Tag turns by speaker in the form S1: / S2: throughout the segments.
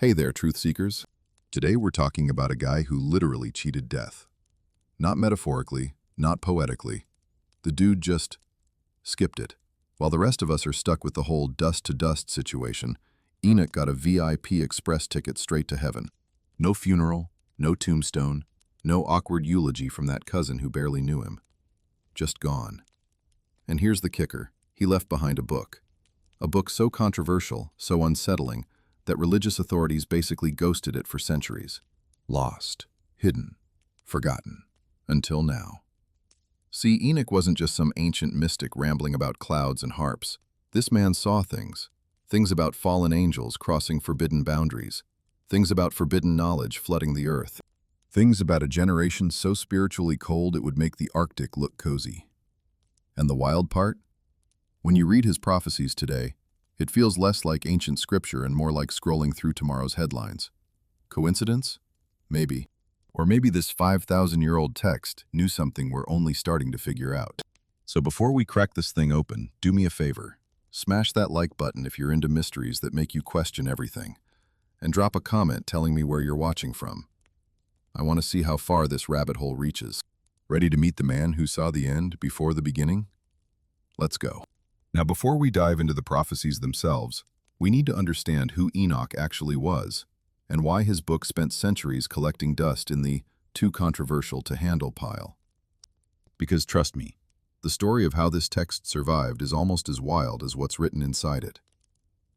S1: Hey there, truth seekers. Today we're talking about a guy who literally cheated death. Not metaphorically, not poetically. The dude just skipped it. While the rest of us are stuck with the whole dust-to-dust situation, Enoch got a VIP express ticket straight to heaven. No funeral, no tombstone, no awkward eulogy from that cousin who barely knew him. Just gone. And here's the kicker. He left behind a book. A book so controversial, so unsettling, that religious authorities basically ghosted it for centuries. Lost, hidden, forgotten, until now. See, Enoch wasn't just some ancient mystic rambling about clouds and harps. This man saw things. Things about fallen angels crossing forbidden boundaries. Things about forbidden knowledge flooding the earth. Things about a generation so spiritually cold it would make the Arctic look cozy. And the wild part? When you read his prophecies today, it feels less like ancient scripture and more like scrolling through tomorrow's headlines. Coincidence? Maybe. Or maybe this 5,000-year-old text knew something we're only starting to figure out. So before we crack this thing open, do me a favor. Smash that like button if you're into mysteries that make you question everything. And drop a comment telling me where you're watching from. I want to see how far this rabbit hole reaches. Ready to meet the man who saw the end before the beginning? Let's go. Now, before we dive into the prophecies themselves, we need to understand who Enoch actually was, and why his book spent centuries collecting dust in the too controversial to handle pile. Because trust me, the story of how this text survived is almost as wild as what's written inside it.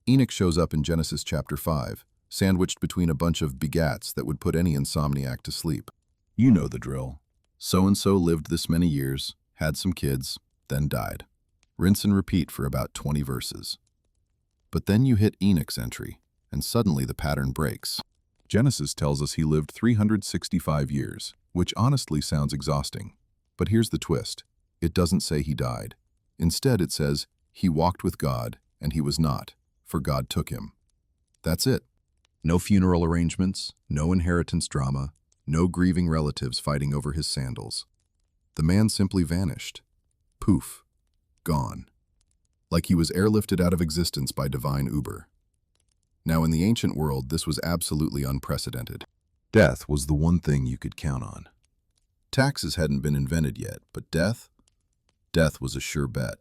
S1: Enoch shows up in Genesis chapter 5, sandwiched between a bunch of begats that would put any insomniac to sleep. You know the drill. So-and-so lived this many years, had some kids, then died. Rinse and repeat for about 20 verses. But then you hit Enoch's entry, and suddenly the pattern breaks. Genesis tells us he lived 365 years, which honestly sounds exhausting. But here's the twist. It doesn't say he died. Instead, it says, he walked with God, and he was not, for God took him. That's it. No funeral arrangements, no inheritance drama, no grieving relatives fighting over his sandals. The man simply vanished. Poof. Gone. Like he was airlifted out of existence by divine Uber. Now, in the ancient world, this was absolutely unprecedented. Death was the one thing you could count on. Taxes hadn't been invented yet, but death? Death was a sure bet.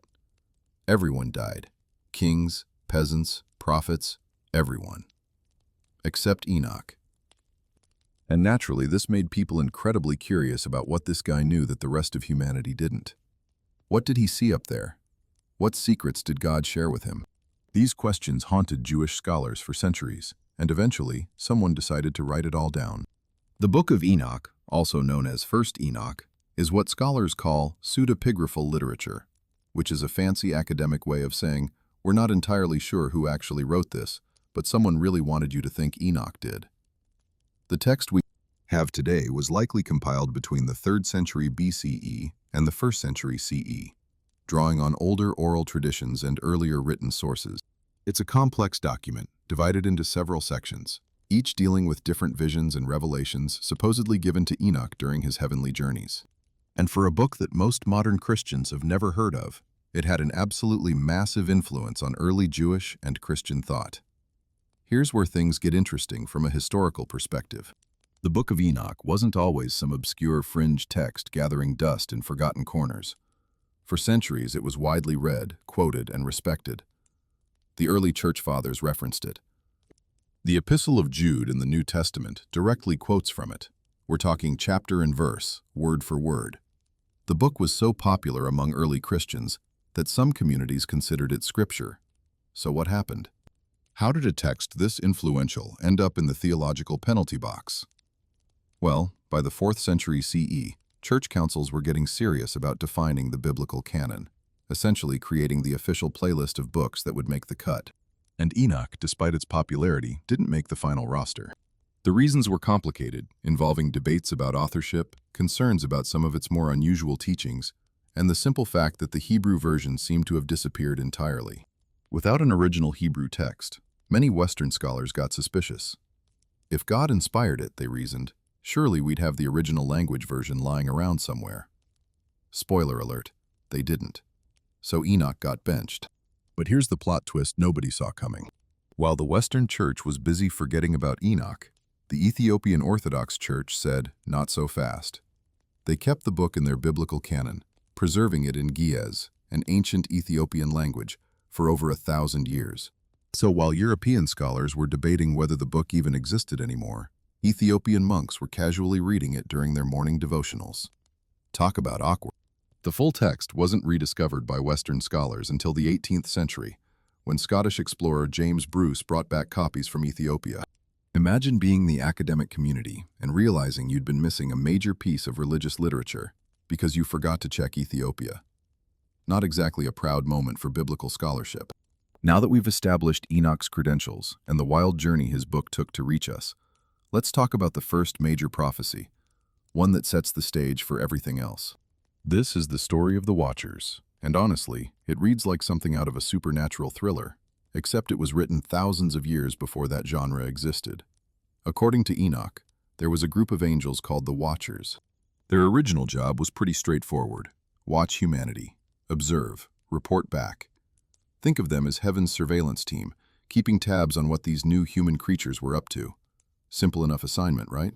S1: Everyone died. Kings, peasants, prophets, everyone. Except Enoch. And naturally, this made people incredibly curious about what this guy knew that the rest of humanity didn't. What did he see up there? What secrets did God share with him? These questions haunted Jewish scholars for centuries, and eventually, someone decided to write it all down. The Book of Enoch, also known as First Enoch, is what scholars call pseudepigraphal literature, which is a fancy academic way of saying we're not entirely sure who actually wrote this, but someone really wanted you to think Enoch did. The text we have today was likely compiled between the 3rd century BCE and the 1st century CE, drawing on older oral traditions and earlier written sources. It's a complex document, divided into several sections, each dealing with different visions and revelations supposedly given to Enoch during his heavenly journeys. And for a book that most modern Christians have never heard of, it had an absolutely massive influence on early Jewish and Christian thought. Here's where things get interesting from a historical perspective. The Book of Enoch wasn't always some obscure fringe text gathering dust in forgotten corners. For centuries, it was widely read, quoted, and respected. The early church fathers referenced it. The Epistle of Jude in the New Testament directly quotes from it. We're talking chapter and verse, word for word. The book was so popular among early Christians that some communities considered it scripture. So what happened? How did a text this influential end up in the theological penalty box? Well, by the 4th century CE, church councils were getting serious about defining the biblical canon, essentially creating the official playlist of books that would make the cut. And Enoch, despite its popularity, didn't make the final roster. The reasons were complicated, involving debates about authorship, concerns about some of its more unusual teachings, and the simple fact that the Hebrew version seemed to have disappeared entirely. Without an original Hebrew text, many Western scholars got suspicious. If God inspired it, they reasoned, surely we'd have the original language version lying around somewhere. Spoiler alert, they didn't. So Enoch got benched. But here's the plot twist nobody saw coming. While the Western Church was busy forgetting about Enoch, the Ethiopian Orthodox Church said, not so fast. They kept the book in their biblical canon, preserving it in Ge'ez, an ancient Ethiopian language, for over 1,000 years. So while European scholars were debating whether the book even existed anymore, Ethiopian monks were casually reading it during their morning devotionals. Talk about awkward. The full text wasn't rediscovered by Western scholars until the 18th century, when Scottish explorer James Bruce brought back copies from Ethiopia. Imagine being the academic community and realizing you'd been missing a major piece of religious literature because you forgot to check Ethiopia. Not exactly a proud moment for biblical scholarship. Now that we've established Enoch's credentials and the wild journey his book took to reach us, let's talk about the first major prophecy, one that sets the stage for everything else. This is the story of the Watchers, and honestly, it reads like something out of a supernatural thriller, except it was written thousands of years before that genre existed. According to Enoch, there was a group of angels called the Watchers. Their original job was pretty straightforward: watch humanity, observe, report back. Think of them as heaven's surveillance team, keeping tabs on what these new human creatures were up to. Simple enough assignment, right?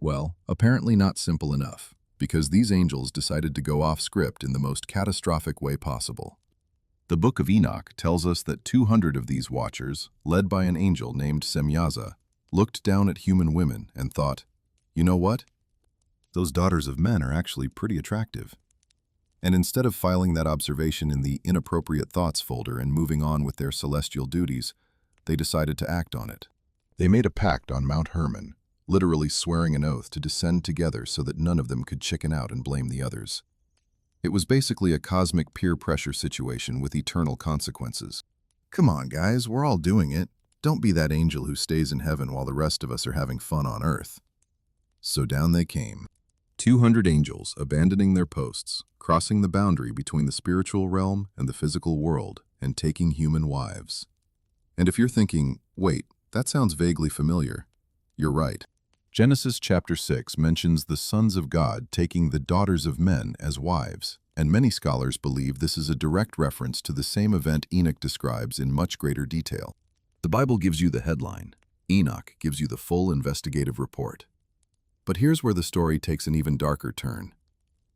S1: Well, apparently not simple enough, because these angels decided to go off script in the most catastrophic way possible. The Book of Enoch tells us that 200 of these watchers, led by an angel named Semyaza, looked down at human women and thought, you know what? Those daughters of men are actually pretty attractive. And instead of filing that observation in the inappropriate thoughts folder and moving on with their celestial duties, they decided to act on it. They made a pact on Mount Hermon, literally swearing an oath to descend together so that none of them could chicken out and blame the others. It was basically a cosmic peer pressure situation with eternal consequences. Come on, guys, we're all doing it. Don't be that angel who stays in heaven while the rest of us are having fun on earth. So down they came. 200 angels abandoning their posts, crossing the boundary between the spiritual realm and the physical world, and taking human wives. And if you're thinking, wait, that sounds vaguely familiar, you're right. Genesis chapter 6 mentions the sons of God taking the daughters of men as wives, and many scholars believe this is a direct reference to the same event Enoch describes in much greater detail. The Bible gives you the headline. Enoch gives you the full investigative report. But here's where the story takes an even darker turn.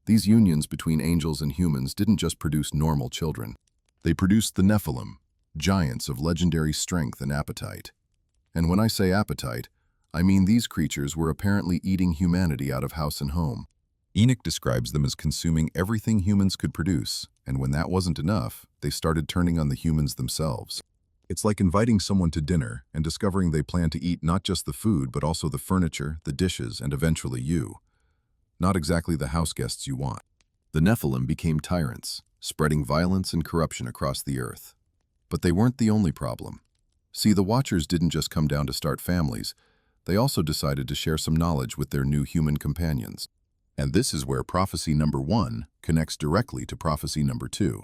S1: These unions between angels and humans didn't just produce normal children. They produced the Nephilim, giants of legendary strength and appetite. And when I say appetite, I mean these creatures were apparently eating humanity out of house and home. Enoch describes them as consuming everything humans could produce, and when that wasn't enough, they started turning on the humans themselves. It's like inviting someone to dinner and discovering they plan to eat not just the food but also the furniture, the dishes, and eventually you. Not exactly the house guests you want. The Nephilim became tyrants, spreading violence and corruption across the earth. But they weren't the only problem. See, the Watchers didn't just come down to start families, they also decided to share some knowledge with their new human companions. And this is where prophecy number 1 connects directly to prophecy number 2.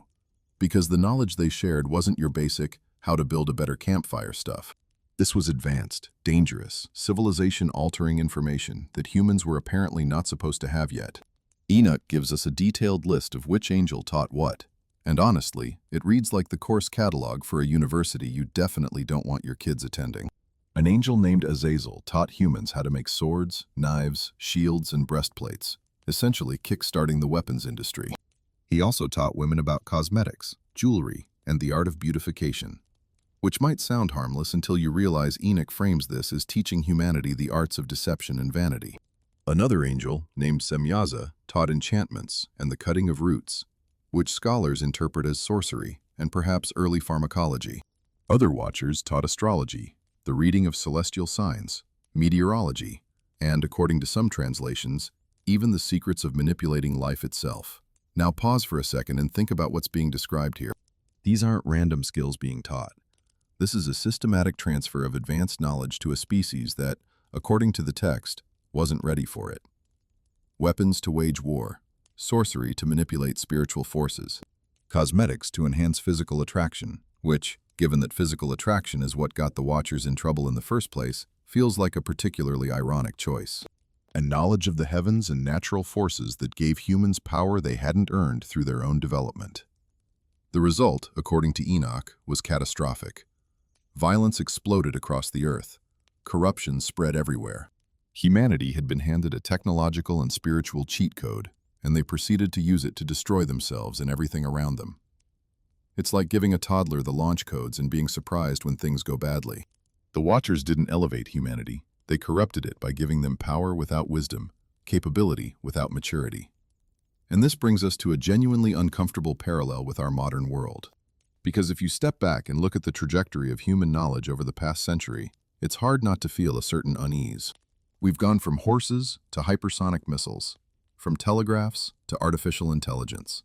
S1: Because the knowledge they shared wasn't your basic, how to build a better campfire stuff. This was advanced, dangerous, civilization-altering information that humans were apparently not supposed to have yet. Enoch gives us a detailed list of which angel taught what. And honestly, it reads like the course catalog for a university you definitely don't want your kids attending. An angel named Azazel taught humans how to make swords, knives, shields, and breastplates, essentially kick-starting the weapons industry. He also taught women about cosmetics, jewelry, and the art of beautification, which might sound harmless until you realize Enoch frames this as teaching humanity the arts of deception and vanity. Another angel, named Semyaza, taught enchantments and the cutting of roots, which scholars interpret as sorcery and perhaps early pharmacology. Other watchers taught astrology, the reading of celestial signs, meteorology, and, according to some translations, even the secrets of manipulating life itself. Now pause for a second and think about what's being described here. These aren't random skills being taught. This is a systematic transfer of advanced knowledge to a species that, according to the text, wasn't ready for it. Weapons to wage war, sorcery to manipulate spiritual forces, cosmetics to enhance physical attraction, which, given that physical attraction is what got the Watchers in trouble in the first place, feels like a particularly ironic choice. And knowledge of the heavens and natural forces that gave humans power they hadn't earned through their own development. The result, according to Enoch, was catastrophic. Violence exploded across the earth. Corruption spread everywhere. Humanity had been handed a technological and spiritual cheat code, and they proceeded to use it to destroy themselves and everything around them. It's like giving a toddler the launch codes and being surprised when things go badly. The Watchers didn't elevate humanity. They corrupted it by giving them power without wisdom, capability without maturity. And this brings us to a genuinely uncomfortable parallel with our modern world. Because if you step back and look at the trajectory of human knowledge over the past century, it's hard not to feel a certain unease. We've gone from horses to hypersonic missiles, from telegraphs to artificial intelligence,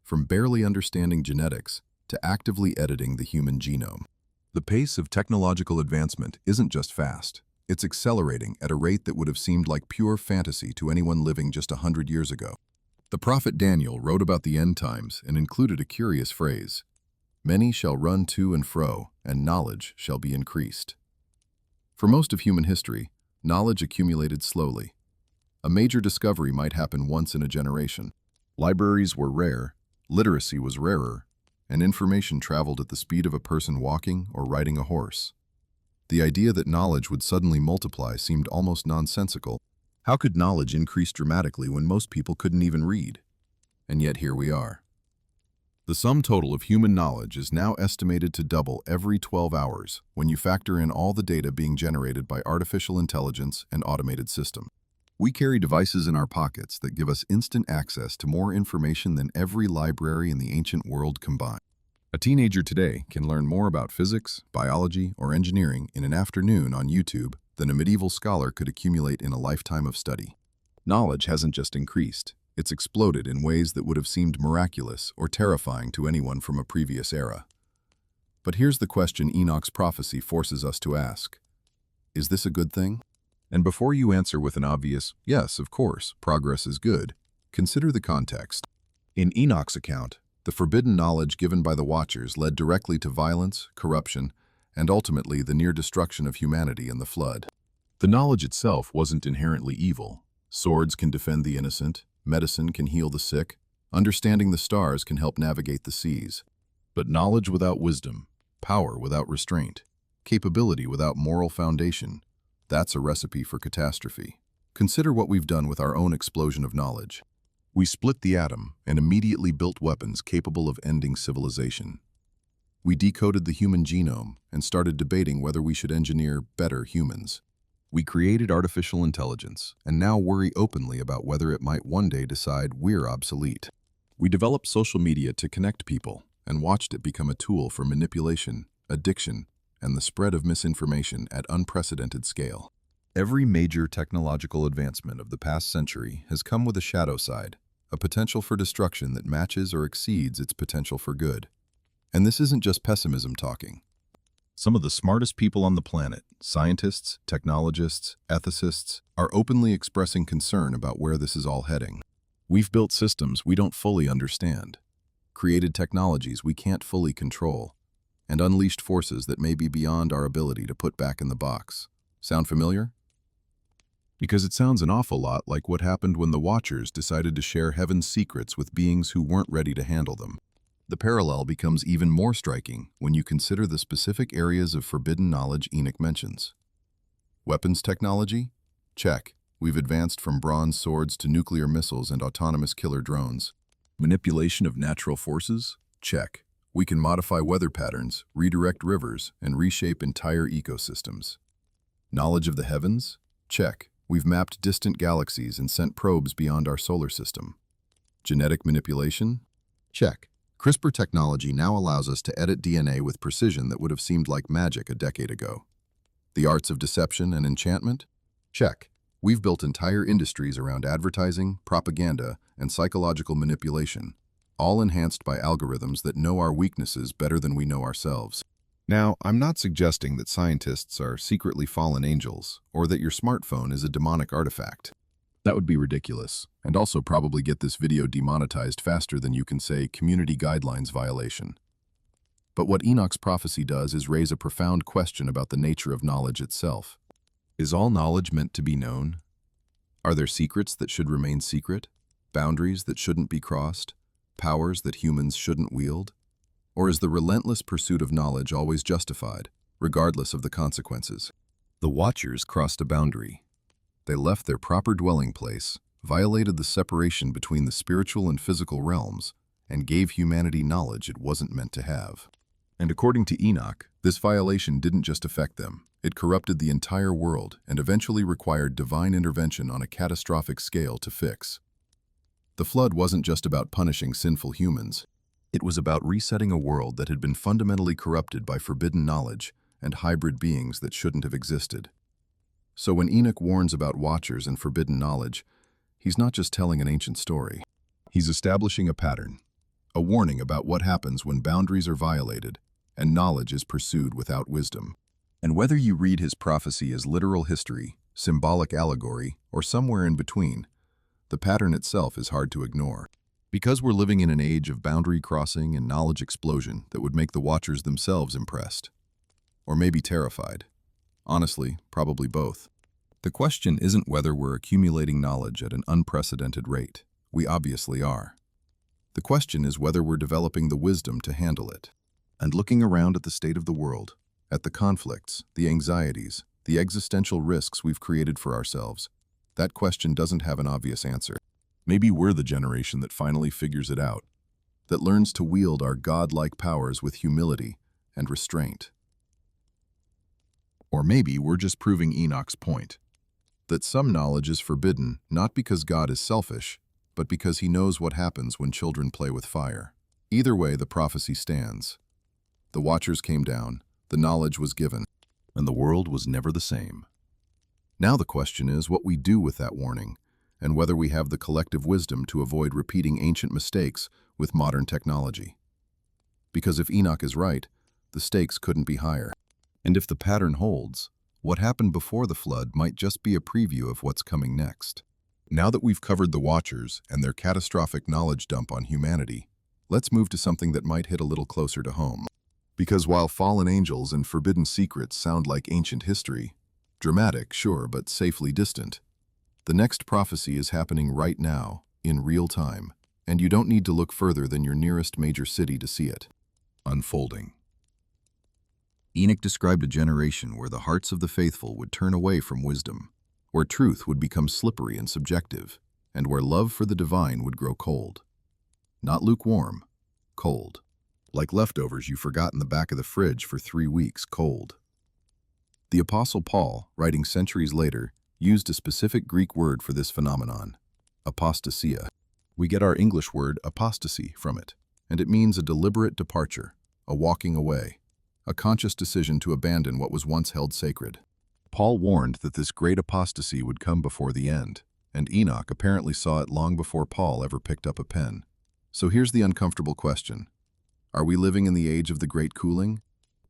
S1: from barely understanding genetics to actively editing the human genome. The pace of technological advancement isn't just fast, it's accelerating at a rate that would have seemed like pure fantasy to anyone living just 100 years ago. The prophet Daniel wrote about the end times and included a curious phrase: "Many shall run to and fro, and knowledge shall be increased." For most of human history, knowledge accumulated slowly. A major discovery might happen once in a generation. Libraries were rare, literacy was rarer, and information traveled at the speed of a person walking or riding a horse. The idea that knowledge would suddenly multiply seemed almost nonsensical. How could knowledge increase dramatically when most people couldn't even read? And yet here we are. The sum total of human knowledge is now estimated to double every 12 hours when you factor in all the data being generated by artificial intelligence and automated systems. We carry devices in our pockets that give us instant access to more information than every library in the ancient world combined. A teenager today can learn more about physics, biology, or engineering in an afternoon on YouTube than a medieval scholar could accumulate in a lifetime of study. Knowledge hasn't just increased, it's exploded in ways that would have seemed miraculous or terrifying to anyone from a previous era. But here's the question Enoch's prophecy forces us to ask: is this a good thing? And before you answer with an obvious, yes, of course, progress is good, consider the context. In Enoch's account, the forbidden knowledge given by the Watchers led directly to violence, corruption, and ultimately the near destruction of humanity in the flood. The knowledge itself wasn't inherently evil. Swords can defend the innocent, medicine can heal the sick, understanding the stars can help navigate the seas. But knowledge without wisdom, power without restraint, capability without moral foundation, that's a recipe for catastrophe. Consider what we've done with our own explosion of knowledge. We split the atom and immediately built weapons capable of ending civilization. We decoded the human genome and started debating whether we should engineer better humans. We created artificial intelligence and now worry openly about whether it might one day decide we're obsolete. We developed social media to connect people and watched it become a tool for manipulation, addiction, and the spread of misinformation at unprecedented scale. Every major technological advancement of the past century has come with a shadow side, a potential for destruction that matches or exceeds its potential for good. And this isn't just pessimism talking. Some of the smartest people on the planet, scientists, technologists, ethicists, are openly expressing concern about where this is all heading. We've built systems we don't fully understand, created technologies we can't fully control, and unleashed forces that may be beyond our ability to put back in the box. Sound familiar? Because it sounds an awful lot like what happened when the Watchers decided to share heaven's secrets with beings who weren't ready to handle them. The parallel becomes even more striking when you consider the specific areas of forbidden knowledge Enoch mentions. Weapons technology? Check. We've advanced from bronze swords to nuclear missiles and autonomous killer drones. Manipulation of natural forces? Check. We can modify weather patterns, redirect rivers, and reshape entire ecosystems. Knowledge of the heavens? Check. We've mapped distant galaxies and sent probes beyond our solar system. Genetic manipulation? Check. CRISPR technology now allows us to edit DNA with precision that would have seemed like magic a decade ago. The arts of deception and enchantment? Check. We've built entire industries around advertising, propaganda, and psychological manipulation, all enhanced by algorithms that know our weaknesses better than we know ourselves. Now, I'm not suggesting that scientists are secretly fallen angels, or that your smartphone is a demonic artifact. That would be ridiculous, and also probably get this video demonetized faster than you can say community guidelines violation. But what Enoch's prophecy does is raise a profound question about the nature of knowledge itself. Is all knowledge meant to be known? Are there secrets that should remain secret? Boundaries that shouldn't be crossed? Powers that humans shouldn't wield? Or is the relentless pursuit of knowledge always justified, regardless of the consequences. The Watchers crossed a boundary. They left their proper dwelling place, violated the separation between the spiritual and physical realms, and gave humanity knowledge it wasn't meant to have. And according to Enoch, this violation didn't just affect them. It corrupted the entire world and eventually required divine intervention on a catastrophic scale to fix. The flood wasn't just about punishing sinful humans. It was about resetting a world that had been fundamentally corrupted by forbidden knowledge and hybrid beings that shouldn't have existed. So when Enoch warns about Watchers and forbidden knowledge, he's not just telling an ancient story. He's establishing a pattern, a warning about what happens when boundaries are violated and knowledge is pursued without wisdom. And whether you read his prophecy as literal history, symbolic allegory, or somewhere in between, the pattern itself is hard to ignore. Because we're living in an age of boundary crossing and knowledge explosion that would make the Watchers themselves impressed. Or maybe terrified. Honestly, probably both. The question isn't whether we're accumulating knowledge at an unprecedented rate. We obviously are. The question is whether we're developing the wisdom to handle it. And looking around at the state of the world, at the conflicts, the anxieties, the existential risks we've created for ourselves, that question doesn't have an obvious answer. Maybe we're the generation that finally figures it out, that learns to wield our godlike powers with humility and restraint. Or maybe we're just proving Enoch's point, that some knowledge is forbidden not because God is selfish, but because he knows what happens when children play with fire. Either way, the prophecy stands. The Watchers came down, the knowledge was given, and the world was never the same. Now the question is what we do with that warning, and whether we have the collective wisdom to avoid repeating ancient mistakes with modern technology. Because if Enoch is right, the stakes couldn't be higher. And if the pattern holds, what happened before the flood might just be a preview of what's coming next. Now that we've covered the Watchers and their catastrophic knowledge dump on humanity, let's move to something that might hit a little closer to home. Because while fallen angels and forbidden secrets sound like ancient history, dramatic, sure, but safely distant, the next prophecy is happening right now, in real time, and you don't need to look further than your nearest major city to see it unfolding. Enoch described a generation where the hearts of the faithful would turn away from wisdom, where truth would become slippery and subjective, and where love for the divine would grow cold. Not lukewarm, cold. Like leftovers you forgot in the back of the fridge for 3 weeks, cold. The Apostle Paul, writing centuries later, used a specific Greek word for this phenomenon, apostasia. We get our English word apostasy from it, and it means a deliberate departure, a walking away, a conscious decision to abandon what was once held sacred. Paul warned that this great apostasy would come before the end, and Enoch apparently saw it long before Paul ever picked up a pen. So here's the uncomfortable question. Are we living in the age of the Great Cooling?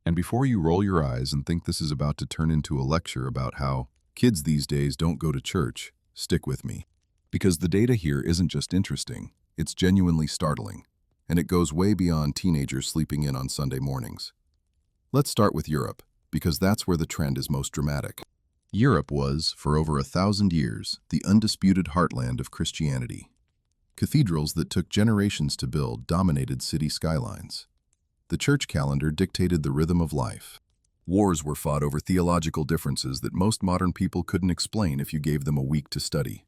S1: And before you roll your eyes and think this is about to turn into a lecture about how kids these days don't go to church, stick with me. Because the data here isn't just interesting, it's genuinely startling, and it goes way beyond teenagers sleeping in on Sunday mornings. Let's start with Europe, because that's where the trend is most dramatic. Europe was, for over 1,000 years, the undisputed heartland of Christianity. Cathedrals that took generations to build dominated city skylines. The church calendar dictated the rhythm of life. Wars were fought over theological differences that most modern people couldn't explain if you gave them a week to study.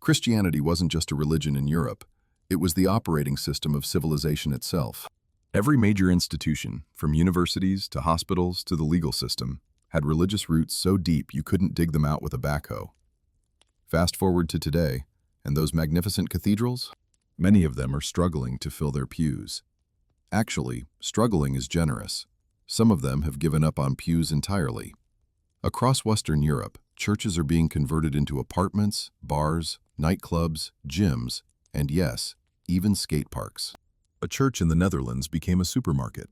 S1: Christianity wasn't just a religion in Europe, it was the operating system of civilization itself. Every major institution, from universities to hospitals to the legal system, had religious roots so deep you couldn't dig them out with a backhoe. Fast forward to today, and those magnificent cathedrals? Many of them are struggling to fill their pews. Actually, struggling is generous. Some of them have given up on pews entirely. Across Western Europe, churches are being converted into apartments, bars, nightclubs, gyms, and yes, even skate parks. A church in the Netherlands became a supermarket.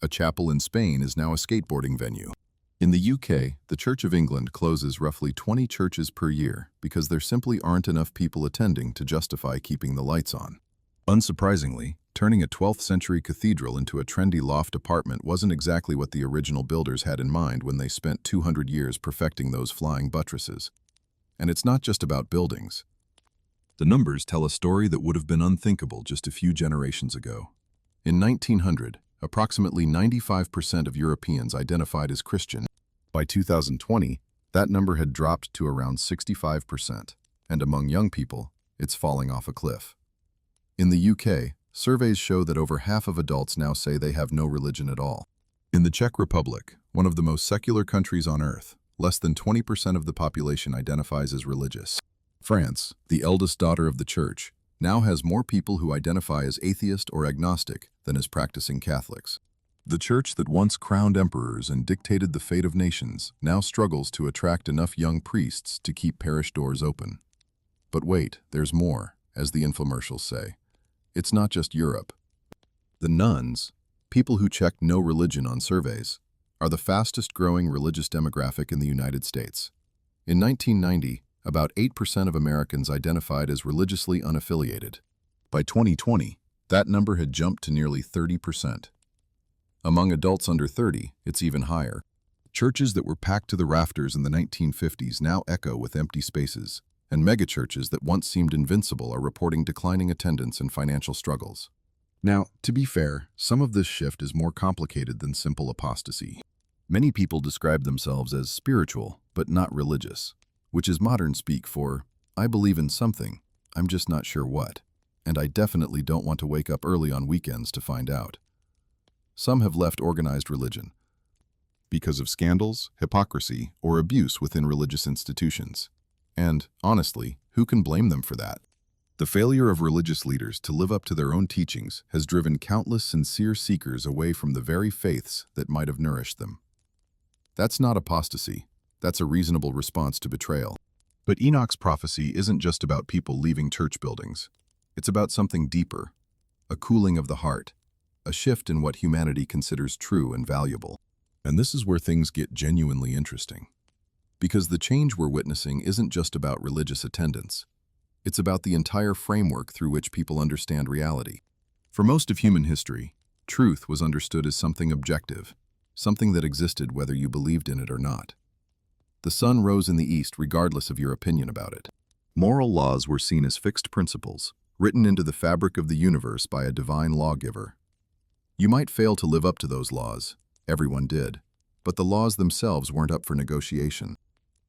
S1: A chapel in Spain is now a skateboarding venue. In the UK, the Church of England closes roughly 20 churches per year because there simply aren't enough people attending to justify keeping the lights on. Unsurprisingly, turning a 12th century cathedral into a trendy loft apartment wasn't exactly what the original builders had in mind when they spent 200 years perfecting those flying buttresses. And it's not just about buildings. The numbers tell a story that would have been unthinkable just a few generations ago. In 1900, approximately 95% of Europeans identified as Christian. By 2020, that number had dropped to around 65%, and among young people, it's falling off a cliff. In the UK, surveys show that over half of adults now say they have no religion at all. In the Czech Republic, one of the most secular countries on earth, less than 20% of the population identifies as religious. France, the eldest daughter of the church, now has more people who identify as atheist or agnostic than as practicing Catholics. The church that once crowned emperors and dictated the fate of nations now struggles to attract enough young priests to keep parish doors open. But wait, there's more, as the infomercials say. It's not just Europe. The nuns, people who check no religion on surveys, are the fastest growing religious demographic in the United States. In 1990, about 8% of Americans identified as religiously unaffiliated. By 2020, that number had jumped to nearly 30%. Among adults under 30, it's even higher. Churches that were packed to the rafters in the 1950s now echo with empty spaces, and megachurches that once seemed invincible are reporting declining attendance and financial struggles. Now, to be fair, some of this shift is more complicated than simple apostasy. Many people describe themselves as spiritual, but not religious, which is modern speak for, I believe in something, I'm just not sure what, and I definitely don't want to wake up early on weekends to find out. Some have left organized religion because of scandals, hypocrisy, or abuse within religious institutions. And, honestly, who can blame them for that? The failure of religious leaders to live up to their own teachings has driven countless sincere seekers away from the very faiths that might have nourished them. That's not apostasy. That's a reasonable response to betrayal. But Enoch's prophecy isn't just about people leaving church buildings. It's about something deeper, a cooling of the heart, a shift in what humanity considers true and valuable. And this is where things get genuinely interesting. Because the change we're witnessing isn't just about religious attendance. It's about the entire framework through which people understand reality. For most of human history, truth was understood as something objective, something that existed whether you believed in it or not. The sun rose in the east regardless of your opinion about it. Moral laws were seen as fixed principles, written into the fabric of the universe by a divine lawgiver. You might fail to live up to those laws, everyone did, but the laws themselves weren't up for negotiation.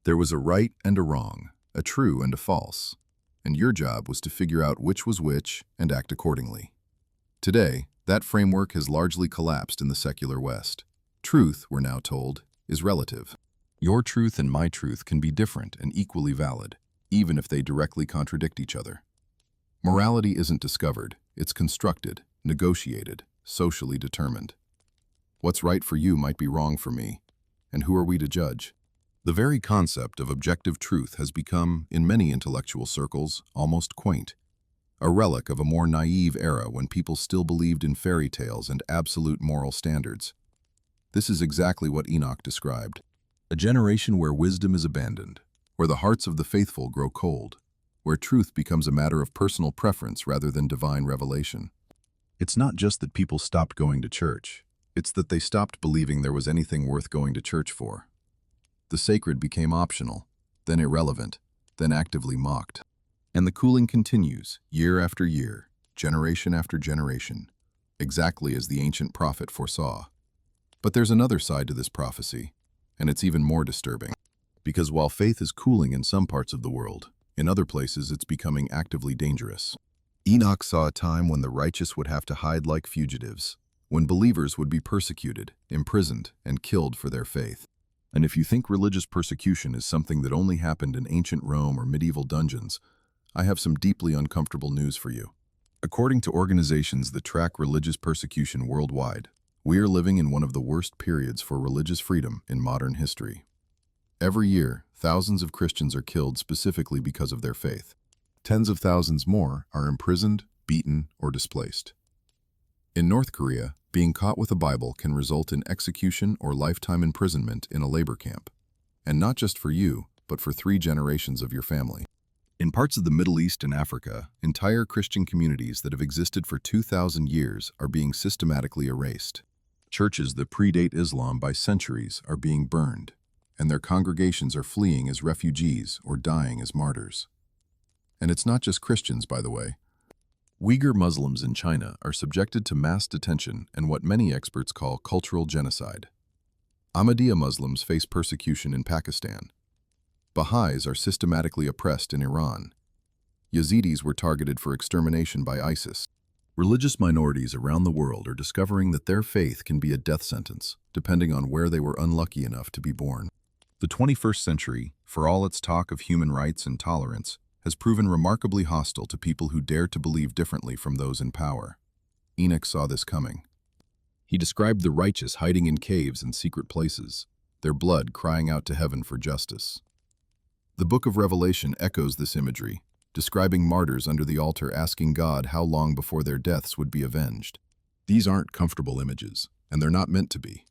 S1: There was a right and a wrong, a true and a false, and your job was to figure out which was which and act accordingly. Today, that framework has largely collapsed in the secular West. Truth, we're now told, is relative. Your truth and my truth can be different and equally valid, even if they directly contradict each other. Morality isn't discovered, it's constructed, negotiated, socially determined. What's right for you might be wrong for me, and who are we to judge? The very concept of objective truth has become, in many intellectual circles, almost quaint, a relic of a more naive era when people still believed in fairy tales and absolute moral standards. This is exactly what Enoch described. A generation where wisdom is abandoned, where the hearts of the faithful grow cold, where truth becomes a matter of personal preference rather than divine revelation. It's not just that people stopped going to church, it's that they stopped believing there was anything worth going to church for. The sacred became optional, then irrelevant, then actively mocked. And the cooling continues, year after year, generation after generation, exactly as the ancient prophet foresaw. But there's another side to this prophecy, and it's even more disturbing. Because while faith is cooling in some parts of the world, in other places it's becoming actively dangerous. Enoch saw a time when the righteous would have to hide like fugitives, when believers would be persecuted, imprisoned, and killed for their faith. And if you think religious persecution is something that only happened in ancient Rome or medieval dungeons, I have some deeply uncomfortable news for you. According to organizations that track religious persecution worldwide, we are living in one of the worst periods for religious freedom in modern history. Every year, thousands of Christians are killed specifically because of their faith. Tens of thousands more are imprisoned, beaten, or displaced. In North Korea, being caught with a Bible can result in execution or lifetime imprisonment in a labor camp. And not just for you, but for 3 generations of your family. In parts of the Middle East and Africa, entire Christian communities that have existed for 2,000 years are being systematically erased. Churches that predate Islam by centuries are being burned, and their congregations are fleeing as refugees or dying as martyrs. And it's not just Christians, by the way. Uyghur Muslims in China are subjected to mass detention and what many experts call cultural genocide. Ahmadiyya Muslims face persecution in Pakistan. Baha'is are systematically oppressed in Iran. Yazidis were targeted for extermination by ISIS. Religious minorities around the world are discovering that their faith can be a death sentence, depending on where they were unlucky enough to be born. The 21st century, for all its talk of human rights and tolerance, has proven remarkably hostile to people who dare to believe differently from those in power. Enoch saw this coming. He described the righteous hiding in caves and secret places, their blood crying out to heaven for justice. The Book of Revelation echoes this imagery, describing martyrs under the altar asking God how long before their deaths would be avenged. These aren't comfortable images, and they're not meant to be.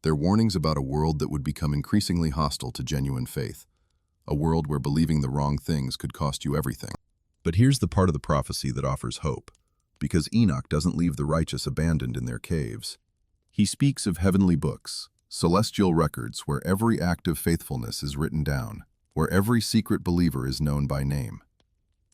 S1: They're warnings about a world that would become increasingly hostile to genuine faith, a world where believing the wrong things could cost you everything. But here's the part of the prophecy that offers hope, because Enoch doesn't leave the righteous abandoned in their caves. He speaks of heavenly books, celestial records where every act of faithfulness is written down, where every secret believer is known by name.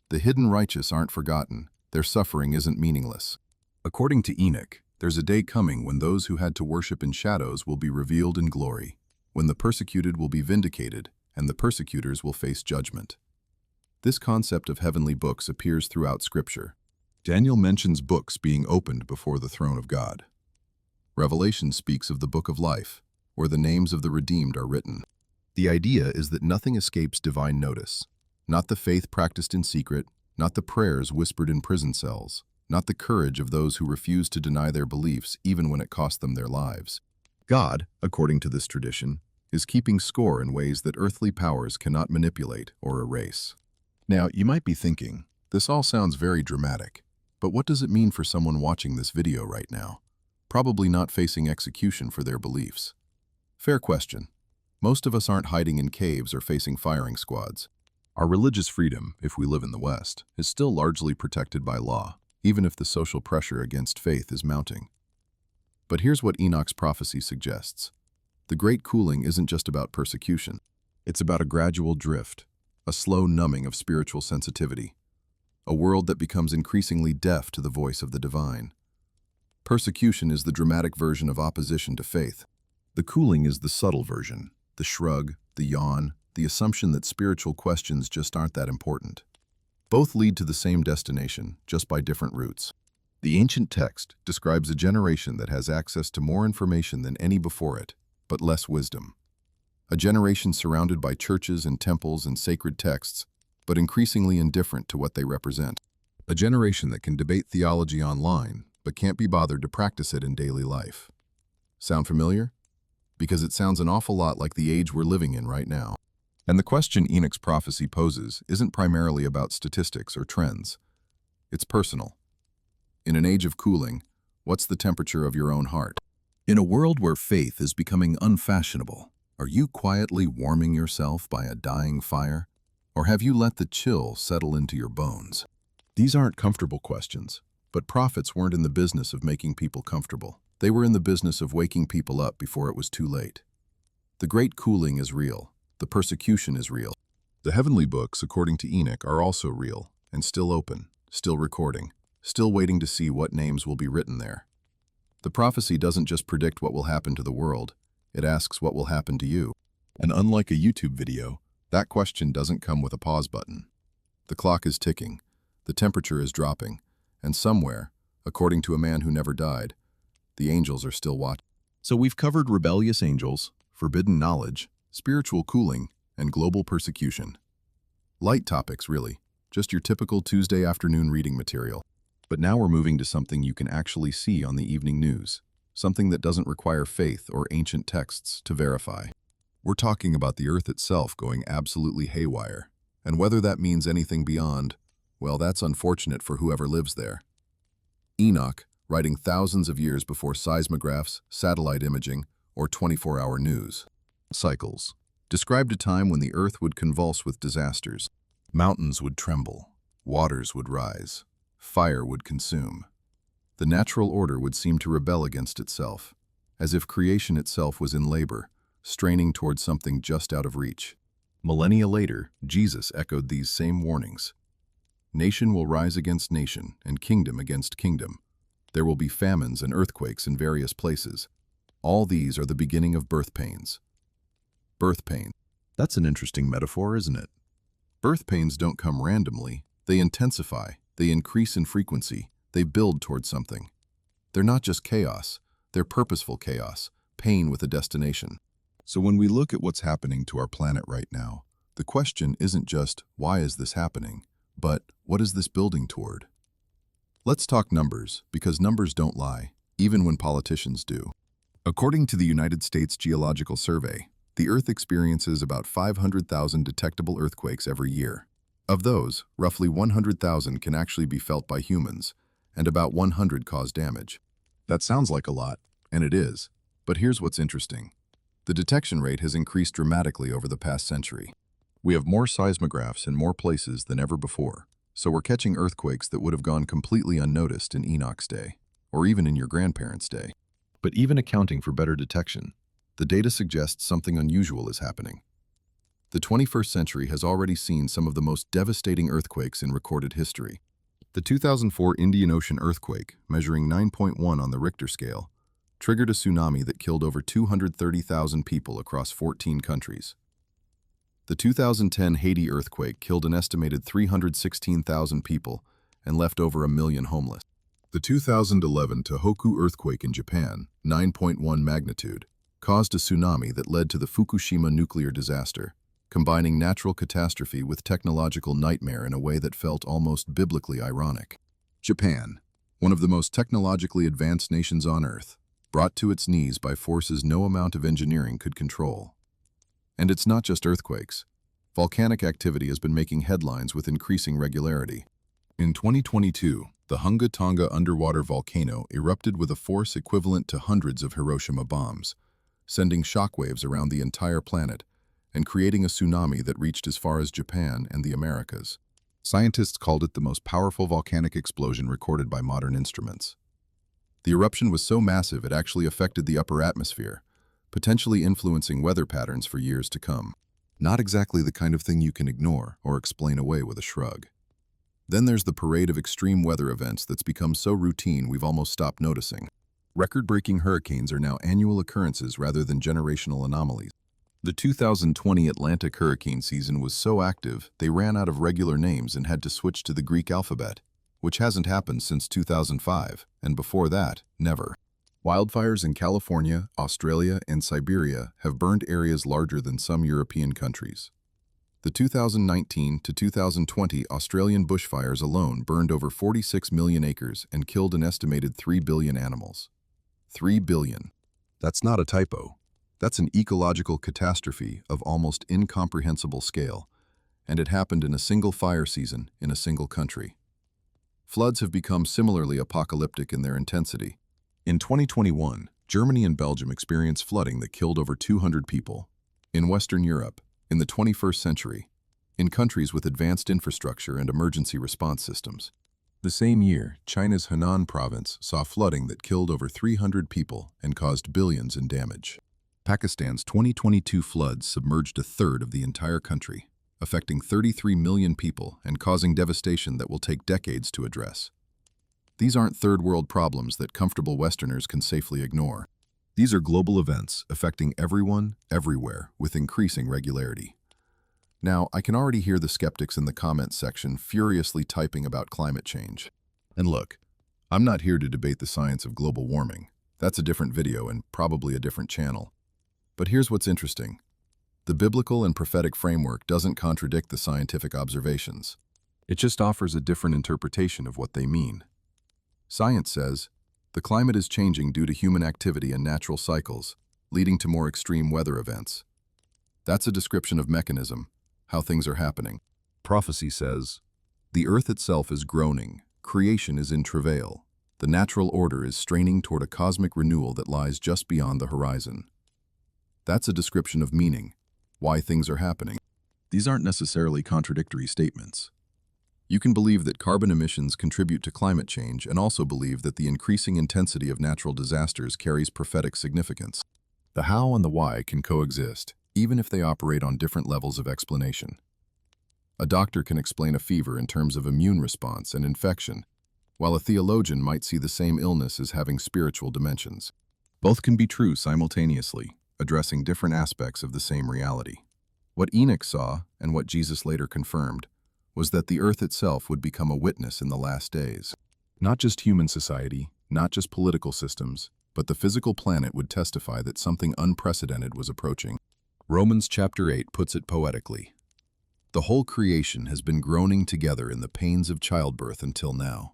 S1: The hidden righteous aren't forgotten, their suffering isn't meaningless. According to Enoch, there's a day coming when those who had to worship in shadows will be revealed in glory, when the persecuted will be vindicated, and the persecutors will face judgment. This concept of heavenly books appears throughout Scripture. Daniel mentions books being opened before the throne of God. Revelation speaks of the Book of Life, where the names of the redeemed are written. The idea is that nothing escapes divine notice. Not the faith practiced in secret, not the prayers whispered in prison cells, not the courage of those who refuse to deny their beliefs even when it cost them their lives. God, according to this tradition, is keeping score in ways that earthly powers cannot manipulate or erase. Now, you might be thinking, this all sounds very dramatic, but what does it mean for someone watching this video right now? Probably not facing execution for their beliefs. Fair question. Most of us aren't hiding in caves or facing firing squads. Our religious freedom, if we live in the West, is still largely protected by law, even if the social pressure against faith is mounting. But here's what Enoch's prophecy suggests. The Great Cooling isn't just about persecution. It's about a gradual drift, a slow numbing of spiritual sensitivity, a world that becomes increasingly deaf to the voice of the divine. Persecution is the dramatic version of opposition to faith. The cooling is the subtle version, the shrug, the yawn, the assumption that spiritual questions just aren't that important. Both lead to the same destination, just by different routes. The ancient text describes a generation that has access to more information than any before it, but less wisdom. A generation surrounded by churches and temples and sacred texts, but increasingly indifferent to what they represent. A generation that can debate theology online, but can't be bothered to practice it in daily life. Sound familiar? Because it sounds an awful lot like the age we're living in right now. And the question Enoch's prophecy poses isn't primarily about statistics or trends. It's personal. In an age of cooling, what's the temperature of your own heart? In a world where faith is becoming unfashionable, are you quietly warming yourself by a dying fire? Or have you let the chill settle into your bones? These aren't comfortable questions, but prophets weren't in the business of making people comfortable. They were in the business of waking people up before it was too late. The Great Cooling is real. The persecution is real. The heavenly books, according to Enoch, are also real and still open, still recording, still waiting to see what names will be written there. The prophecy doesn't just predict what will happen to the world, it asks what will happen to you. And unlike a YouTube video, that question doesn't come with a pause button. The clock is ticking, the temperature is dropping, and somewhere, according to a man who never died, the angels are still watching. So we've covered rebellious angels, forbidden knowledge, spiritual cooling, and global persecution. Light topics, really. Just your typical Tuesday afternoon reading material. But now we're moving to something you can actually see on the evening news. Something that doesn't require faith or ancient texts to verify. We're talking about the Earth itself going absolutely haywire. And whether that means anything beyond, well, that's unfortunate for whoever lives there. Enoch, writing thousands of years before seismographs, satellite imaging, or 24-hour news cycles, described a time when the Earth would convulse with disasters. Mountains would tremble, waters would rise, fire would consume. The natural order would seem to rebel against itself, as if creation itself was in labor, straining towards something just out of reach. Millennia later, Jesus echoed these same warnings. Nation will rise against nation, and kingdom against kingdom. There will be famines and earthquakes in various places. All these are the beginning of birth pains. Birth pain. That's an interesting metaphor, isn't it? Birth pains don't come randomly. They intensify, they increase in frequency, they build towards something. They're not just chaos, they're purposeful chaos, pain with a destination. So when we look at what's happening to our planet right now, the question isn't just, why is this happening, but what is this building toward? Let's talk numbers, because numbers don't lie, even when politicians do. According to the United States Geological Survey, the Earth experiences about 500,000 detectable earthquakes every year. Of those, roughly 100,000 can actually be felt by humans, and about 100 cause damage. That sounds like a lot, and it is. But here's what's interesting. The detection rate has increased dramatically over the past century. We have more seismographs in more places than ever before, so we're catching earthquakes that would have gone completely unnoticed in Enoch's day, or even in your grandparents' day. But even accounting for better detection, the data suggests something unusual is happening. The 21st century has already seen some of the most devastating earthquakes in recorded history. The 2004 Indian Ocean earthquake, measuring 9.1 on the Richter scale, triggered a tsunami that killed over 230,000 people across 14 countries. The 2010 Haiti earthquake killed an estimated 316,000 people and left over 1 million homeless. The 2011 Tohoku earthquake in Japan, 9.1 magnitude, caused a tsunami that led to the Fukushima nuclear disaster, combining natural catastrophe with technological nightmare in a way that felt almost biblically ironic. Japan, one of the most technologically advanced nations on Earth, brought to its knees by forces no amount of engineering could control. And it's not just earthquakes. Volcanic activity has been making headlines with increasing regularity. In 2022, the Hunga Tonga underwater volcano erupted with a force equivalent to hundreds of Hiroshima bombs, sending shockwaves around the entire planet and creating a tsunami that reached as far as Japan and the Americas. Scientists called it the most powerful volcanic explosion recorded by modern instruments. The eruption was so massive it actually affected the upper atmosphere, potentially influencing weather patterns for years to come. Not exactly the kind of thing you can ignore or explain away with a shrug. Then there's the parade of extreme weather events that's become so routine we've almost stopped noticing. Record-breaking hurricanes are now annual occurrences rather than generational anomalies. The 2020 Atlantic hurricane season was so active, they ran out of regular names and had to switch to the Greek alphabet, which hasn't happened since 2005, and before that, never. Wildfires in California, Australia, and Siberia have burned areas larger than some European countries. The 2019 to 2020 Australian bushfires alone burned over 46 million acres and killed an estimated 3 billion animals. 3 billion. That's not a typo. That's an ecological catastrophe of almost incomprehensible scale, and it happened in a single fire season in a single country. Floods have become similarly apocalyptic in their intensity. In 2021, Germany and Belgium experienced flooding that killed over 200 people. In Western Europe, in the 21st century, in countries with advanced infrastructure and emergency response systems. The same year, China's Henan province saw flooding that killed over 300 people and caused billions in damage. Pakistan's 2022 floods submerged a third of the entire country, affecting 33 million people and causing devastation that will take decades to address. These aren't third-world problems that comfortable Westerners can safely ignore. These are global events affecting everyone, everywhere, with increasing regularity. Now, I can already hear the skeptics in the comments section furiously typing about climate change. And look, I'm not here to debate the science of global warming. That's a different video and probably a different channel. But here's what's interesting. The biblical and prophetic framework doesn't contradict the scientific observations. It just offers a different interpretation of what they mean. Science says, the climate is changing due to human activity and natural cycles, leading to more extreme weather events. That's a description of mechanism, how things are happening. Prophecy says, the earth itself is groaning, creation is in travail, the natural order is straining toward a cosmic renewal that lies just beyond the horizon. That's a description of meaning, why things are happening. These aren't necessarily contradictory statements. You can believe that carbon emissions contribute to climate change and also believe that the increasing intensity of natural disasters carries prophetic significance. The how and the why can coexist, even if they operate on different levels of explanation. A doctor can explain a fever in terms of immune response and infection, while a theologian might see the same illness as having spiritual dimensions. Both can be true simultaneously, addressing different aspects of the same reality. What Enoch saw, and what Jesus later confirmed, was that the earth itself would become a witness in the last days. Not just human society, not just political systems, but the physical planet would testify that something unprecedented was approaching. Romans chapter 8 puts it poetically. The whole creation has been groaning together in the pains of childbirth until now.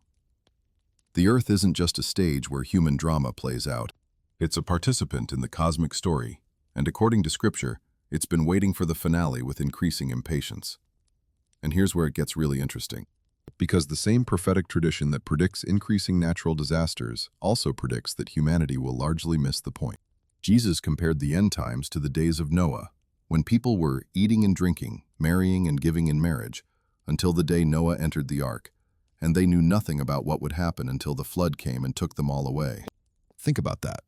S1: The earth isn't just a stage where human drama plays out. It's a participant in the cosmic story, and according to Scripture, it's been waiting for the finale with increasing impatience. And here's where it gets really interesting. Because the same prophetic tradition that predicts increasing natural disasters also predicts that humanity will largely miss the point. Jesus compared the end times to the days of Noah, when people were eating and drinking, marrying and giving in marriage, until the day Noah entered the ark, and they knew nothing about what would happen until the flood came and took them all away. Think about that.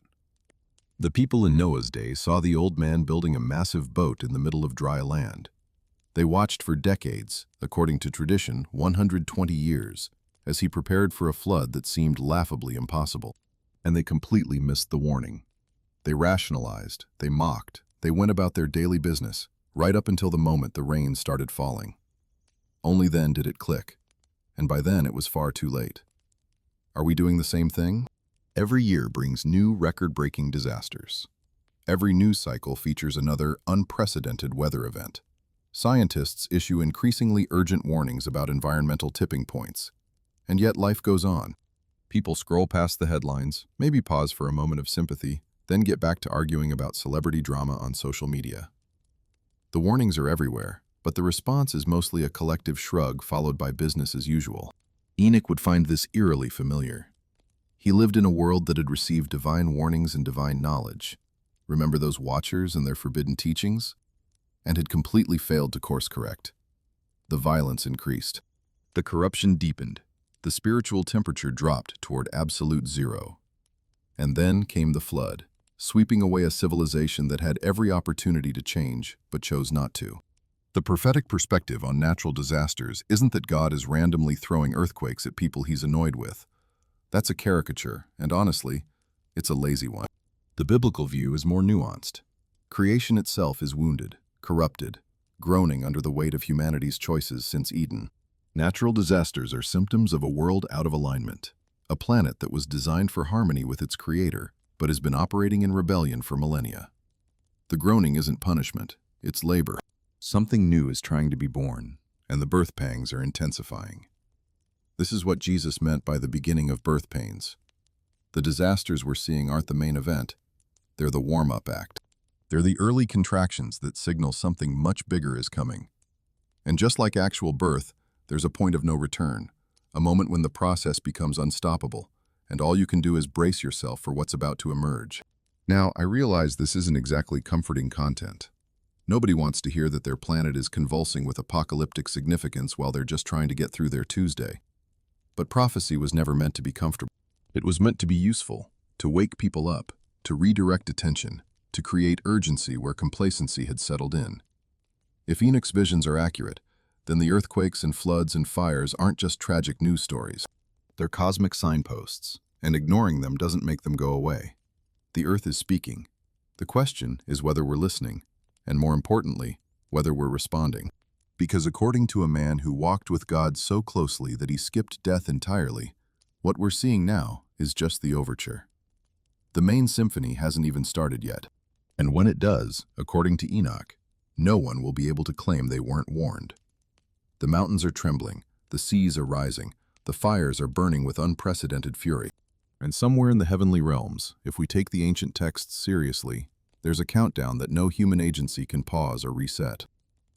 S1: The people in Noah's day saw the old man building a massive boat in the middle of dry land. They watched for decades, according to tradition, 120 years, as he prepared for a flood that seemed laughably impossible. And they completely missed the warning. They rationalized, they mocked, they went about their daily business, right up until the moment the rain started falling. Only then did it click, and by then it was far too late. Are we doing the same thing? Every year brings new record-breaking disasters. Every news cycle features another unprecedented weather event. Scientists issue increasingly urgent warnings about environmental tipping points. And yet life goes on. People scroll past the headlines, maybe pause for a moment of sympathy, then get back to arguing about celebrity drama on social media. The warnings are everywhere, but the response is mostly a collective shrug followed by business as usual. Enoch would find this eerily familiar. He lived in a world that had received divine warnings and divine knowledge. Remember those watchers and their forbidden teachings? And had completely failed to course correct. The violence increased. The corruption deepened. The spiritual temperature dropped toward absolute zero. And then came the flood, sweeping away a civilization that had every opportunity to change, but chose not to. The prophetic perspective on natural disasters isn't that God is randomly throwing earthquakes at people he's annoyed with. That's a caricature, and honestly, it's a lazy one. The biblical view is more nuanced. Creation itself is wounded, corrupted, groaning under the weight of humanity's choices since Eden. Natural disasters are symptoms of a world out of alignment, a planet that was designed for harmony with its creator, but has been operating in rebellion for millennia. The groaning isn't punishment, it's labor. Something new is trying to be born, and the birth pangs are intensifying. This is what Jesus meant by the beginning of birth pains. The disasters we're seeing aren't the main event, they're the warm-up act. They're the early contractions that signal something much bigger is coming. And just like actual birth, there's a point of no return, a moment when the process becomes unstoppable, and all you can do is brace yourself for what's about to emerge. Now, I realize this isn't exactly comforting content. Nobody wants to hear that their planet is convulsing with apocalyptic significance while they're just trying to get through their Tuesday. But prophecy was never meant to be comfortable. It was meant to be useful, to wake people up, to redirect attention, to create urgency where complacency had settled in. If Enoch's visions are accurate, then the earthquakes and floods and fires aren't just tragic news stories. They're cosmic signposts, and ignoring them doesn't make them go away. The earth is speaking. The question is whether we're listening, and more importantly, whether we're responding. Because according to a man who walked with God so closely that he skipped death entirely, what we're seeing now is just the overture. The main symphony hasn't even started yet. And when it does, according to Enoch, no one will be able to claim they weren't warned. The mountains are trembling, the seas are rising, the fires are burning with unprecedented fury. And somewhere in the heavenly realms, if we take the ancient texts seriously, there's a countdown that no human agency can pause or reset.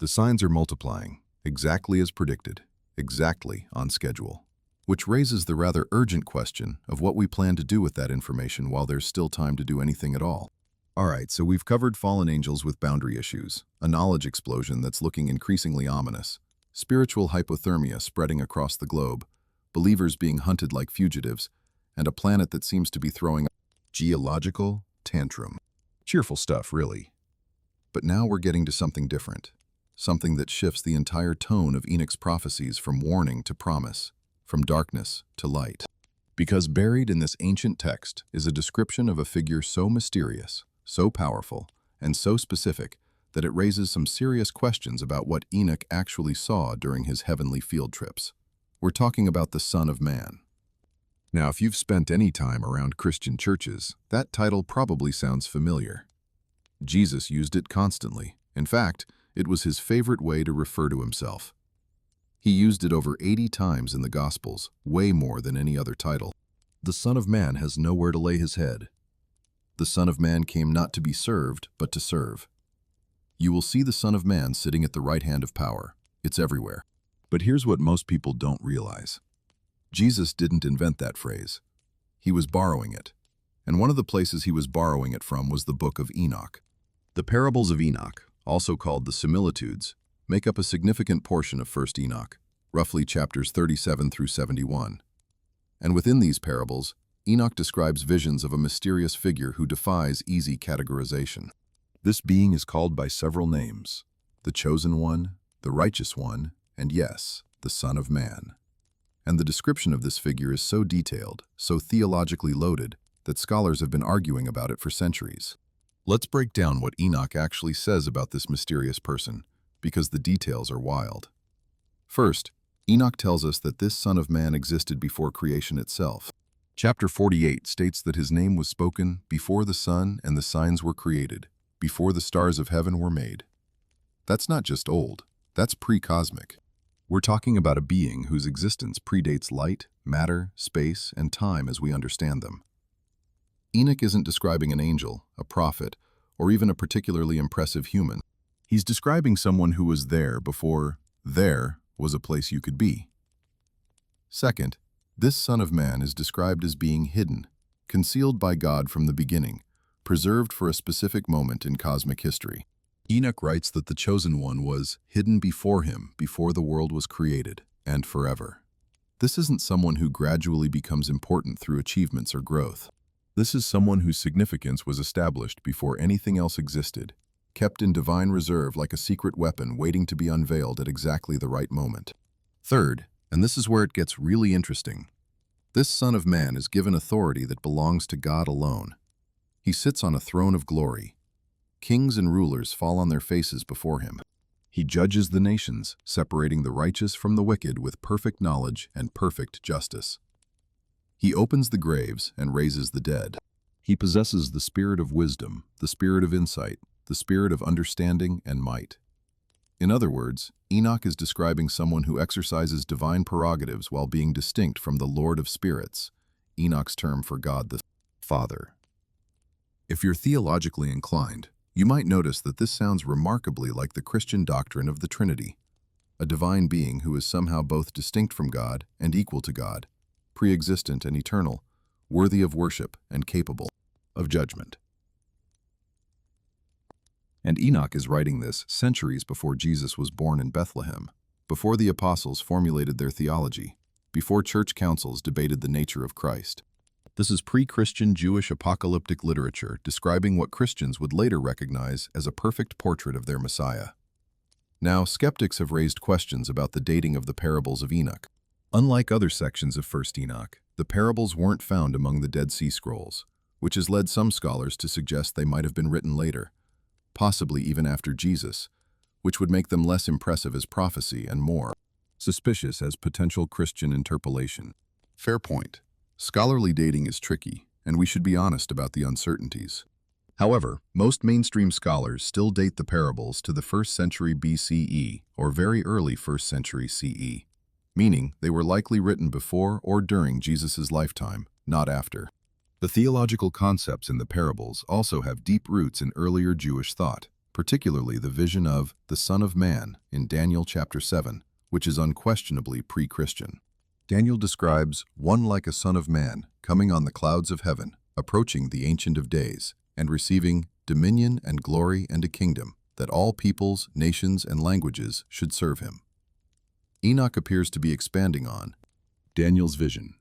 S1: The signs are multiplying, exactly as predicted, exactly on schedule. Which raises the rather urgent question of what we plan to do with that information while there's still time to do anything at all. Alright, so we've covered fallen angels with boundary issues, a knowledge explosion that's looking increasingly ominous, spiritual hypothermia spreading across the globe, believers being hunted like fugitives, and a planet that seems to be throwing a geological tantrum. Cheerful stuff, really. But now we're getting to something different. something that shifts the entire tone of Enoch's prophecies from warning to promise, from darkness to light. Because buried in this ancient text is a description of a figure so mysterious, so powerful, and so specific that it raises some serious questions about what Enoch actually saw during his heavenly field trips. We're talking about the Son of Man. Now, if you've spent any time around Christian churches, that title probably sounds familiar. Jesus used it constantly. In fact, it was his favorite way to refer to himself. He used it over 80 times in the Gospels, way more than any other title. The Son of Man has nowhere to lay his head. The Son of Man came not to be served, but to serve. You will see the Son of Man sitting at the right hand of power. It's everywhere. But here's what most people don't realize. Jesus didn't invent that phrase. He was borrowing it. And one of the places he was borrowing it from was the Book of Enoch. The parables of Enoch, also called the similitudes, make up a significant portion of 1st Enoch, roughly chapters 37 through 71. And within these parables, Enoch describes visions of a mysterious figure who defies easy categorization. This being is called by several names: the Chosen One, the Righteous One, and yes, the Son of Man. And the description of this figure is so detailed, so theologically loaded, that scholars have been arguing about it for centuries. Let's break down what Enoch actually says about this mysterious person, because the details are wild. First, Enoch tells us that this Son of Man existed before creation itself. Chapter 48 states that his name was spoken before the sun and the signs were created, before the stars of heaven were made. That's not just old, that's pre-cosmic. We're talking about a being whose existence predates light, matter, space, and time as we understand them. Enoch isn't describing an angel, a prophet, or even a particularly impressive human. He's describing someone who was there before there was a place you could be. Second, this Son of Man is described as being hidden, concealed by God from the beginning, preserved for a specific moment in cosmic history. Enoch writes that the Chosen One was hidden before him, before the world was created, and forever. This isn't someone who gradually becomes important through achievements or growth. This is someone whose significance was established before anything else existed, kept in divine reserve like a secret weapon waiting to be unveiled at exactly the right moment. Third, and this is where it gets really interesting, this Son of Man is given authority that belongs to God alone. He sits on a throne of glory. Kings and rulers fall on their faces before him. He judges the nations, separating the righteous from the wicked with perfect knowledge and perfect justice. He opens the graves and raises the dead. He possesses the spirit of wisdom, the spirit of insight, the spirit of understanding and might. In other words, Enoch is describing someone who exercises divine prerogatives while being distinct from the Lord of Spirits, Enoch's term for God the Father. If you're theologically inclined, you might notice that this sounds remarkably like the Christian doctrine of the Trinity, a divine being who is somehow both distinct from God and equal to God, pre-existent and eternal, worthy of worship and capable of judgment. And Enoch is writing this centuries before Jesus was born in Bethlehem, before the apostles formulated their theology, before church councils debated the nature of Christ. This is pre-Christian Jewish apocalyptic literature describing what Christians would later recognize as a perfect portrait of their Messiah. Now, skeptics have raised questions about the dating of the parables of Enoch. Unlike other sections of 1st Enoch, the parables weren't found among the Dead Sea Scrolls, which has led some scholars to suggest they might have been written later, possibly even after Jesus, which would make them less impressive as prophecy and more suspicious as potential Christian interpolation. Fair point. Scholarly dating is tricky, and we should be honest about the uncertainties. However, most mainstream scholars still date the parables to the 1st century BCE or very early 1st century CE, meaning they were likely written before or during Jesus' lifetime, not after. The theological concepts in the parables also have deep roots in earlier Jewish thought, particularly the vision of the Son of Man in Daniel chapter 7, which is unquestionably pre-Christian. Daniel describes one like a son of man coming on the clouds of heaven, approaching the Ancient of Days, and receiving dominion and glory and a kingdom that all peoples, nations, and languages should serve him. Enoch appears to be expanding on Daniel's vision,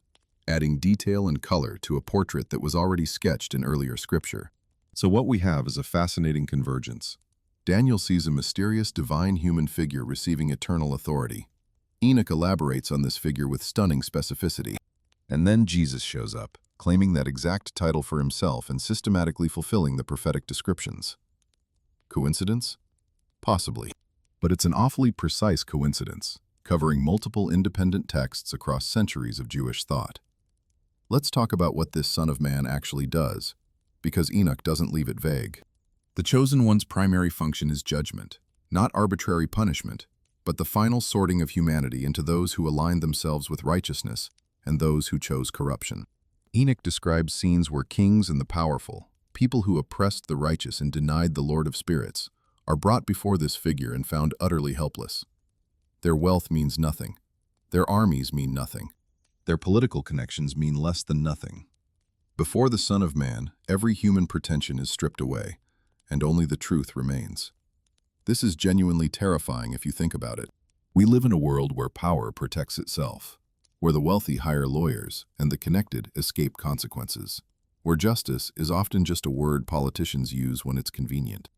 S1: adding detail and color to a portrait that was already sketched in earlier scripture. So what we have is a fascinating convergence. Daniel sees a mysterious divine human figure receiving eternal authority. Enoch elaborates on this figure with stunning specificity. And then Jesus shows up, claiming that exact title for himself and systematically fulfilling the prophetic descriptions. Coincidence? Possibly. But it's an awfully precise coincidence, covering multiple independent texts across centuries of Jewish thought. Let's talk about what this Son of Man actually does, because Enoch doesn't leave it vague. The Chosen One's primary function is judgment, not arbitrary punishment, but the final sorting of humanity into those who aligned themselves with righteousness and those who chose corruption. Enoch describes scenes where kings and the powerful, people who oppressed the righteous and denied the Lord of Spirits, are brought before this figure and found utterly helpless. Their wealth means nothing. Their armies mean nothing. Their political connections mean less than nothing. Before the Son of Man, every human pretension is stripped away, and only the truth remains. This is genuinely terrifying if you think about it. We live in a world where power protects itself, where the wealthy hire lawyers and the connected escape consequences, where justice is often just a word politicians use when it's convenient.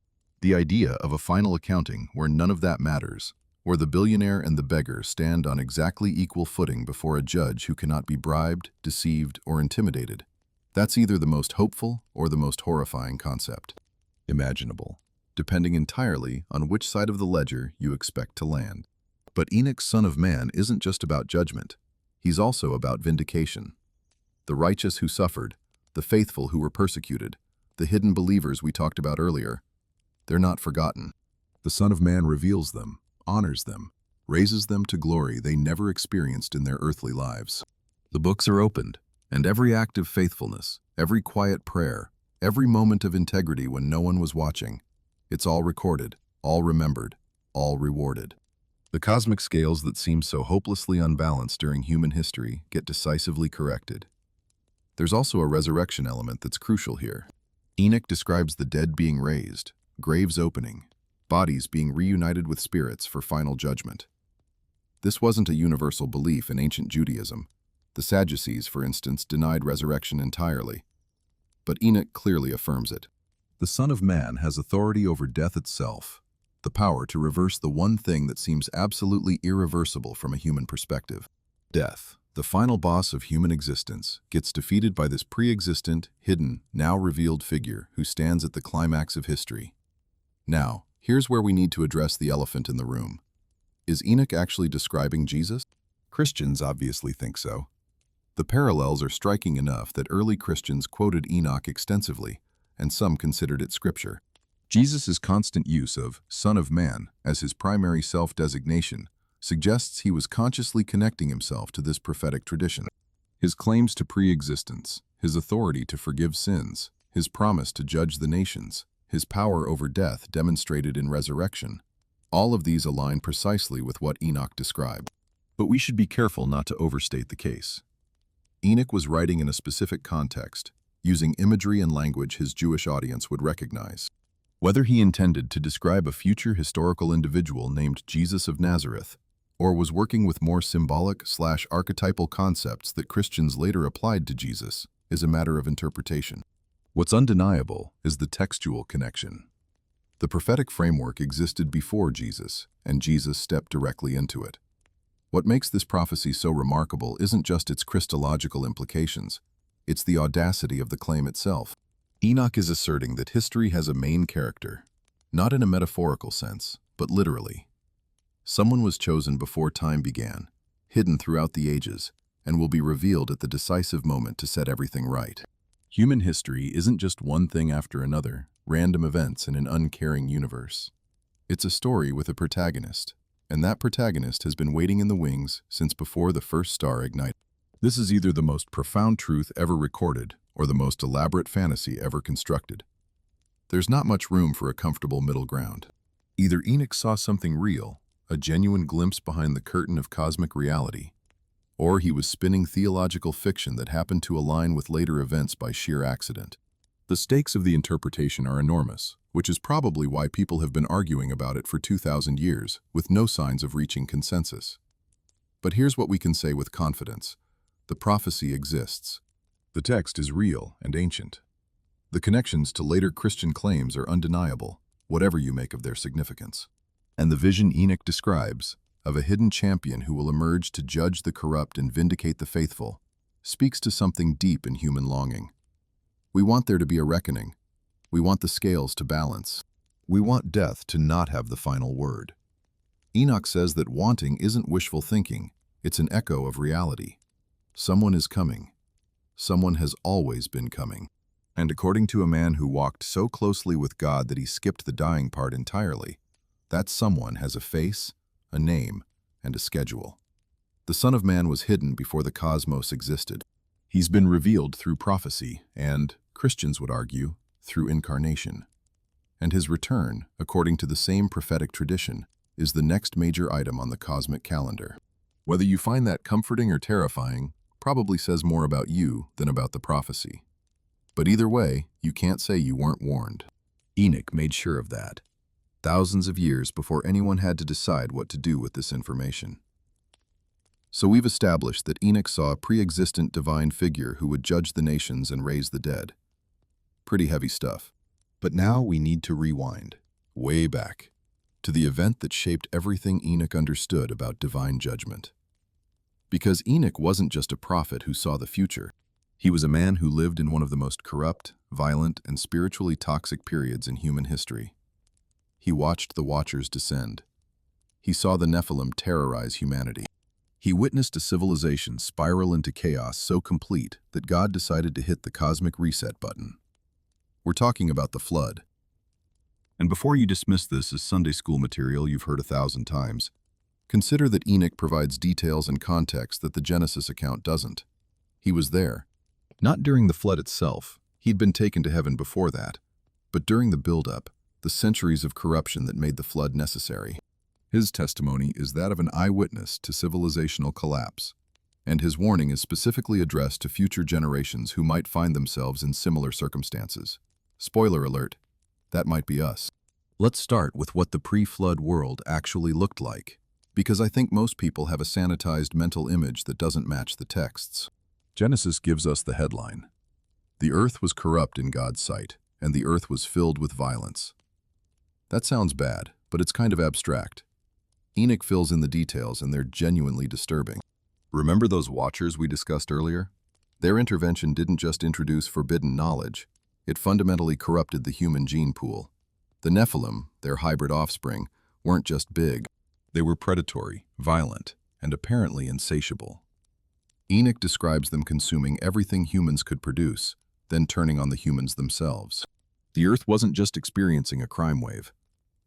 S1: The idea of a final accounting where none of that matters, where the billionaire and the beggar stand on exactly equal footing before a judge who cannot be bribed, deceived, or intimidated, that's either the most hopeful or the most horrifying concept imaginable, depending entirely on which side of the ledger you expect to land. But Enoch's Son of Man isn't just about judgment. He's also about vindication. The righteous who suffered, the faithful who were persecuted, the hidden believers we talked about earlier, they're not forgotten. The Son of Man reveals them, honors them, raises them to glory they never experienced in their earthly lives. The books are opened, and every act of faithfulness, every quiet prayer, every moment of integrity when no one was watching, it's all recorded, all remembered, all rewarded. The cosmic scales that seem so hopelessly unbalanced during human history get decisively corrected. There's also a resurrection element that's crucial here. Enoch describes the dead being raised, graves opening, bodies being reunited with spirits for final judgment. This wasn't a universal belief in ancient Judaism. The Sadducees, for instance, denied resurrection entirely. But Enoch clearly affirms it. The Son of Man has authority over death itself, the power to reverse the one thing that seems absolutely irreversible from a human perspective. Death, the final boss of human existence, gets defeated by this pre-existent, hidden, now revealed figure who stands at the climax of history. Now, here's where we need to address the elephant in the room. Is Enoch actually describing Jesus? Christians obviously think so. The parallels are striking enough that early Christians quoted Enoch extensively, and some considered it scripture. Jesus' constant use of Son of Man as his primary self-designation suggests he was consciously connecting himself to this prophetic tradition. His claims to pre-existence, his authority to forgive sins, his promise to judge the nations, his power over death demonstrated in resurrection, all of these align precisely with what Enoch described. But we should be careful not to overstate the case. Enoch was writing in a specific context, using imagery and language his Jewish audience would recognize. Whether he intended to describe a future historical individual named Jesus of Nazareth, or was working with more symbolic/archetypal concepts that Christians later applied to Jesus, is a matter of interpretation. What's undeniable is the textual connection. The prophetic framework existed before Jesus, and Jesus stepped directly into it. What makes this prophecy so remarkable isn't just its Christological implications, it's the audacity of the claim itself. Enoch is asserting that history has a main character, not in a metaphorical sense, but literally. Someone was chosen before time began, hidden throughout the ages, and will be revealed at the decisive moment to set everything right. Human history isn't just one thing after another, random events in an uncaring universe. It's a story with a protagonist, and that protagonist has been waiting in the wings since before the first star ignited. This is either the most profound truth ever recorded or the most elaborate fantasy ever constructed. There's not much room for a comfortable middle ground. Either Enoch saw something real, a genuine glimpse behind the curtain of cosmic reality, or he was spinning theological fiction that happened to align with later events by sheer accident. The stakes of the interpretation are enormous, which is probably why people have been arguing about it for 2,000 years, with no signs of reaching consensus. But here's what we can say with confidence. The prophecy exists. The text is real and ancient. The connections to later Christian claims are undeniable, whatever you make of their significance. And the vision Enoch describes, of a hidden champion who will emerge to judge the corrupt and vindicate the faithful, speaks to something deep in human longing. We want there to be a reckoning. We want the scales to balance. We want death to not have the final word. Enoch says that wanting isn't wishful thinking, it's an echo of reality. Someone is coming. Someone has always been coming. And according to a man who walked so closely with God that he skipped the dying part entirely, that someone has a face, a name, and a schedule. The Son of Man was hidden before the cosmos existed. He's been revealed through prophecy and, Christians would argue, through incarnation. And his return, according to the same prophetic tradition, is the next major item on the cosmic calendar. Whether you find that comforting or terrifying probably says more about you than about the prophecy. But either way, you can't say you weren't warned. Enoch made sure of that, thousands of years before anyone had to decide what to do with this information. So we've established that Enoch saw a pre-existent divine figure who would judge the nations and raise the dead. Pretty heavy stuff. But now we need to rewind, way back, to the event that shaped everything Enoch understood about divine judgment. Because Enoch wasn't just a prophet who saw the future. He was a man who lived in one of the most corrupt, violent, and spiritually toxic periods in human history. He watched the Watchers descend. He saw the Nephilim terrorize humanity. He witnessed a civilization spiral into chaos so complete that God decided to hit the cosmic reset button. We're talking about the flood. And before you dismiss this as Sunday school material you've heard 1,000 times, consider that Enoch provides details and context that the Genesis account doesn't. He was there. Not during the flood itself, he'd been taken to heaven before that, but during the build-up, the centuries of corruption that made the flood necessary. His testimony is that of an eyewitness to civilizational collapse, and his warning is specifically addressed to future generations who might find themselves in similar circumstances. Spoiler alert, that might be us. Let's start with what the pre-flood world actually looked like, because I think most people have a sanitized mental image that doesn't match the texts. Genesis gives us the headline. The earth was corrupt in God's sight, and the earth was filled with violence. That sounds bad, but it's kind of abstract. Enoch fills in the details, and they're genuinely disturbing. Remember those Watchers we discussed earlier? Their intervention didn't just introduce forbidden knowledge, it fundamentally corrupted the human gene pool. The Nephilim, their hybrid offspring, weren't just big. They were predatory, violent, and apparently insatiable. Enoch describes them consuming everything humans could produce, then turning on the humans themselves. The earth wasn't just experiencing a crime wave.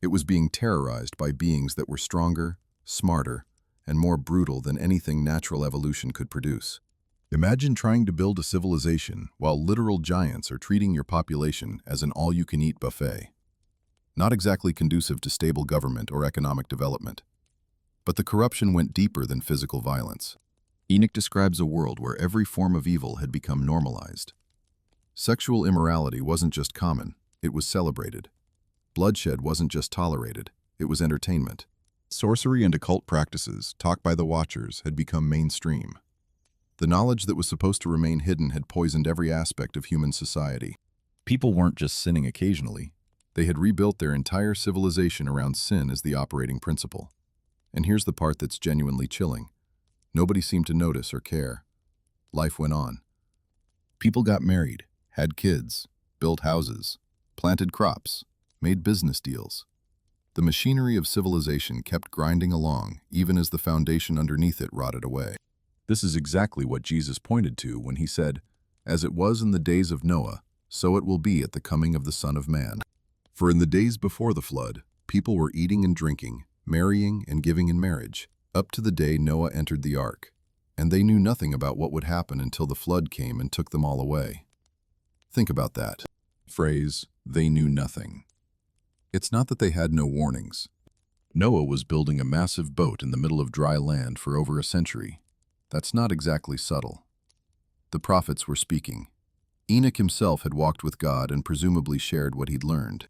S1: It was being terrorized by beings that were stronger, smarter, and more brutal than anything natural evolution could produce. Imagine trying to build a civilization while literal giants are treating your population as an all-you-can-eat buffet. Not exactly conducive to stable government or economic development. But the corruption went deeper than physical violence. Enoch describes a world where every form of evil had become normalized. Sexual immorality wasn't just common, it was celebrated. Bloodshed wasn't just tolerated, it was entertainment. Sorcery and occult practices, taught by the Watchers, had become mainstream. The knowledge that was supposed to remain hidden had poisoned every aspect of human society. People weren't just sinning occasionally. They had rebuilt their entire civilization around sin as the operating principle. And here's the part that's genuinely chilling. Nobody seemed to notice or care. Life went on. People got married, had kids, built houses, planted crops, made business deals. The machinery of civilization kept grinding along, even as the foundation underneath it rotted away. This is exactly what Jesus pointed to when he said, "As it was in the days of Noah, so it will be at the coming of the Son of Man." For in the days before the flood, people were eating and drinking, marrying and giving in marriage, up to the day Noah entered the ark, and they knew nothing about what would happen until the flood came and took them all away. Think about that. Phrase, "they knew nothing." It's not that they had no warnings. Noah was building a massive boat in the middle of dry land for over a century. That's not exactly subtle. The prophets were speaking. Enoch himself had walked with God and presumably shared what he'd learned.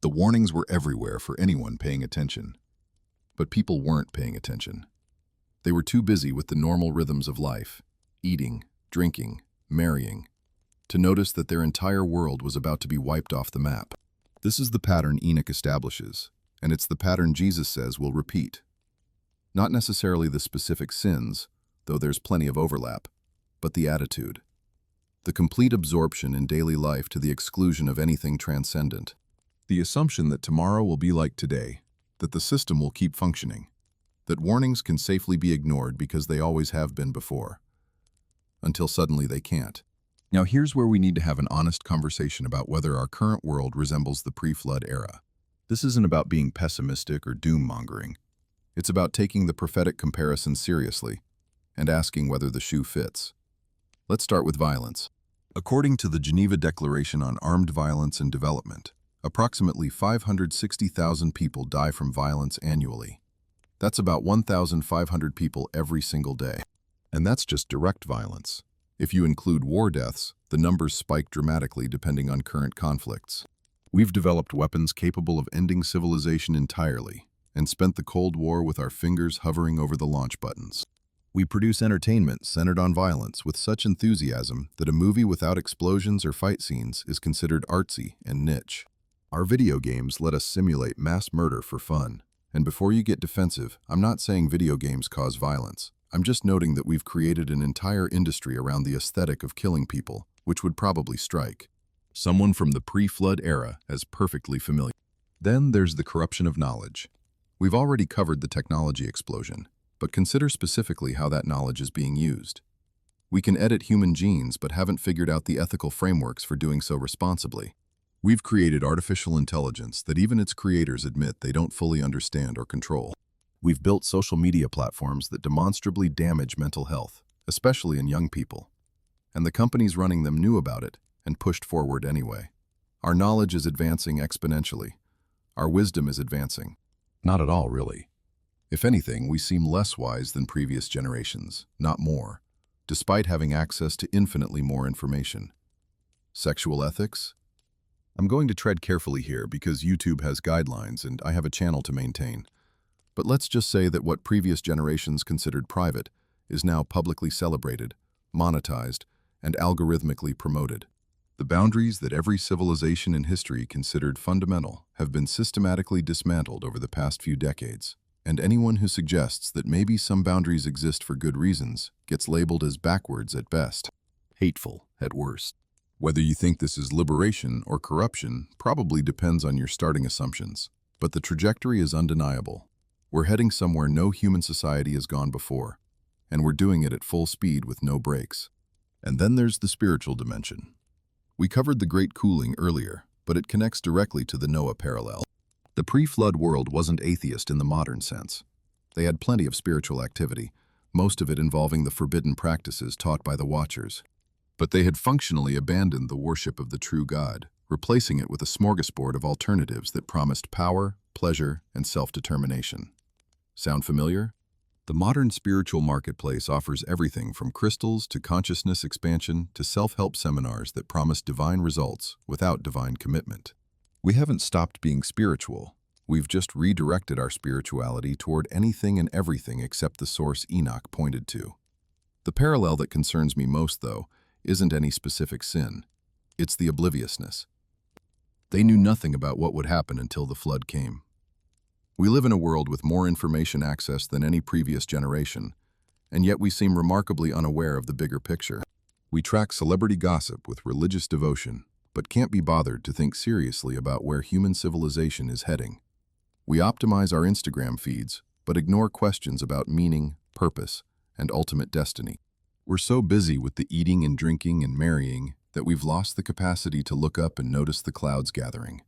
S1: The warnings were everywhere for anyone paying attention. But people weren't paying attention. They were too busy with the normal rhythms of life, eating, drinking, marrying, to notice that their entire world was about to be wiped off the map. This is the pattern Enoch establishes, and it's the pattern Jesus says will repeat. Not necessarily the specific sins, though there's plenty of overlap, but the attitude. The complete absorption in daily life to the exclusion of anything transcendent. The assumption that tomorrow will be like today, that the system will keep functioning, that warnings can safely be ignored because they always have been before, until suddenly they can't. Now here's where we need to have an honest conversation about whether our current world resembles the pre-flood era. This isn't about being pessimistic or doom-mongering. It's about taking the prophetic comparison seriously and asking whether the shoe fits. Let's start with violence. According to the Geneva Declaration on Armed Violence and Development, approximately 560,000 people die from violence annually. That's about 1,500 people every single day. And that's just direct violence. If you include war deaths, the numbers spike dramatically depending on current conflicts. We've developed weapons capable of ending civilization entirely and spent the Cold War with our fingers hovering over the launch buttons. We produce entertainment centered on violence with such enthusiasm that a movie without explosions or fight scenes is considered artsy and niche. Our video games let us simulate mass murder for fun. And before you get defensive, I'm not saying video games cause violence. I'm just noting that we've created an entire industry around the aesthetic of killing people, which would probably strike someone from the pre-flood era as perfectly familiar. Then there's the corruption of knowledge. We've already covered the technology explosion, but consider specifically how that knowledge is being used. We can edit human genes but haven't figured out the ethical frameworks for doing so responsibly. We've created artificial intelligence that even its creators admit they don't fully understand or control. We've built social media platforms that demonstrably damage mental health, especially in young people. And the companies running them knew about it and pushed forward anyway. Our knowledge is advancing exponentially. Our wisdom is advancing. Not at all, really. If anything, we seem less wise than previous generations, not more, despite having access to infinitely more information. Sexual ethics? I'm going to tread carefully here because YouTube has guidelines and I have a channel to maintain. But let's just say that what previous generations considered private is now publicly celebrated, monetized, and algorithmically promoted. The boundaries that every civilization in history considered fundamental have been systematically dismantled over the past few decades, and anyone who suggests that maybe some boundaries exist for good reasons gets labeled as backwards at best, hateful at worst. Whether you think this is liberation or corruption probably depends on your starting assumptions, but the trajectory is undeniable. We're heading somewhere no human society has gone before, and we're doing it at full speed with no brakes. And then there's the spiritual dimension. We covered the Great Cooling earlier, but it connects directly to the Noah parallel. The pre-flood world wasn't atheist in the modern sense. They had plenty of spiritual activity, most of it involving the forbidden practices taught by the Watchers. But they had functionally abandoned the worship of the true God, replacing it with a smorgasbord of alternatives that promised power, pleasure, and self-determination. Sound familiar? The modern spiritual marketplace offers everything from crystals to consciousness expansion to self-help seminars that promise divine results without divine commitment. We haven't stopped being spiritual. We've just redirected our spirituality toward anything and everything except the source Enoch pointed to. The parallel that concerns me most, though, isn't any specific sin. It's the obliviousness. They knew nothing about what would happen until the flood came. We live in a world with more information access than any previous generation, and yet we seem remarkably unaware of the bigger picture. We track celebrity gossip with religious devotion, but can't be bothered to think seriously about where human civilization is heading. We optimize our Instagram feeds, but ignore questions about meaning, purpose, and ultimate destiny. We're so busy with the eating and drinking and marrying that we've lost the capacity to look up and notice the clouds gathering.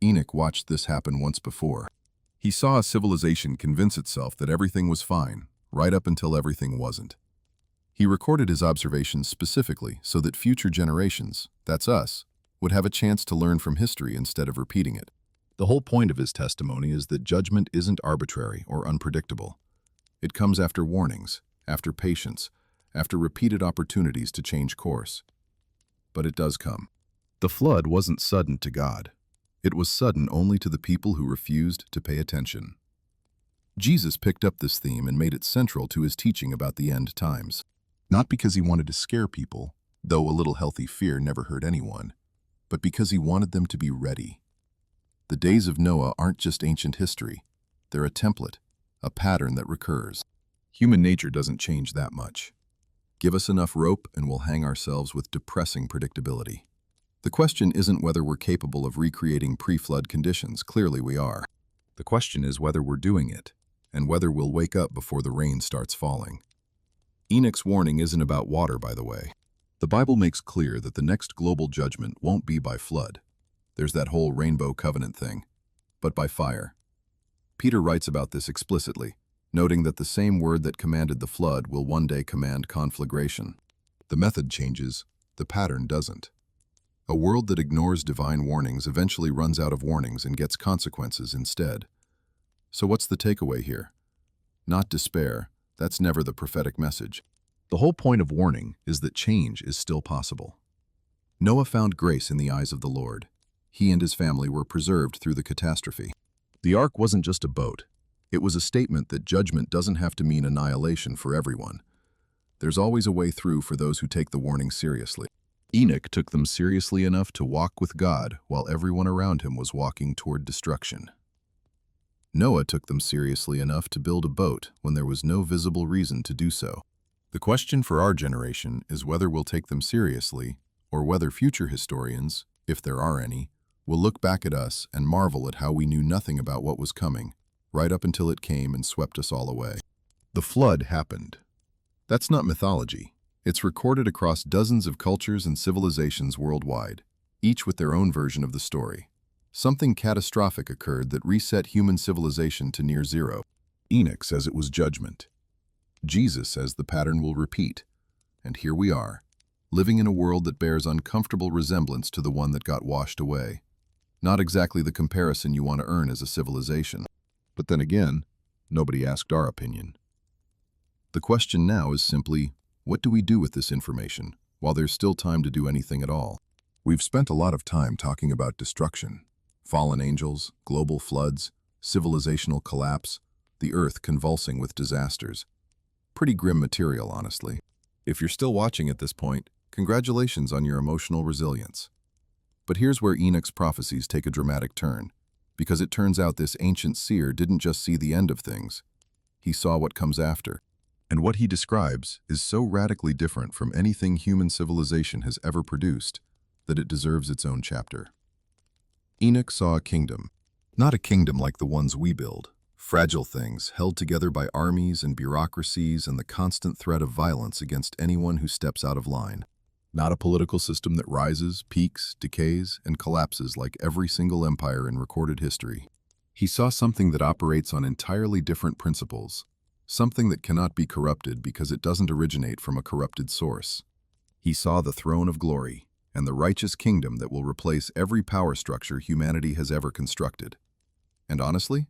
S1: Enoch watched this happen once before. He saw a civilization convince itself that everything was fine, right up until everything wasn't. He recorded his observations specifically so that future generations, that's us, would have a chance to learn from history instead of repeating it. The whole point of his testimony is that judgment isn't arbitrary or unpredictable. It comes after warnings, after patience, after repeated opportunities to change course. But it does come. The flood wasn't sudden to God. It was sudden only to the people who refused to pay attention. Jesus picked up this theme and made it central to his teaching about the end times. Not because he wanted to scare people, though a little healthy fear never hurt anyone, but because he wanted them to be ready. The days of Noah aren't just ancient history. They're a template, a pattern that recurs. Human nature doesn't change that much. Give us enough rope and we'll hang ourselves with depressing predictability. The question isn't whether we're capable of recreating pre-flood conditions. Clearly we are. The question is whether we're doing it, and whether we'll wake up before the rain starts falling. Enoch's warning isn't about water, by the way. The Bible makes clear that the next global judgment won't be by flood. There's that whole rainbow covenant thing, but by fire. Peter writes about this explicitly, noting that the same word that commanded the flood will one day command conflagration. The method changes, the pattern doesn't. A world that ignores divine warnings eventually runs out of warnings and gets consequences instead. So what's the takeaway here? Not despair. That's never the prophetic message. The whole point of warning is that change is still possible. Noah found grace in the eyes of the Lord. He and his family were preserved through the catastrophe. The ark wasn't just a boat. It was a statement that judgment doesn't have to mean annihilation for everyone. There's always a way through for those who take the warning seriously. Enoch took them seriously enough to walk with God while everyone around him was walking toward destruction. Noah took them seriously enough to build a boat when there was no visible reason to do so. The question for our generation is whether we'll take them seriously, or whether future historians, if there are any, will look back at us and marvel at how we knew nothing about what was coming, right up until it came and swept us all away. The flood happened. That's not mythology. It's recorded across dozens of cultures and civilizations worldwide, each with their own version of the story. Something catastrophic occurred that reset human civilization to near zero. Enoch says it was judgment. Jesus says the pattern will repeat. And here we are, living in a world that bears uncomfortable resemblance to the one that got washed away. Not exactly the comparison you want to earn as a civilization. But then again, nobody asked our opinion. The question now is simply, what do we do with this information, while there's still time to do anything at all? We've spent a lot of time talking about destruction, fallen angels, global floods, civilizational collapse, the earth convulsing with disasters. Pretty grim material, honestly. If you're still watching at this point, congratulations on your emotional resilience. But here's where Enoch's prophecies take a dramatic turn, because it turns out this ancient seer didn't just see the end of things. He saw what comes after. And what he describes is so radically different from anything human civilization has ever produced that it deserves its own chapter. Enoch saw a kingdom, not a kingdom like the ones we build, fragile things held together by armies and bureaucracies and the constant threat of violence against anyone who steps out of line. Not a political system that rises, peaks, decays, and collapses like every single empire in recorded history. He saw something that operates on entirely different principles, something that cannot be corrupted because it doesn't originate from a corrupted source. He saw the throne of glory and the righteous kingdom that will replace every power structure humanity has ever constructed. And honestly,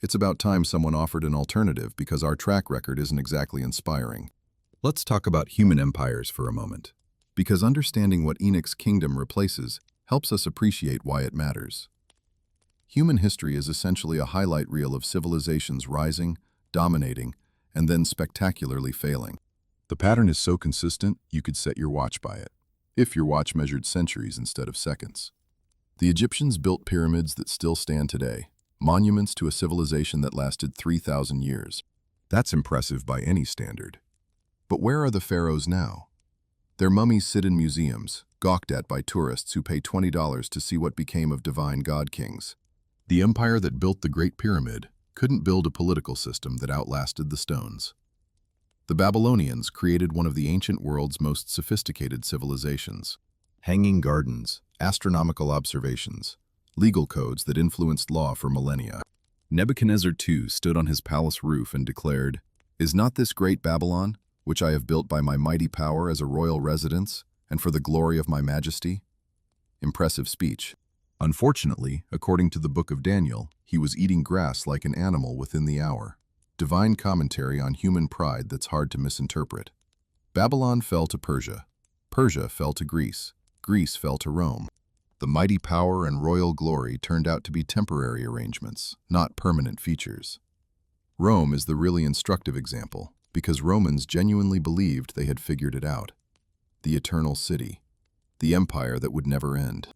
S1: it's about time someone offered an alternative because our track record isn't exactly inspiring. Let's talk about human empires for a moment, because understanding what Enoch's kingdom replaces helps us appreciate why it matters. Human history is essentially a highlight reel of civilizations rising, dominating, and then spectacularly failing. The pattern is so consistent, you could set your watch by it, if your watch measured centuries instead of seconds. The Egyptians built pyramids that still stand today, monuments to a civilization that lasted 3,000 years. That's impressive by any standard. But where are the pharaohs now? Their mummies sit in museums, gawked at by tourists who pay $20 to see what became of divine god kings. The empire that built the Great Pyramid couldn't build a political system that outlasted the stones. The Babylonians created one of the ancient world's most sophisticated civilizations. Hanging gardens, astronomical observations, legal codes that influenced law for millennia. Nebuchadnezzar too stood on his palace roof and declared, "Is not this great Babylon, which I have built by my mighty power as a royal residence, and for the glory of my majesty?" Impressive speech. Unfortunately, according to the Book of Daniel, he was eating grass like an animal within the hour. Divine commentary on human pride that's hard to misinterpret. Babylon fell to Persia. Persia fell to Greece. Greece fell to Rome. The mighty power and royal glory turned out to be temporary arrangements, not permanent features. Rome is the really instructive example, because Romans genuinely believed they had figured it out. The eternal city. The empire that would never end.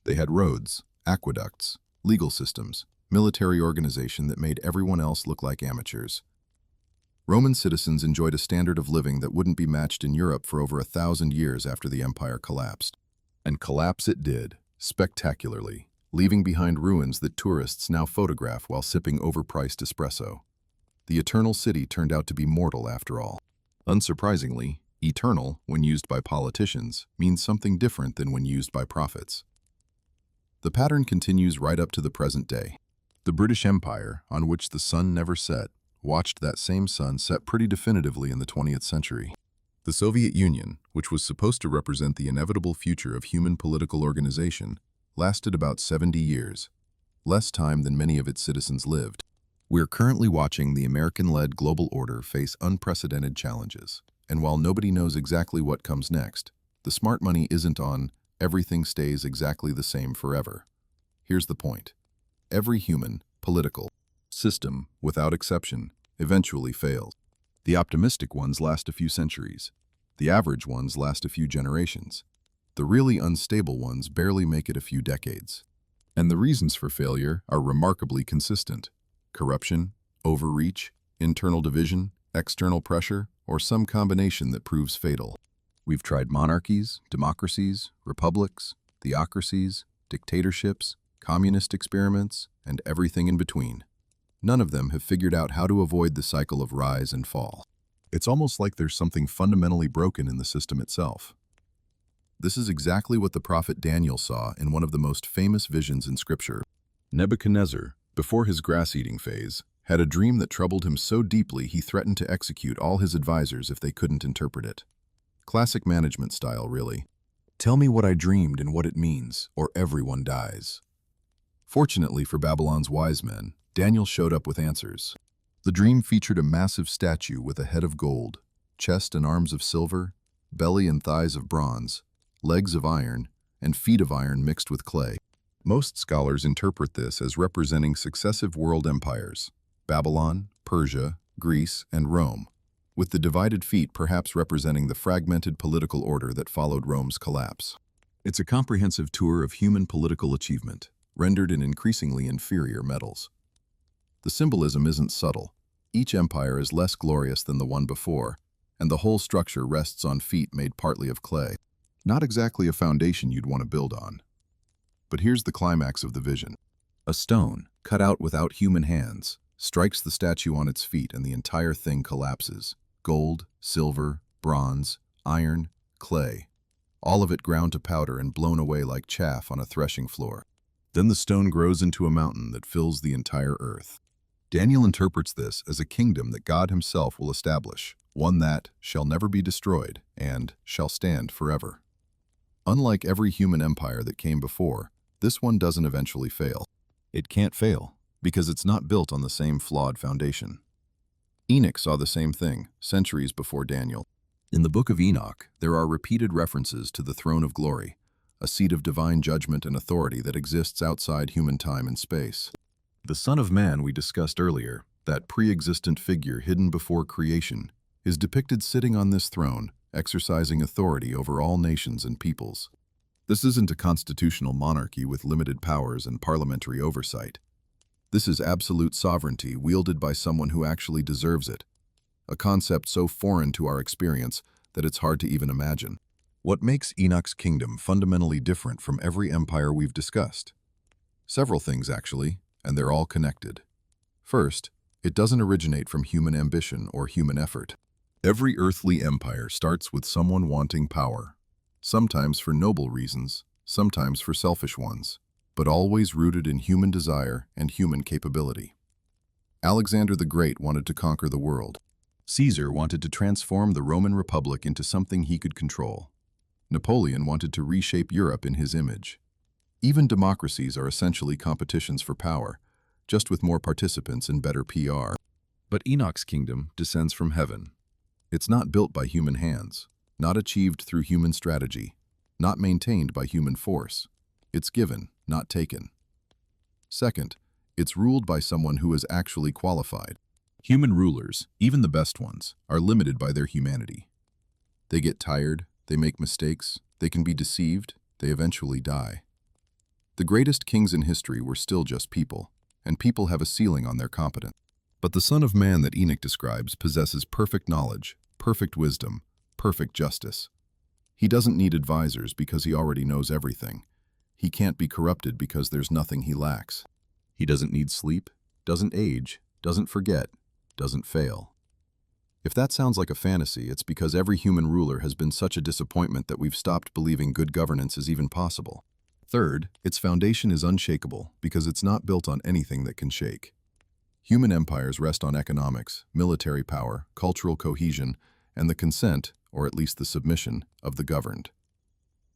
S1: They had roads, aqueducts, legal systems, military organization that made everyone else look like amateurs. Roman citizens enjoyed a standard of living that wouldn't be matched in Europe for over 1,000 years after the empire collapsed. And collapse it did, spectacularly, leaving behind ruins that tourists now photograph while sipping overpriced espresso. The eternal city turned out to be mortal after all. Unsurprisingly, eternal, when used by politicians, means something different than when used by prophets. The pattern continues right up to the present day. The British Empire, on which the sun never set, watched that same sun set pretty definitively in the 20th century. The Soviet Union, which was supposed to represent the inevitable future of human political organization, lasted about 70 years, less time than many of its citizens lived. We're currently watching the American-led global order face unprecedented challenges. And while nobody knows exactly what comes next, the smart money isn't on everything stays exactly the same forever. Here's the point. Every human, political system, without exception, eventually fails. The optimistic ones last a few centuries. The average ones last a few generations. The really unstable ones barely make it a few decades. And the reasons for failure are remarkably consistent. Corruption, overreach, internal division, external pressure, or some combination that proves fatal. We've tried monarchies, democracies, republics, theocracies, dictatorships, communist experiments, and everything in between. None of them have figured out how to avoid the cycle of rise and fall. It's almost like there's something fundamentally broken in the system itself. This is exactly what the prophet Daniel saw in one of the most famous visions in Scripture. Nebuchadnezzar, before his grass-eating phase, had a dream that troubled him so deeply he threatened to execute all his advisors if they couldn't interpret it. Classic management style, really. Tell me what I dreamed and what it means, or everyone dies. Fortunately for Babylon's wise men, Daniel showed up with answers. The dream featured a massive statue with a head of gold, chest and arms of silver, belly and thighs of bronze, legs of iron, and feet of iron mixed with clay. Most scholars interpret this as representing successive world empires: Babylon, Persia, Greece, and Rome, with the divided feet perhaps representing the fragmented political order that followed Rome's collapse. It's a comprehensive tour of human political achievement, rendered in increasingly inferior metals. The symbolism isn't subtle. Each empire is less glorious than the one before, and the whole structure rests on feet made partly of clay. Not exactly a foundation you'd want to build on. But here's the climax of the vision. A stone, cut out without human hands, strikes the statue on its feet and the entire thing collapses. Gold, silver, bronze, iron, clay. All of it ground to powder and blown away like chaff on a threshing floor. Then the stone grows into a mountain that fills the entire earth. Daniel interprets this as a kingdom that God himself will establish, one that shall never be destroyed and shall stand forever. Unlike every human empire that came before, this one doesn't eventually fail. It can't fail, because it's not built on the same flawed foundation. Enoch saw the same thing, centuries before Daniel. In the Book of Enoch, there are repeated references to the throne of glory, a seat of divine judgment and authority that exists outside human time and space. The Son of Man we discussed earlier, that pre-existent figure hidden before creation, is depicted sitting on this throne, exercising authority over all nations and peoples. This isn't a constitutional monarchy with limited powers and parliamentary oversight. This is absolute sovereignty wielded by someone who actually deserves it, a concept so foreign to our experience that it's hard to even imagine. What makes Enoch's kingdom fundamentally different from every empire we've discussed? Several things, actually, and they're all connected. First, it doesn't originate from human ambition or human effort. Every earthly empire starts with someone wanting power, sometimes for noble reasons, sometimes for selfish ones, but always rooted in human desire and human capability. Alexander the Great wanted to conquer the world. Caesar wanted to transform the Roman Republic into something he could control. Napoleon wanted to reshape Europe in his image. Even democracies are essentially competitions for power, just with more participants and better PR. But Enoch's kingdom descends from heaven. It's not built by human hands, not achieved through human strategy, not maintained by human force. It's given, not taken. Second, it's ruled by someone who is actually qualified. Human rulers, even the best ones, are limited by their humanity. They get tired, they make mistakes, they can be deceived, they eventually die. The greatest kings in history were still just people, and people have a ceiling on their competence. But the Son of Man that Enoch describes possesses perfect knowledge, perfect wisdom, perfect justice. He doesn't need advisors because he already knows everything. He can't be corrupted because there's nothing he lacks. He doesn't need sleep, doesn't age, doesn't forget, doesn't fail. If that sounds like a fantasy, it's because every human ruler has been such a disappointment that we've stopped believing good governance is even possible. Third, its foundation is unshakable because it's not built on anything that can shake. Human empires rest on economics, military power, cultural cohesion, and the consent, or at least the submission, of the governed.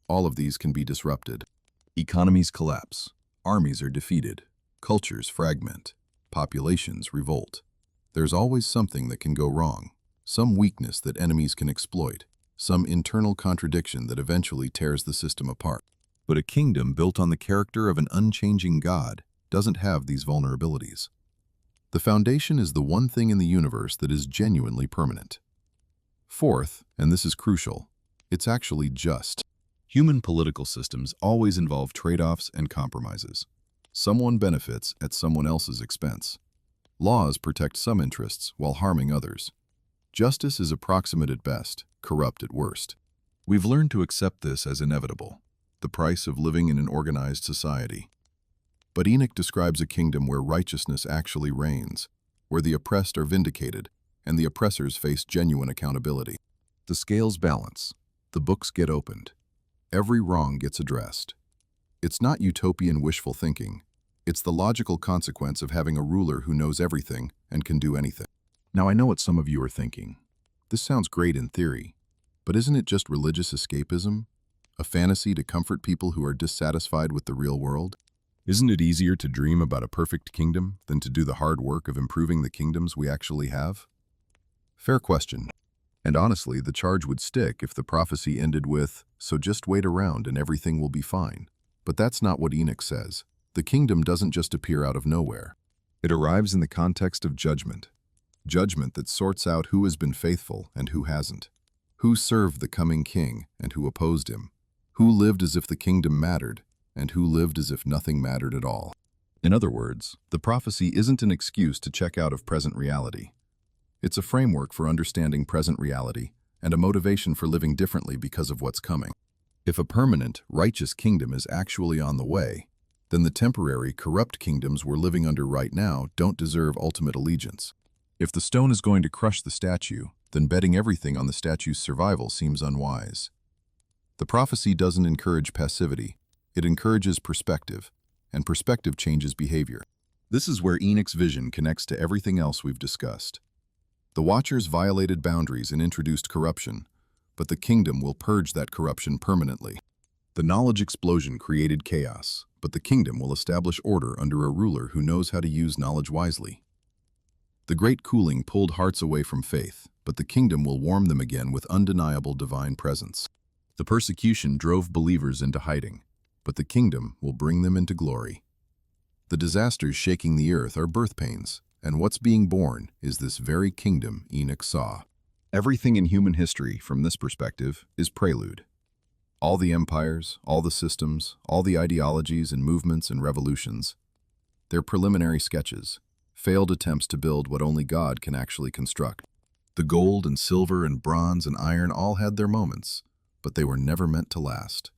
S1: All of these can be disrupted. Economies collapse, armies are defeated, cultures fragment, populations revolt. There's always something that can go wrong, some weakness that enemies can exploit, some internal contradiction that eventually tears the system apart. But a kingdom built on the character of an unchanging God doesn't have these vulnerabilities. The foundation is the one thing in the universe that is genuinely permanent. Fourth, and this is crucial, it's actually just. Human political systems always involve trade-offs and compromises. Someone benefits at someone else's expense. Laws protect some interests while harming others. Justice is approximate at best, corrupt at worst. We've learned to accept this as inevitable, the price of living in an organized society. But Enoch describes a kingdom where righteousness actually reigns, where the oppressed are vindicated, and the oppressors face genuine accountability. The scales balance. The books get opened. Every wrong gets addressed. It's not utopian wishful thinking. It's the logical consequence of having a ruler who knows everything and can do anything. Now I know what some of you are thinking. This sounds great in theory, but isn't it just religious escapism? A fantasy to comfort people who are dissatisfied with the real world? Isn't it easier to dream about a perfect kingdom than to do the hard work of improving the kingdoms we actually have? Fair question. And honestly, the charge would stick if the prophecy ended with, "So just wait around and everything will be fine." But that's not what Enoch says. The kingdom doesn't just appear out of nowhere. It arrives in the context of judgment. Judgment that sorts out who has been faithful and who hasn't. Who served the coming king and who opposed him. Who lived as if the kingdom mattered and who lived as if nothing mattered at all. In other words, the prophecy isn't an excuse to check out of present reality. It's a framework for understanding present reality and a motivation for living differently because of what's coming. If a permanent, righteous kingdom is actually on the way, then the temporary, corrupt kingdoms we're living under right now don't deserve ultimate allegiance. If the stone is going to crush the statue, then betting everything on the statue's survival seems unwise. The prophecy doesn't encourage passivity, it encourages perspective, and perspective changes behavior. This is where Enoch's vision connects to everything else we've discussed. The Watchers violated boundaries and introduced corruption, but the kingdom will purge that corruption permanently. The knowledge explosion created chaos, but the kingdom will establish order under a ruler who knows how to use knowledge wisely. The great cooling pulled hearts away from faith, but the kingdom will warm them again with undeniable divine presence. The persecution drove believers into hiding, but the kingdom will bring them into glory. The disasters shaking the earth are birth pains, and what's being born is this very kingdom Enoch saw. Everything in human history, from this perspective, is prelude. All the empires, all the systems, all the ideologies and movements and revolutions, they're preliminary sketches, failed attempts to build what only God can actually construct. The gold and silver and bronze and iron all had their moments, but they were never meant to last.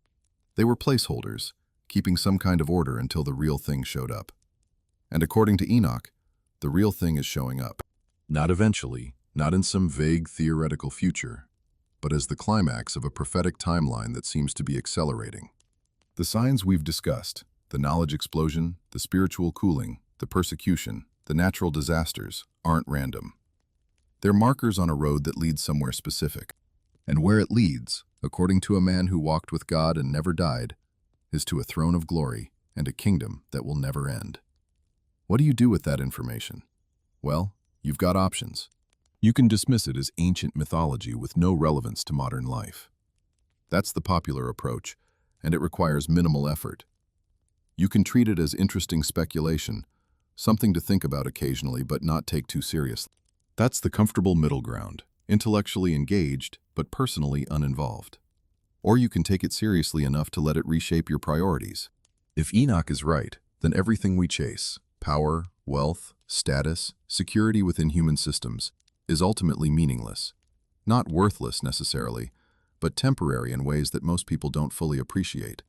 S1: They were placeholders, keeping some kind of order until the real thing showed up. And according to Enoch, the real thing is showing up. Not eventually, not in some vague theoretical future, but as the climax of a prophetic timeline that seems to be accelerating. The signs we've discussed, the knowledge explosion, the spiritual cooling, the persecution, the natural disasters, aren't random. They're markers on a road that leads somewhere specific. And where it leads, according to a man who walked with God and never died, is to a throne of glory and a kingdom that will never end. What do you do with that information? Well, you've got options. You can dismiss it as ancient mythology with no relevance to modern life. That's the popular approach, and it requires minimal effort. You can treat it as interesting speculation, something to think about occasionally but not take too seriously. That's the comfortable middle ground, intellectually engaged but personally uninvolved. Or you can take it seriously enough to let it reshape your priorities. If Enoch is right, then everything we chase, power, wealth, status, security within human systems, is ultimately meaningless. Not worthless necessarily, but temporary in ways that most people don't fully appreciate.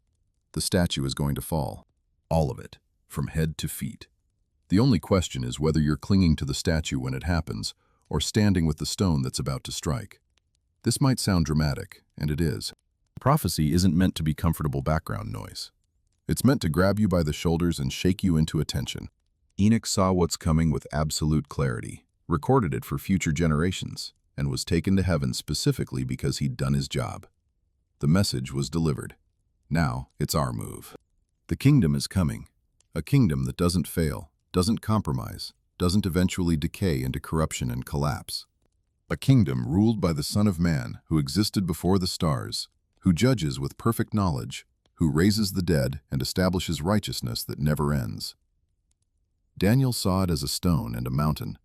S1: The statue is going to fall. All of it, from head to feet. The only question is whether you're clinging to the statue when it happens, or standing with the stone that's about to strike. This might sound dramatic, and it is. Prophecy isn't meant to be comfortable background noise. It's meant to grab you by the shoulders and shake you into attention. Enoch saw what's coming with absolute clarity, recorded it for future generations, and was taken to heaven specifically because he'd done his job. The message was delivered. Now it's our move. The kingdom is coming. A kingdom that doesn't fail, doesn't compromise, doesn't eventually decay into corruption and collapse. A kingdom ruled by the Son of Man who existed before the stars, who judges with perfect knowledge, who raises the dead and establishes righteousness that never ends. Daniel saw it as a stone and a mountain.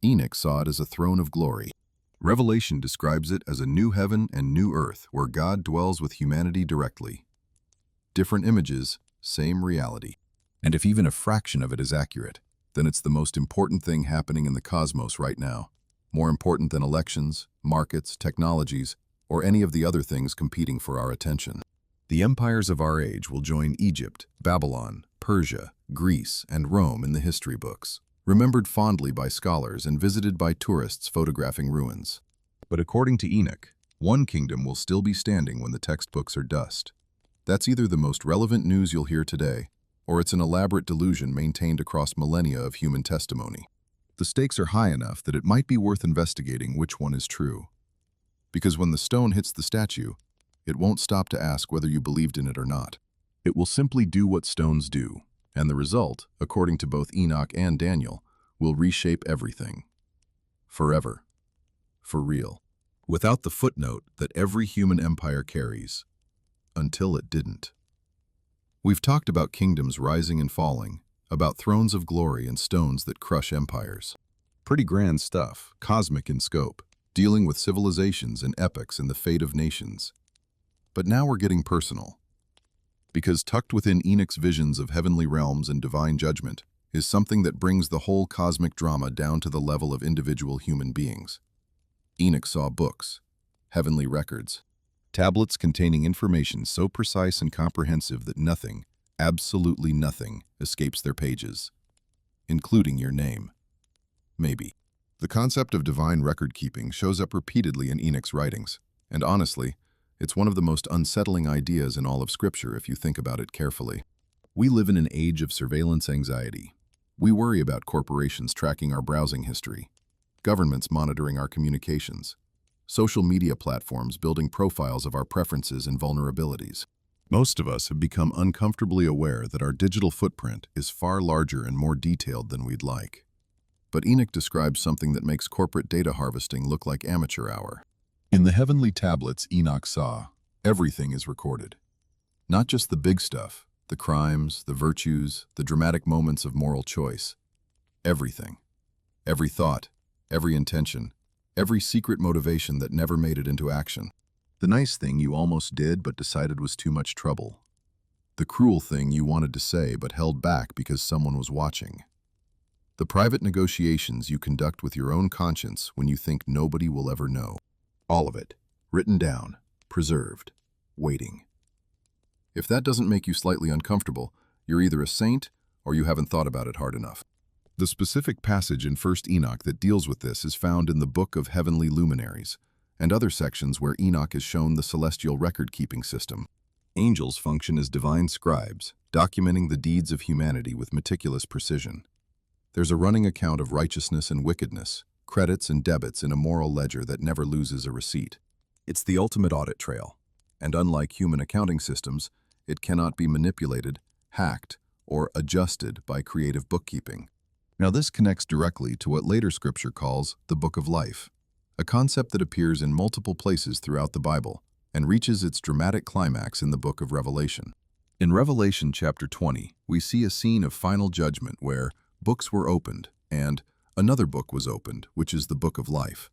S1: Enoch saw it as a throne of glory. Revelation describes it as a new heaven and new earth where God dwells with humanity directly. Different images, same reality. And if even a fraction of it is accurate, then it's the most important thing happening in the cosmos right now. More important than elections, markets, technologies, or any of the other things competing for our attention. The empires of our age will join Egypt, Babylon, Persia, Greece, and Rome in the history books, remembered fondly by scholars and visited by tourists photographing ruins. But according to Enoch, one kingdom will still be standing when the textbooks are dust. That's either the most relevant news you'll hear today, or it's an elaborate delusion maintained across millennia of human testimony. The stakes are high enough that it might be worth investigating which one is true. Because when the stone hits the statue, it won't stop to ask whether you believed in it or not. It will simply do what stones do, and the result, according to both Enoch and Daniel, will reshape everything. Forever. For real. Without the footnote that every human empire carries. Until it didn't. We've talked about kingdoms rising and falling, about thrones of glory and stones that crush empires. Pretty grand stuff, cosmic in scope, dealing with civilizations and epics and the fate of nations. But now we're getting personal. Because tucked within Enoch's visions of heavenly realms and divine judgment is something that brings the whole cosmic drama down to the level of individual human beings. Enoch saw books, heavenly records, tablets containing information so precise and comprehensive that nothing, absolutely nothing, escapes their pages, including your name. Maybe. The concept of divine record-keeping shows up repeatedly in Enoch's writings, and honestly, it's one of the most unsettling ideas in all of Scripture if you think about it carefully. We live in an age of surveillance anxiety. We worry about corporations tracking our browsing history, governments monitoring our communications, social media platforms building profiles of our preferences and vulnerabilities. Most of us have become uncomfortably aware that our digital footprint is far larger and more detailed than we'd like. But Enoch describes something that makes corporate data harvesting look like amateur hour. In the heavenly tablets Enoch saw, everything is recorded. Not just the big stuff, the crimes, the virtues, the dramatic moments of moral choice. Everything. Every thought, every intention, every secret motivation that never made it into action. The nice thing you almost did but decided was too much trouble. The cruel thing you wanted to say but held back because someone was watching. The private negotiations you conduct with your own conscience when you think nobody will ever know. All of it, written down, preserved, waiting. If that doesn't make you slightly uncomfortable, you're either a saint or you haven't thought about it hard enough. The specific passage in 1 Enoch that deals with this is found in the Book of Heavenly Luminaries, and other sections where Enoch is shown the celestial record-keeping system. Angels function as divine scribes, documenting the deeds of humanity with meticulous precision. There's a running account of righteousness and wickedness, credits and debits in a moral ledger that never loses a receipt. It's the ultimate audit trail, and unlike human accounting systems, it cannot be manipulated, hacked, or adjusted by creative bookkeeping. Now this connects directly to what later Scripture calls the Book of Life, a concept that appears in multiple places throughout the Bible and reaches its dramatic climax in the Book of Revelation. In Revelation chapter 20, we see a scene of final judgment where books were opened and another book was opened, which is the Book of Life.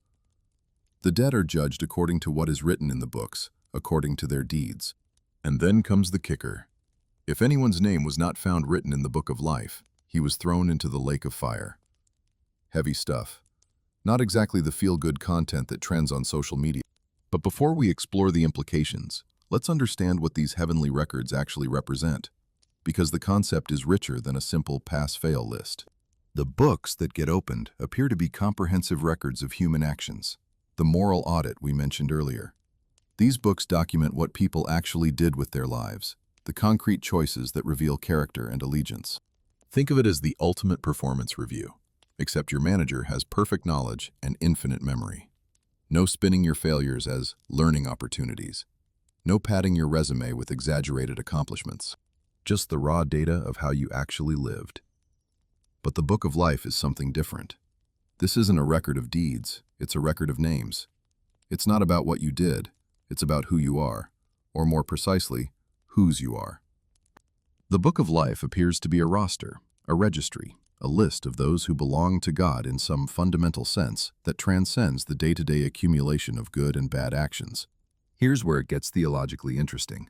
S1: The dead are judged according to what is written in the books, according to their deeds. And then comes the kicker. If anyone's name was not found written in the Book of Life, he was thrown into the lake of fire. Heavy stuff. Not exactly the feel-good content that trends on social media. But before we explore the implications, let's understand what these heavenly records actually represent, because the concept is richer than a simple pass-fail list. The books that get opened appear to be comprehensive records of human actions, the moral audit we mentioned earlier. These books document what people actually did with their lives, the concrete choices that reveal character and allegiance. Think of it as the ultimate performance review, except your manager has perfect knowledge and infinite memory. No spinning your failures as learning opportunities. No padding your resume with exaggerated accomplishments. Just the raw data of how you actually lived. But the Book of Life is something different. This isn't a record of deeds, it's a record of names. It's not about what you did, it's about who you are, or more precisely, whose you are. The Book of Life appears to be a roster, a registry, a list of those who belong to God in some fundamental sense that transcends the day-to-day accumulation of good and bad actions. Here's where it gets theologically interesting.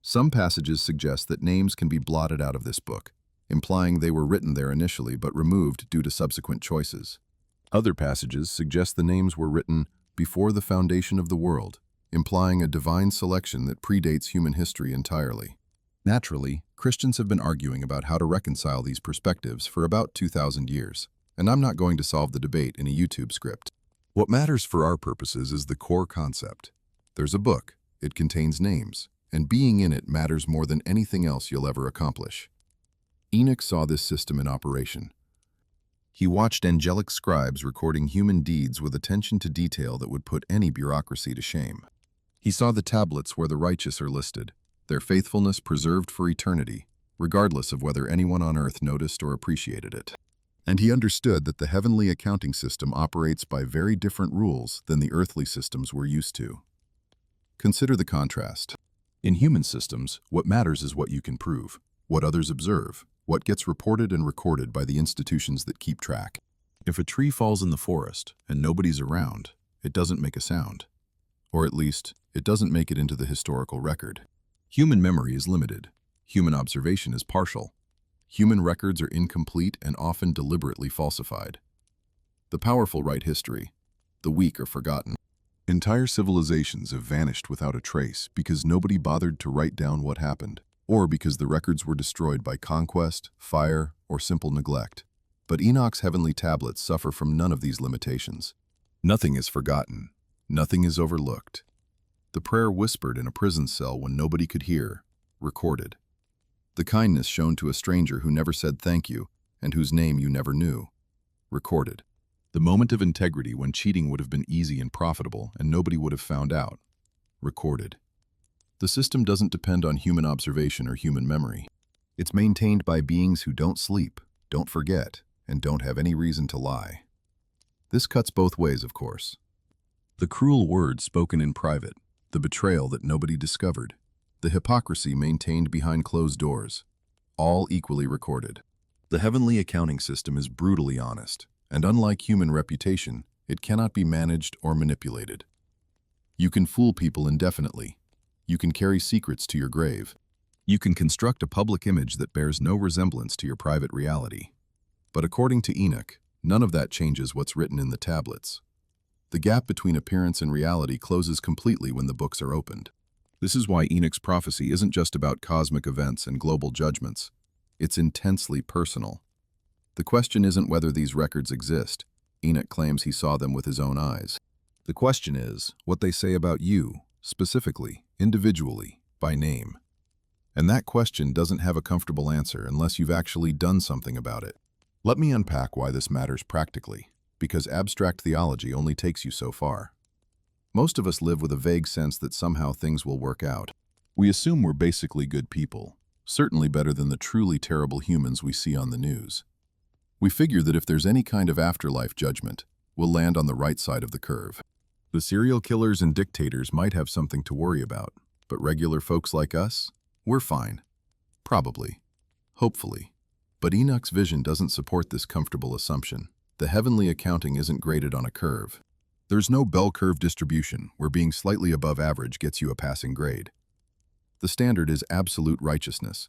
S1: Some passages suggest that names can be blotted out of this book, implying they were written there initially but removed due to subsequent choices. Other passages suggest the names were written before the foundation of the world, implying a divine selection that predates human history entirely. Naturally, Christians have been arguing about how to reconcile these perspectives for about 2,000 years, and I'm not going to solve the debate in a YouTube script. What matters for our purposes is the core concept. There's a book, it contains names, and being in it matters more than anything else you'll ever accomplish. Enoch saw this system in operation. He watched angelic scribes recording human deeds with attention to detail that would put any bureaucracy to shame. He saw the tablets where the righteous are listed, their faithfulness preserved for eternity, regardless of whether anyone on earth noticed or appreciated it. And he understood that the heavenly accounting system operates by very different rules than the earthly systems we're used to. Consider the contrast. In human systems, what matters is what you can prove, what others observe, what gets reported and recorded by the institutions that keep track. If a tree falls in the forest and nobody's around, it doesn't make a sound. Or at least, it doesn't make it into the historical record. Human memory is limited. Human observation is partial. Human records are incomplete and often deliberately falsified. The powerful write history. The weak are forgotten. Entire civilizations have vanished without a trace because nobody bothered to write down what happened, or because the records were destroyed by conquest, fire, or simple neglect. But Enoch's heavenly tablets suffer from none of these limitations. Nothing is forgotten. Nothing is overlooked. The prayer whispered in a prison cell when nobody could hear, recorded. The kindness shown to a stranger who never said thank you and whose name you never knew, recorded. The moment of integrity when cheating would have been easy and profitable and nobody would have found out, recorded. The system doesn't depend on human observation or human memory. It's maintained by beings who don't sleep, don't forget, and don't have any reason to lie. This cuts both ways, of course. The cruel words spoken in private, the betrayal that nobody discovered, the hypocrisy maintained behind closed doors, all equally recorded. The heavenly accounting system is brutally honest, and unlike human reputation, it cannot be managed or manipulated. You can fool people indefinitely. You can carry secrets to your grave. You can construct a public image that bears no resemblance to your private reality. But according to Enoch, none of that changes what's written in the tablets. The gap between appearance and reality closes completely when the books are opened. This is why Enoch's prophecy isn't just about cosmic events and global judgments. It's intensely personal. The question isn't whether these records exist. Enoch claims he saw them with his own eyes. The question is what they say about you, specifically, individually, by name. And that question doesn't have a comfortable answer unless you've actually done something about it. Let me unpack why this matters practically, because abstract theology only takes you so far. Most of us live with a vague sense that somehow things will work out. We assume we're basically good people, certainly better than the truly terrible humans we see on the news. We figure that if there's any kind of afterlife judgment, we'll land on the right side of the curve. The serial killers and dictators might have something to worry about, but regular folks like us, we're fine. Probably. Hopefully. But Enoch's vision doesn't support this comfortable assumption. The heavenly accounting isn't graded on a curve. There's no bell curve distribution where being slightly above average gets you a passing grade. The standard is absolute righteousness,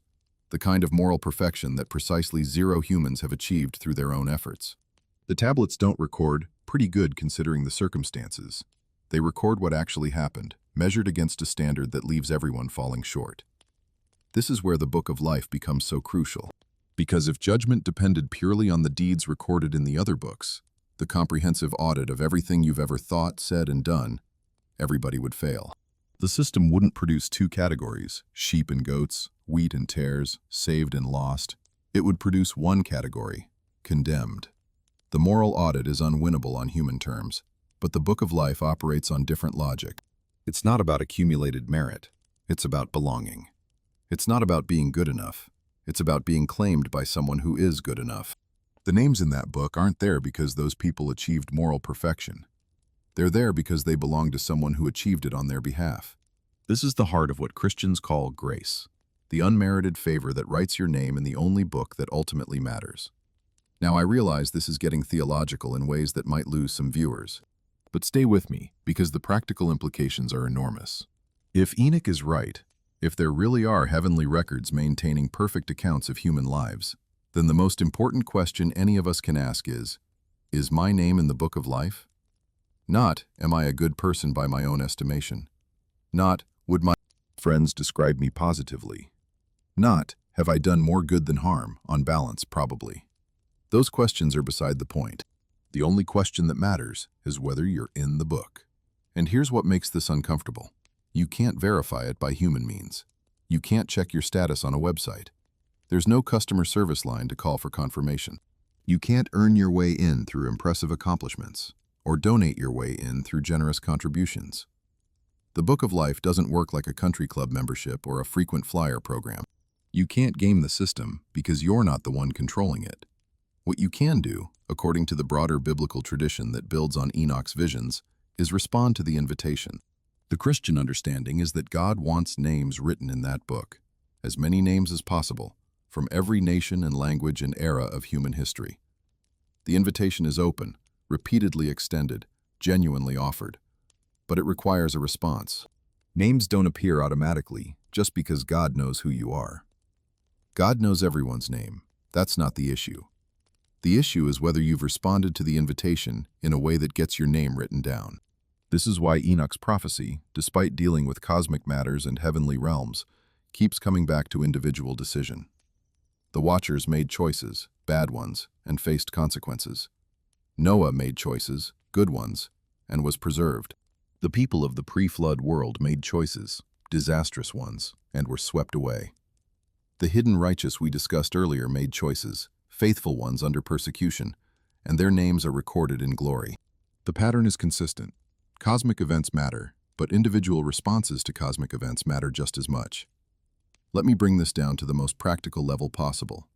S1: the kind of moral perfection that precisely 0 humans have achieved through their own efforts. The tablets don't record pretty good considering the circumstances. They record what actually happened, measured against a standard that leaves everyone falling short. This is where the Book of Life becomes so crucial. Because if judgment depended purely on the deeds recorded in the other books, the comprehensive audit of everything you've ever thought, said, and done, everybody would fail. The system wouldn't produce 2 categories, sheep and goats, wheat and tares, saved and lost. It would produce 1 category, condemned. The moral audit is unwinnable on human terms, but the Book of Life operates on different logic. It's not about accumulated merit. It's about belonging. It's not about being good enough. It's about being claimed by someone who is good enough. The names in that book aren't there because those people achieved moral perfection. They're there because they belong to someone who achieved it on their behalf. This is the heart of what Christians call grace, the unmerited favor that writes your name in the only book that ultimately matters. Now, I realize this is getting theological in ways that might lose some viewers. But stay with me, because the practical implications are enormous. If Enoch is right, if there really are heavenly records maintaining perfect accounts of human lives, then the most important question any of us can ask is my name in the Book of Life? Not, am I a good person by my own estimation? Not, would my friends describe me positively? Not, have I done more good than harm, on balance, probably. Those questions are beside the point. The only question that matters is whether you're in the book. And here's what makes this uncomfortable. You can't verify it by human means. You can't check your status on a website. There's no customer service line to call for confirmation. You can't earn your way in through impressive accomplishments, or donate your way in through generous contributions. The Book of Life doesn't work like a country club membership or a frequent flyer program. You can't game the system because you're not the one controlling it. What you can do, according to the broader biblical tradition that builds on Enoch's visions, is respond to the invitation. The Christian understanding is that God wants names written in that book, as many names as possible, from every nation and language and era of human history. The invitation is open, repeatedly extended, genuinely offered, but it requires a response. Names don't appear automatically just because God knows who you are. God knows everyone's name. That's not the issue. The issue is whether you've responded to the invitation in a way that gets your name written down. This is why Enoch's prophecy, despite dealing with cosmic matters and heavenly realms, keeps coming back to individual decision. The Watchers made choices, bad ones, and faced consequences. Noah made choices, good ones, and was preserved. The people of the pre-flood world made choices, disastrous ones, and were swept away. The hidden righteous we discussed earlier made choices, faithful ones under persecution, and their names are recorded in glory. The pattern is consistent. Cosmic events matter, but individual responses to cosmic events matter just as much. Let me bring this down to the most practical level possible.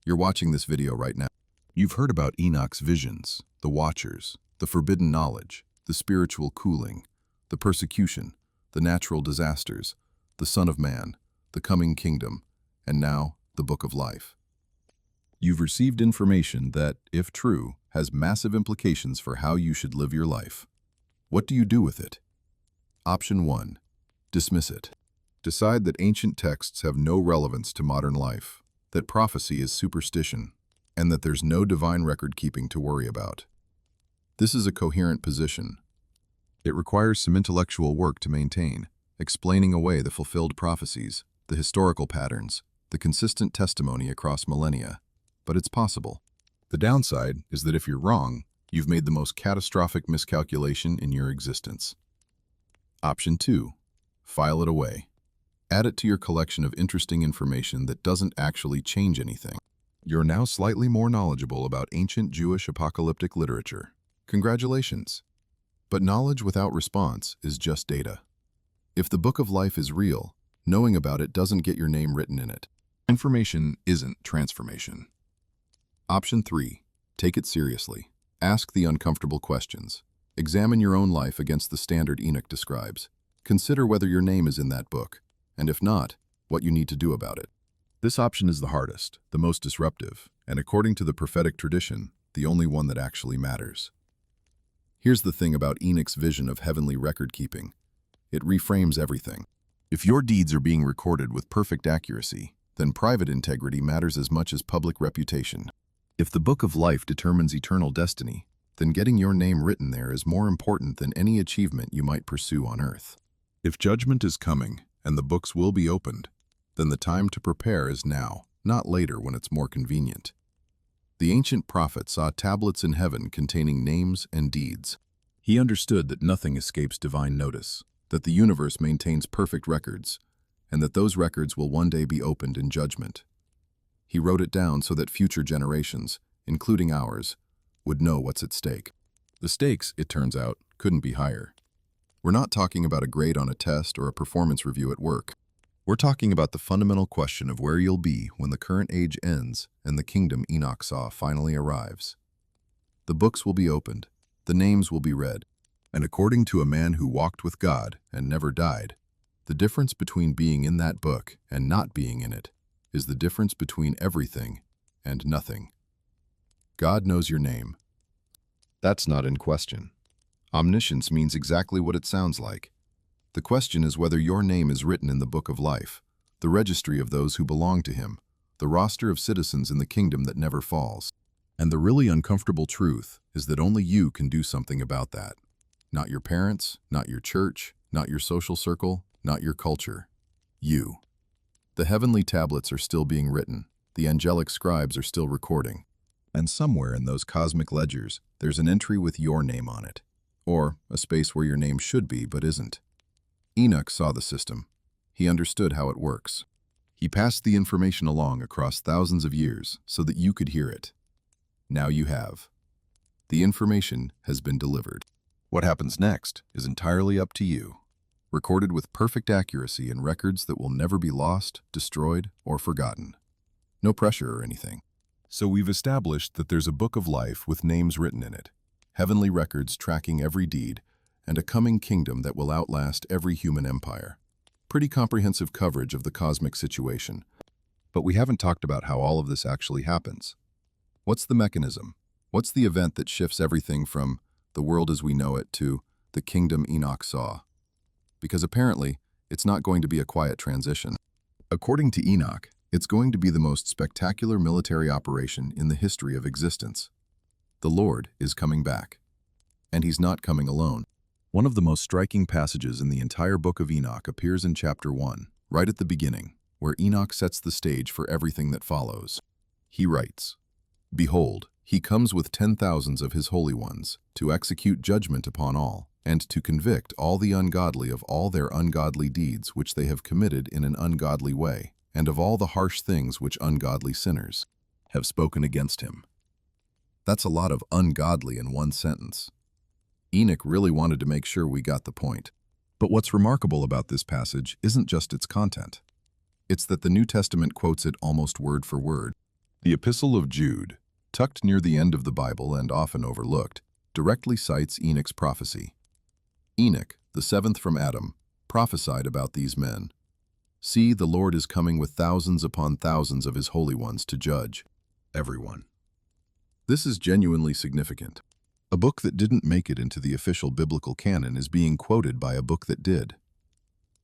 S1: You're watching this video right now. You've heard about Enoch's visions, the Watchers, the forbidden knowledge, the spiritual cooling, the persecution, the natural disasters, the Son of Man, the coming kingdom, and now the Book of Life. You've received information that, if true, has massive implications for how you should live your life. What do you do with it? Option 1. Dismiss it. Decide that ancient texts have no relevance to modern life, that prophecy is superstition, and that there's no divine record-keeping to worry about. This is a coherent position. It requires some intellectual work to maintain, explaining away the fulfilled prophecies, the historical patterns, the consistent testimony across millennia. But it's possible. The downside is that if you're wrong, you've made the most catastrophic miscalculation in your existence. Option 2. File it away. Add it to your collection of interesting information that doesn't actually change anything. You're now slightly more knowledgeable about ancient Jewish apocalyptic literature. Congratulations. But knowledge without response is just data. If the Book of Life is real, knowing about it doesn't get your name written in it. Information isn't transformation. Option 3. Take it seriously. Ask the uncomfortable questions. Examine your own life against the standard Enoch describes. Consider whether your name is in that book, and if not, what you need to do about it. This option is the hardest, the most disruptive, and according to the prophetic tradition, the only one that actually matters. Here's the thing about Enoch's vision of heavenly record-keeping. It reframes everything. If your deeds are being recorded with perfect accuracy, then private integrity matters as much as public reputation. If the Book of Life determines eternal destiny, then getting your name written there is more important than any achievement you might pursue on earth. If judgment is coming and the books will be opened, then the time to prepare is now, not later when it's more convenient. The ancient prophet saw tablets in heaven containing names and deeds. He understood that nothing escapes divine notice, that the universe maintains perfect records, and that those records will one day be opened in judgment. He wrote it down so that future generations, including ours, would know what's at stake. The stakes, it turns out, couldn't be higher. We're not talking about a grade on a test or a performance review at work. We're talking about the fundamental question of where you'll be when the current age ends and the kingdom Enoch saw finally arrives. The books will be opened, the names will be read, and according to a man who walked with God and never died, the difference between being in that book and not being in it is the difference between everything and nothing. God knows your name. That's not in question. Omniscience means exactly what it sounds like. The question is whether your name is written in the Book of Life, the registry of those who belong to him, the roster of citizens in the kingdom that never falls. And the really uncomfortable truth is that only you can do something about that. Not your parents, not your church, not your social circle, not your culture. You. The heavenly tablets are still being written, the angelic scribes are still recording, and somewhere in those cosmic ledgers, there's an entry with your name on it, or a space where your name should be but isn't. Enoch saw the system. He understood how it works. He passed the information along across thousands of years so that you could hear it. Now you have. The information has been delivered. What happens next is entirely up to you, recorded with perfect accuracy in records that will never be lost, destroyed, or forgotten. No pressure or anything. So we've established that there's a book of life with names written in it, heavenly records tracking every deed, and a coming kingdom that will outlast every human empire. Pretty comprehensive coverage of the cosmic situation. But we haven't talked about how all of this actually happens. What's the mechanism? What's the event that shifts everything from the world as we know it to the kingdom Enoch saw? Because apparently, it's not going to be a quiet transition. According to Enoch, it's going to be the most spectacular military operation in the history of existence. The Lord is coming back. And he's not coming alone. One of the most striking passages in the entire Book of Enoch appears in chapter 1, right at the beginning, where Enoch sets the stage for everything that follows. He writes, "Behold, he comes with 10,000s of his holy ones, to execute judgment upon all, and to convict all the ungodly of all their ungodly deeds which they have committed in an ungodly way, and of all the harsh things which ungodly sinners have spoken against him." That's a lot of ungodly in one sentence. Enoch really wanted to make sure we got the point. But what's remarkable about this passage isn't just its content. It's that the New Testament quotes it almost word for word. The Epistle of Jude, tucked near the end of the Bible and often overlooked, directly cites Enoch's prophecy. Enoch, the seventh from Adam, prophesied about these men. "See, the Lord is coming with thousands upon thousands of his holy ones to judge everyone." This is genuinely significant. A book that didn't make it into the official biblical canon is being quoted by a book that did.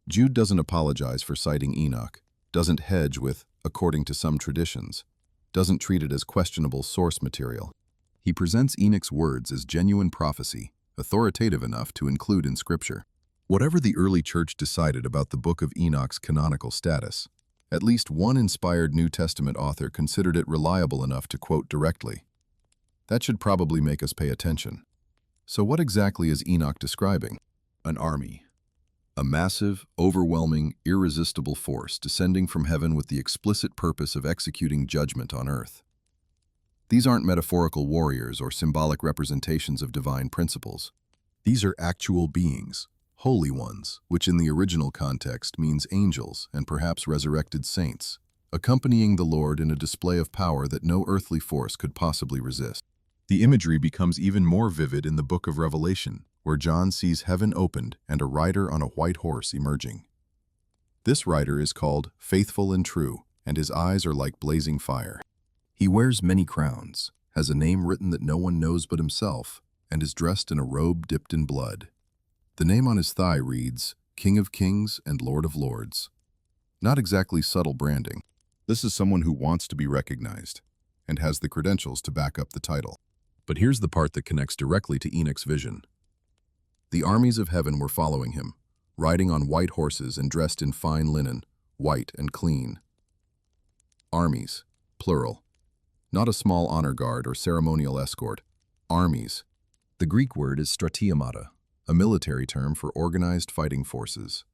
S1: Jude doesn't apologize for citing Enoch, doesn't hedge with, according to some traditions, doesn't treat it as questionable source material. He presents Enoch's words as genuine prophecy, authoritative enough to include in Scripture. Whatever the early church decided about the Book of Enoch's canonical status, at least one inspired New Testament author considered it reliable enough to quote directly. That should probably make us pay attention. So what exactly is Enoch describing? An army. A massive, overwhelming, irresistible force descending from heaven with the explicit purpose of executing judgment on earth. These aren't metaphorical warriors or symbolic representations of divine principles. These are actual beings, holy ones, which in the original context means angels and perhaps resurrected saints, accompanying the Lord in a display of power that no earthly force could possibly resist. The imagery becomes even more vivid in the book of Revelation, where John sees heaven opened and a rider on a white horse emerging. This rider is called Faithful and True, and his eyes are like blazing fire. He wears many crowns, has a name written that no one knows but himself, and is dressed in a robe dipped in blood. The name on his thigh reads, King of Kings and Lord of Lords. Not exactly subtle branding. This is someone who wants to be recognized and has the credentials to back up the title. But here's the part that connects directly to Enoch's vision. The armies of heaven were following him, riding on white horses and dressed in fine linen, white and clean. Armies, plural. Not a small honor guard or ceremonial escort. Armies. The Greek word is stratiomata, a military term for organized fighting forces.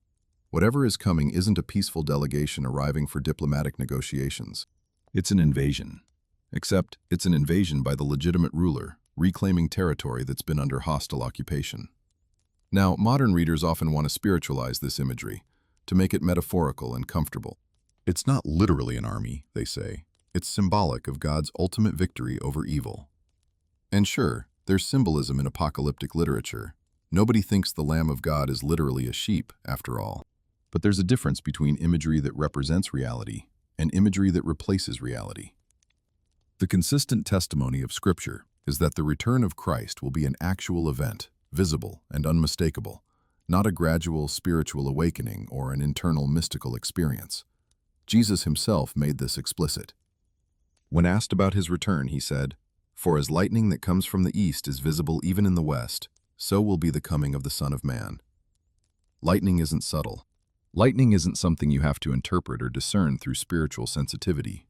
S1: Whatever is coming isn't a peaceful delegation arriving for diplomatic negotiations. It's an invasion. Except it's an invasion by the legitimate ruler, reclaiming territory that's been under hostile occupation. Now, modern readers often want to spiritualize this imagery, to make it metaphorical and comfortable. It's not literally an army, they say. It's symbolic of God's ultimate victory over evil. And sure, there's symbolism in apocalyptic literature. Nobody thinks the Lamb of God is literally a sheep, after all. But there's a difference between imagery that represents reality and imagery that replaces reality. The consistent testimony of Scripture is that the return of Christ will be an actual event, visible and unmistakable, not a gradual spiritual awakening or an internal mystical experience. Jesus himself made this explicit. When asked about his return, he said, "For as lightning that comes from the east is visible even in the west, so will be the coming of the Son of Man." Lightning isn't subtle. Lightning isn't something you have to interpret or discern through spiritual sensitivity.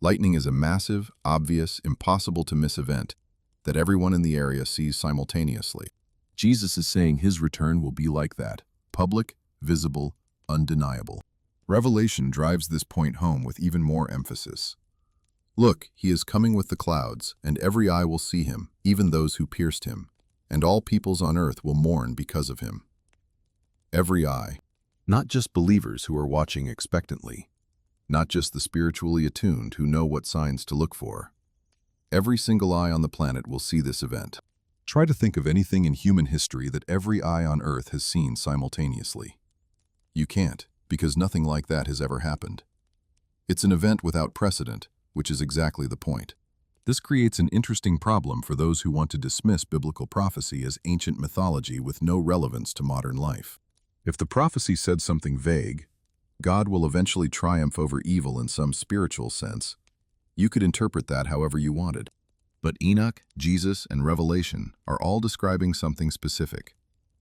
S1: Lightning is a massive, obvious, impossible-to-miss event that everyone in the area sees simultaneously. Jesus is saying his return will be like that, public, visible, undeniable. Revelation drives this point home with even more emphasis. "Look, he is coming with the clouds, and every eye will see him, even those who pierced him, and all peoples on earth will mourn because of him." Every eye. Not just believers who are watching expectantly. Not just the spiritually attuned who know what signs to look for. Every single eye on the planet will see this event. Try to think of anything in human history that every eye on earth has seen simultaneously. You can't, because nothing like that has ever happened. It's an event without precedent, which is exactly the point. This creates an interesting problem for those who want to dismiss biblical prophecy as ancient mythology with no relevance to modern life. If the prophecy said something vague, God will eventually triumph over evil in some spiritual sense, you could interpret that however you wanted. But Enoch, Jesus, and Revelation are all describing something specific.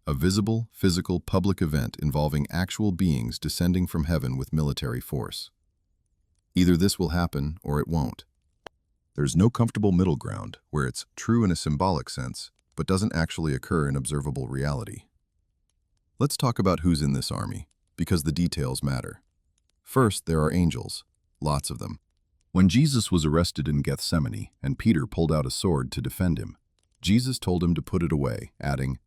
S1: A visible, physical, public event involving actual beings descending from heaven with military force. Either this will happen or it won't. There's no comfortable middle ground where it's true in a symbolic sense, but doesn't actually occur in observable reality. Let's talk about who's in this army, because the details matter. First, there are angels, lots of them. When Jesus was arrested in Gethsemane and Peter pulled out a sword to defend him, Jesus told him to put it away, adding,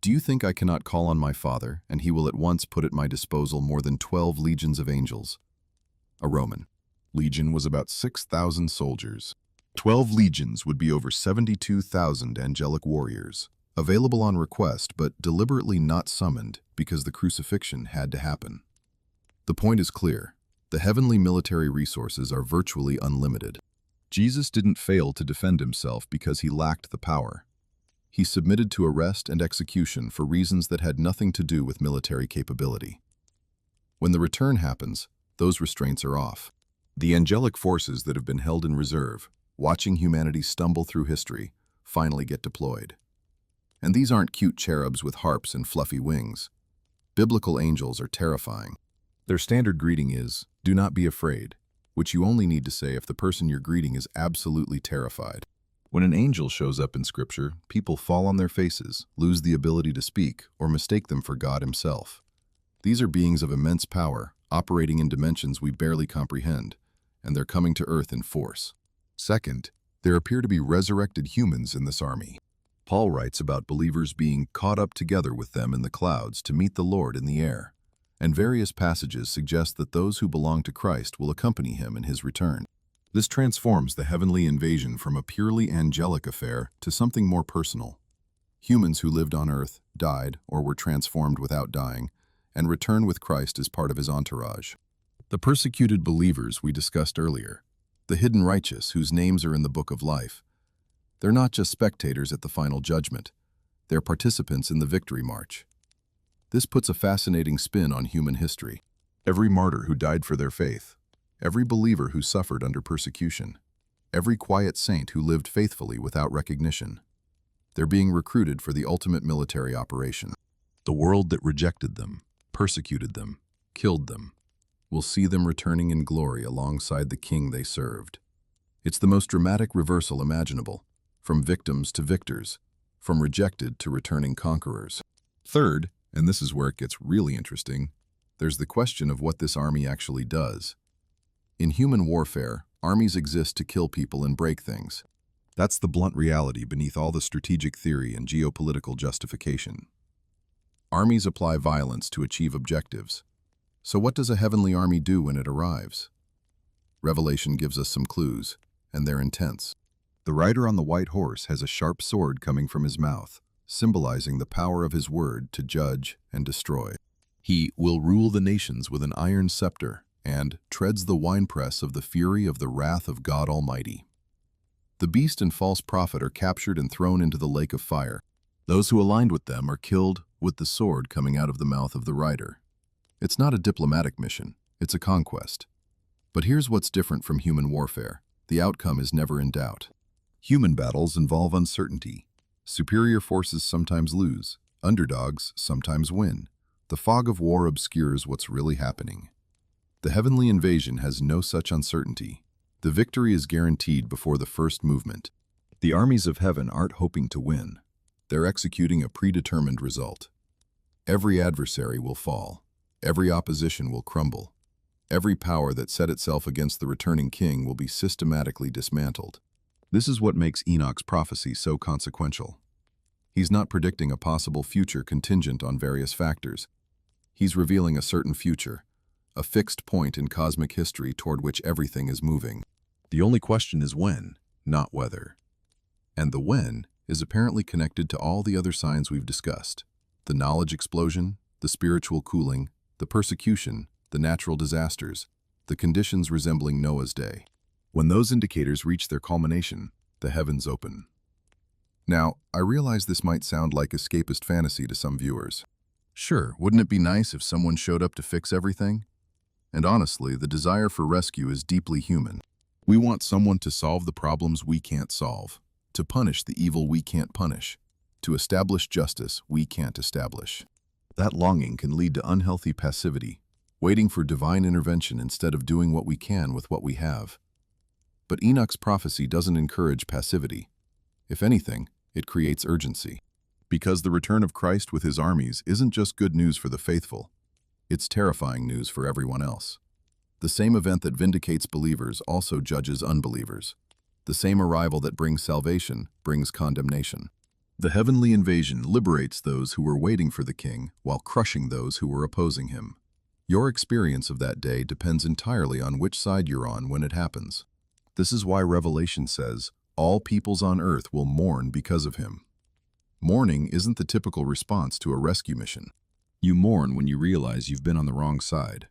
S1: "Do you think I cannot call on my Father, and he will at once put at my disposal more than 12 legions of angels?" A Roman legion was about 6,000 soldiers. 12 legions would be over 72,000 angelic warriors, available on request but deliberately not summoned because the crucifixion had to happen. The point is clear. The heavenly military resources are virtually unlimited. Jesus didn't fail to defend himself because he lacked the power. He submitted to arrest and execution for reasons that had nothing to do with military capability. When the return happens, those restraints are off. The angelic forces that have been held in reserve, watching humanity stumble through history, finally get deployed. And these aren't cute cherubs with harps and fluffy wings. Biblical angels are terrifying. Their standard greeting is, "Do not be afraid," which you only need to say if the person you're greeting is absolutely terrified. When an angel shows up in Scripture, people fall on their faces, lose the ability to speak, or mistake them for God himself. These are beings of immense power, operating in dimensions we barely comprehend, and they're coming to earth in force. Second, there appear to be resurrected humans in this army. Paul writes about believers being caught up together with them in the clouds to meet the Lord in the air, and various passages suggest that those who belong to Christ will accompany him in his return. This transforms the heavenly invasion from a purely angelic affair to something more personal. Humans who lived on earth, died, or were transformed without dying, and return with Christ as part of his entourage. The persecuted believers we discussed earlier, the hidden righteous whose names are in the Book of Life, they're not just spectators at the final judgment. They're participants in the victory march. This puts a fascinating spin on human history. Every martyr who died for their faith, every believer who suffered under persecution, every quiet saint who lived faithfully without recognition. They're being recruited for the ultimate military operation. The world that rejected them, persecuted them, killed them, will see them returning in glory alongside the king they served. It's the most dramatic reversal imaginable, from victims to victors, from rejected to returning conquerors. Third, and this is where it gets really interesting, there's the question of what this army actually does. In human warfare, armies exist to kill people and break things. That's the blunt reality beneath all the strategic theory and geopolitical justification. Armies apply violence to achieve objectives. So what does a heavenly army do when it arrives? Revelation gives us some clues, and they're intense. The rider on the white horse has a sharp sword coming from his mouth, symbolizing the power of his word to judge and destroy. He will rule the nations with an iron scepter and treads the winepress of the fury of the wrath of God Almighty. The beast and false prophet are captured and thrown into the lake of fire. Those who aligned with them are killed with the sword coming out of the mouth of the rider. It's not a diplomatic mission, it's a conquest. But here's what's different from human warfare. The outcome is never in doubt. Human battles involve uncertainty. Superior forces sometimes lose. Underdogs sometimes win. The fog of war obscures what's really happening. The heavenly invasion has no such uncertainty. The victory is guaranteed before the first movement. The armies of heaven aren't hoping to win. They're executing a predetermined result. Every adversary will fall. Every opposition will crumble. Every power that set itself against the returning king will be systematically dismantled. This is what makes Enoch's prophecy so consequential. He's not predicting a possible future contingent on various factors. He's revealing a certain future, a fixed point in cosmic history toward which everything is moving. The only question is when, not whether. And the when is apparently connected to all the other signs we've discussed. The knowledge explosion, the spiritual cooling, the persecution, the natural disasters, the conditions resembling Noah's day. When those indicators reach their culmination, the heavens open. Now, I realize this might sound like escapist fantasy to some viewers. Sure, wouldn't it be nice if someone showed up to fix everything? And honestly, the desire for rescue is deeply human. We want someone to solve the problems we can't solve, to punish the evil we can't punish, to establish justice we can't establish. That longing can lead to unhealthy passivity, waiting for divine intervention instead of doing what we can with what we have. But Enoch's prophecy doesn't encourage passivity. If anything, it creates urgency. Because the return of Christ with his armies isn't just good news for the faithful, it's terrifying news for everyone else. The same event that vindicates believers also judges unbelievers. The same arrival that brings salvation brings condemnation. The heavenly invasion liberates those who were waiting for the king while crushing those who were opposing him. Your experience of that day depends entirely on which side you're on when it happens. This is why Revelation says, all peoples on earth will mourn because of him. Mourning isn't the typical response to a rescue mission. You mourn when you realize you've been on the wrong side.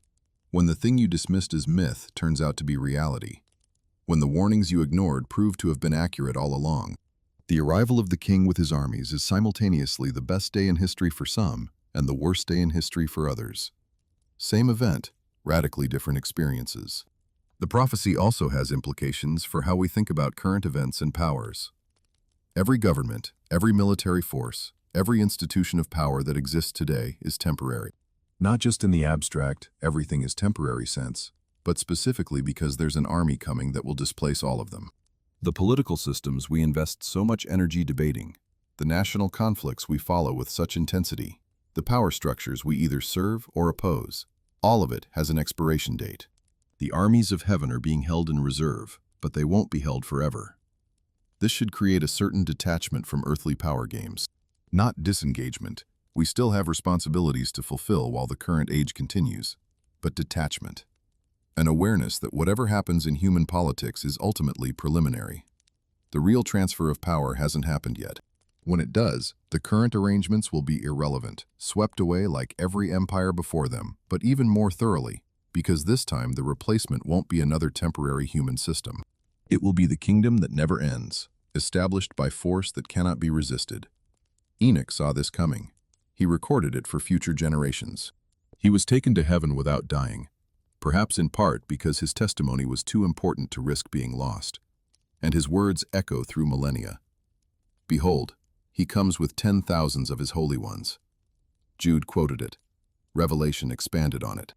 S1: When the thing you dismissed as myth turns out to be reality. When the warnings you ignored prove to have been accurate all along. The arrival of the king with his armies is simultaneously the best day in history for some and the worst day in history for others. Same event, radically different experiences. The prophecy also has implications for how we think about current events and powers. Every government, every military force, every institution of power that exists today is temporary. Not just in the abstract, everything is temporary sense, but specifically because there's an army coming that will displace all of them. The political systems we invest so much energy debating, the national conflicts we follow with such intensity, the power structures we either serve or oppose, all of it has an expiration date. The armies of heaven are being held in reserve, but they won't be held forever. This should create a certain detachment from earthly power games. Not disengagement. We still have responsibilities to fulfill while the current age continues, but detachment. An awareness that whatever happens in human politics is ultimately preliminary. The real transfer of power hasn't happened yet. When it does, the current arrangements will be irrelevant, swept away like every empire before them, but even more thoroughly, because this time the replacement won't be another temporary human system. It will be the kingdom that never ends, established by force that cannot be resisted. Enoch saw this coming. He recorded it for future generations. He was taken to heaven without dying, perhaps in part because his testimony was too important to risk being lost. And his words echo through millennia. Behold, he comes with 10,000s of his holy ones. Jude quoted it. Revelation expanded on it.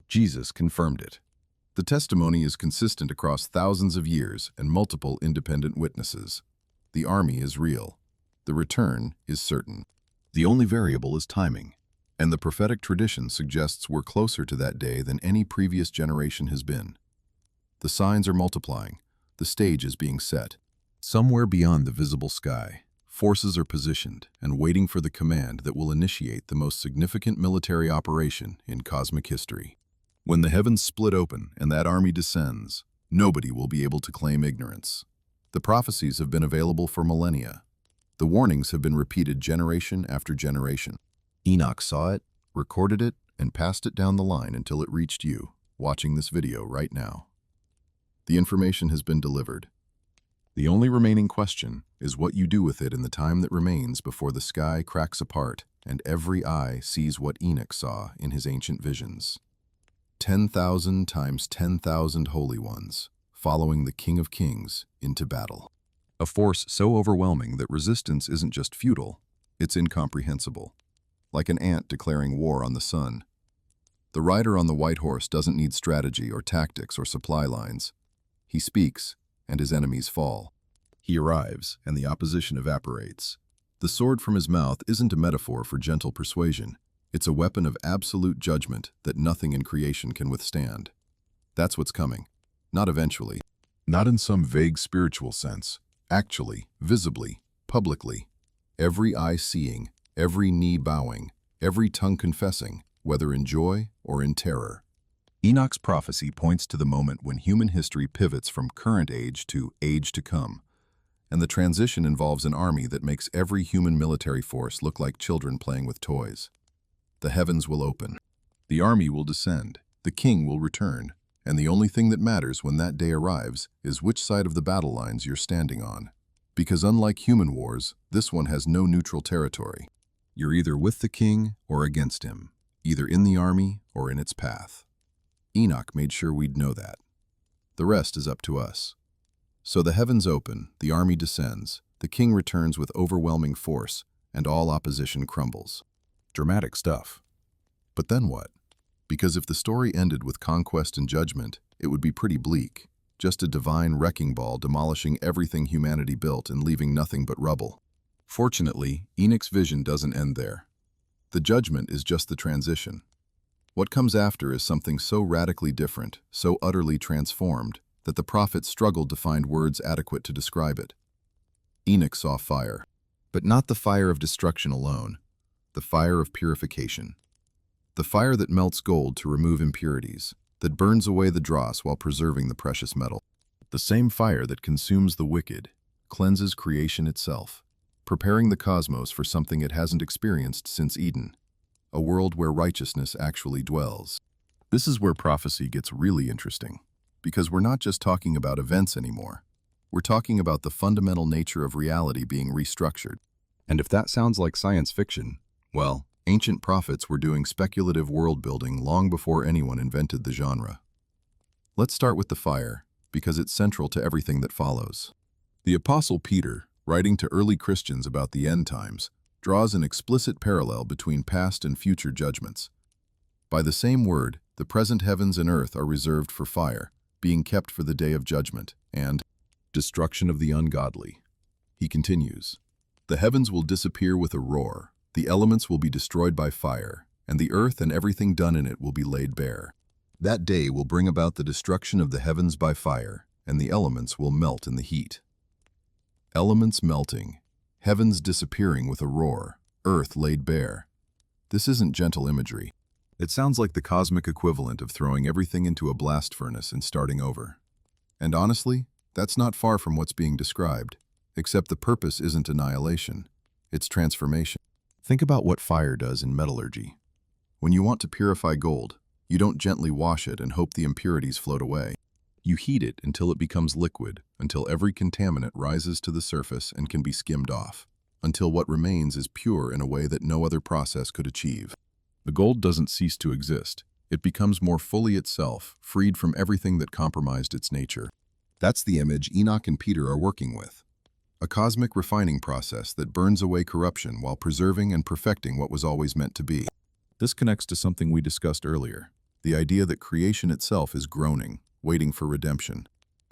S1: Jesus confirmed it. The testimony is consistent across thousands of years and multiple independent witnesses. The army is real. The return is certain. The only variable is timing, and the prophetic tradition suggests we're closer to that day than any previous generation has been. The signs are multiplying. The stage is being set. Somewhere beyond the visible sky, forces are positioned and waiting for the command that will initiate the most significant military operation in cosmic history. When the heavens split open and that army descends, nobody will be able to claim ignorance. The prophecies have been available for millennia. The warnings have been repeated generation after generation. Enoch saw it, recorded it, and passed it down the line until it reached you, watching this video right now. The information has been delivered. The only remaining question is what you do with it in the time that remains before the sky cracks apart and every eye sees what Enoch saw in his ancient visions. 10,000 times 10,000 holy ones, following the King of Kings into battle. A force so overwhelming that resistance isn't just futile, it's incomprehensible. Like an ant declaring war on the sun. The rider on the white horse doesn't need strategy or tactics or supply lines. He speaks, and his enemies fall. He arrives, and the opposition evaporates. The sword from his mouth isn't a metaphor for gentle persuasion. It's a weapon of absolute judgment that nothing in creation can withstand. That's what's coming. Not eventually. Not in some vague spiritual sense. Actually, visibly, publicly. Every eye seeing, every knee bowing, every tongue confessing, whether in joy or in terror. Enoch's prophecy points to the moment when human history pivots from current age to age to come. And the transition involves an army that makes every human military force look like children playing with toys. The heavens will open. The army will descend. The king will return. And the only thing that matters when that day arrives is which side of the battle lines you're standing on. Because unlike human wars, this one has no neutral territory. You're either with the king or against him, either in the army or in its path. Enoch made sure we'd know that. The rest is up to us. So the heavens open, the army descends, the king returns with overwhelming force, and all opposition crumbles. Dramatic stuff. But then what? Because if the story ended with conquest and judgment, it would be pretty bleak. Just a divine wrecking ball demolishing everything humanity built and leaving nothing but rubble. Fortunately, Enoch's vision doesn't end there. The judgment is just the transition. What comes after is something so radically different, so utterly transformed, that the prophet struggled to find words adequate to describe it. Enoch saw fire, but not the fire of destruction alone, the fire of purification. The fire that melts gold to remove impurities, that burns away the dross while preserving the precious metal. The same fire that consumes the wicked, cleanses creation itself, preparing the cosmos for something it hasn't experienced since Eden, a world where righteousness actually dwells. This is where prophecy gets really interesting, because we're not just talking about events anymore. We're talking about the fundamental nature of reality being restructured. And if that sounds like science fiction, well, ancient prophets were doing speculative world-building long before anyone invented the genre. Let's start with the fire, because it's central to everything that follows. The Apostle Peter, writing to early Christians about the end times, draws an explicit parallel between past and future judgments. By the same word, the present heavens and earth are reserved for fire, being kept for the day of judgment, and destruction of the ungodly. He continues, "The heavens will disappear with a roar, the elements will be destroyed by fire, and the earth and everything done in it will be laid bare. That day will bring about the destruction of the heavens by fire, and the elements will melt in the heat." Elements melting, heavens disappearing with a roar, earth laid bare. This isn't gentle imagery. It sounds like the cosmic equivalent of throwing everything into a blast furnace and starting over. And honestly, that's not far from what's being described, except the purpose isn't annihilation, it's transformation. Think about what fire does in metallurgy. When you want to purify gold, you don't gently wash it and hope the impurities float away. You heat it until it becomes liquid, until every contaminant rises to the surface and can be skimmed off, until what remains is pure in a way that no other process could achieve. The gold doesn't cease to exist. It becomes more fully itself, freed from everything that compromised its nature. That's the image Enoch and Peter are working with. A cosmic refining process that burns away corruption while preserving and perfecting what was always meant to be. This connects to something we discussed earlier, the idea that creation itself is groaning, waiting for redemption.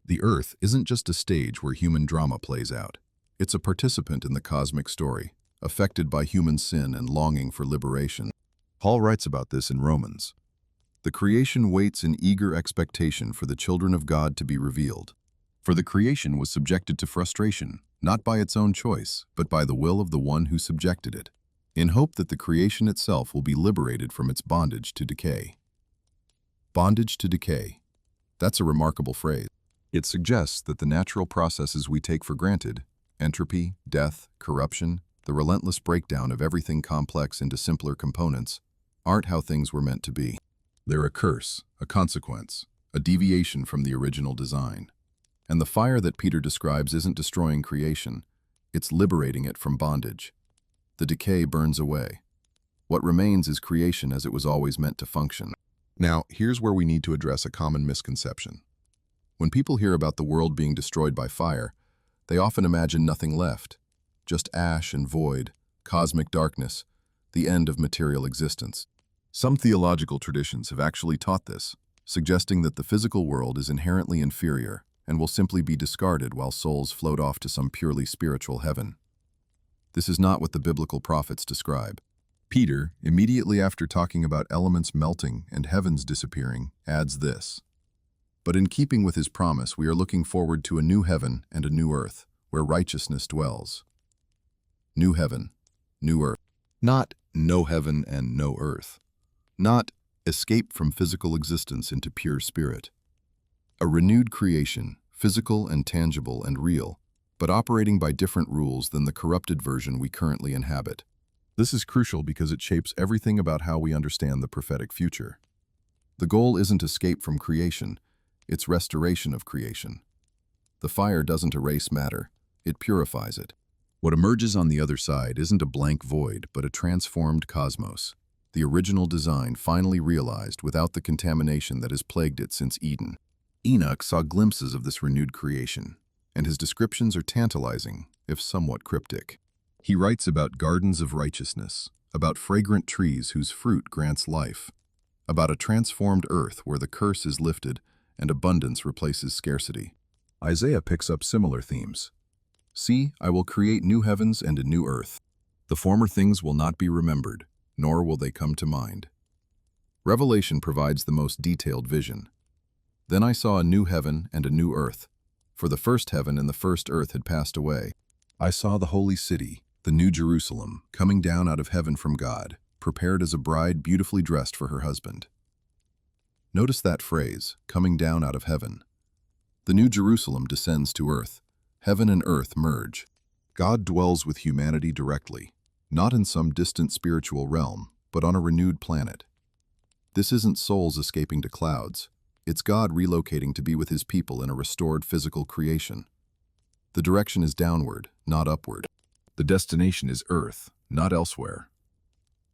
S1: The earth isn't just a stage where human drama plays out. It's a participant in the cosmic story, affected by human sin and longing for liberation. Paul writes about this in Romans. The creation waits in eager expectation for the children of God to be revealed. For the creation was subjected to frustration, not by its own choice, but by the will of the one who subjected it, in hope that the creation itself will be liberated from its bondage to decay. Bondage to decay. That's a remarkable phrase. It suggests that the natural processes we take for granted, entropy, death, corruption, the relentless breakdown of everything complex into simpler components, aren't how things were meant to be. They're a curse, a consequence, a deviation from the original design. And the fire that Peter describes isn't destroying creation, it's liberating it from bondage. The decay burns away. What remains is creation as it was always meant to function. Now, here's where we need to address a common misconception. When people hear about the world being destroyed by fire, they often imagine nothing left, just ash and void, cosmic darkness, the end of material existence. Some theological traditions have actually taught this, suggesting that the physical world is inherently inferior and will simply be discarded while souls float off to some purely spiritual heaven. This is not what the biblical prophets describe. Peter, immediately after talking about elements melting and heavens disappearing, adds this. But in keeping with his promise, we are looking forward to a new heaven and a new earth, where righteousness dwells. New heaven, new earth. Not no heaven and no earth. Not escape from physical existence into pure spirit. A renewed creation, physical and tangible and real, but operating by different rules than the corrupted version we currently inhabit. This is crucial because it shapes everything about how we understand the prophetic future. The goal isn't escape from creation, it's restoration of creation. The fire doesn't erase matter, it purifies it. What emerges on the other side isn't a blank void, but a transformed cosmos, the original design finally realized without the contamination that has plagued it since Eden. Enoch saw glimpses of this renewed creation, and his descriptions are tantalizing, if somewhat cryptic. He writes about gardens of righteousness, about fragrant trees whose fruit grants life, about a transformed earth where the curse is lifted and abundance replaces scarcity. Isaiah picks up similar themes. See, I will create new heavens and a new earth. The former things will not be remembered, nor will they come to mind. Revelation provides the most detailed vision. Then I saw a new heaven and a new earth, for the first heaven and the first earth had passed away. I saw the holy city, the new Jerusalem, coming down out of heaven from God, prepared as a bride beautifully dressed for her husband. Notice that phrase, coming down out of heaven. The new Jerusalem descends to earth. Heaven and earth merge. God dwells with humanity directly, not in some distant spiritual realm, but on a renewed planet. This isn't souls escaping to clouds. It's God relocating to be with his people in a restored physical creation. The direction is downward, not upward. The destination is earth, not elsewhere.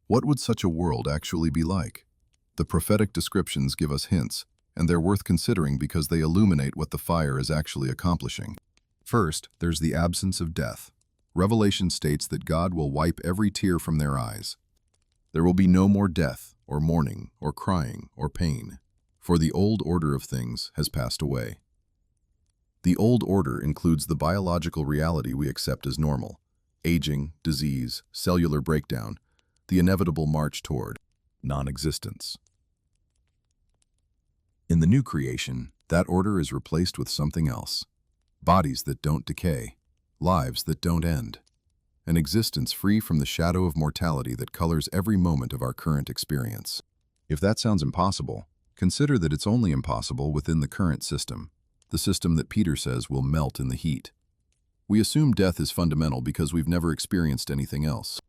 S1: What would such a world actually be like? The prophetic descriptions give us hints, and they're worth considering because they illuminate what the fire is actually accomplishing. First, there's the absence of death. Revelation states that God will wipe every tear from their eyes. There will be no more death, or mourning, or crying, or pain, for the old order of things has passed away. The old order includes the biological reality we accept as normal: aging, disease, cellular breakdown, the inevitable march toward non-existence. In the new creation, that order is replaced with something else. Bodies that don't decay, lives that don't end, an existence free from the shadow of mortality that colors every moment of our current experience. If that sounds impossible, consider that it's only impossible within the current system, the system that Peter says will melt in the heat. We assume death is fundamental because we've never experienced anything else.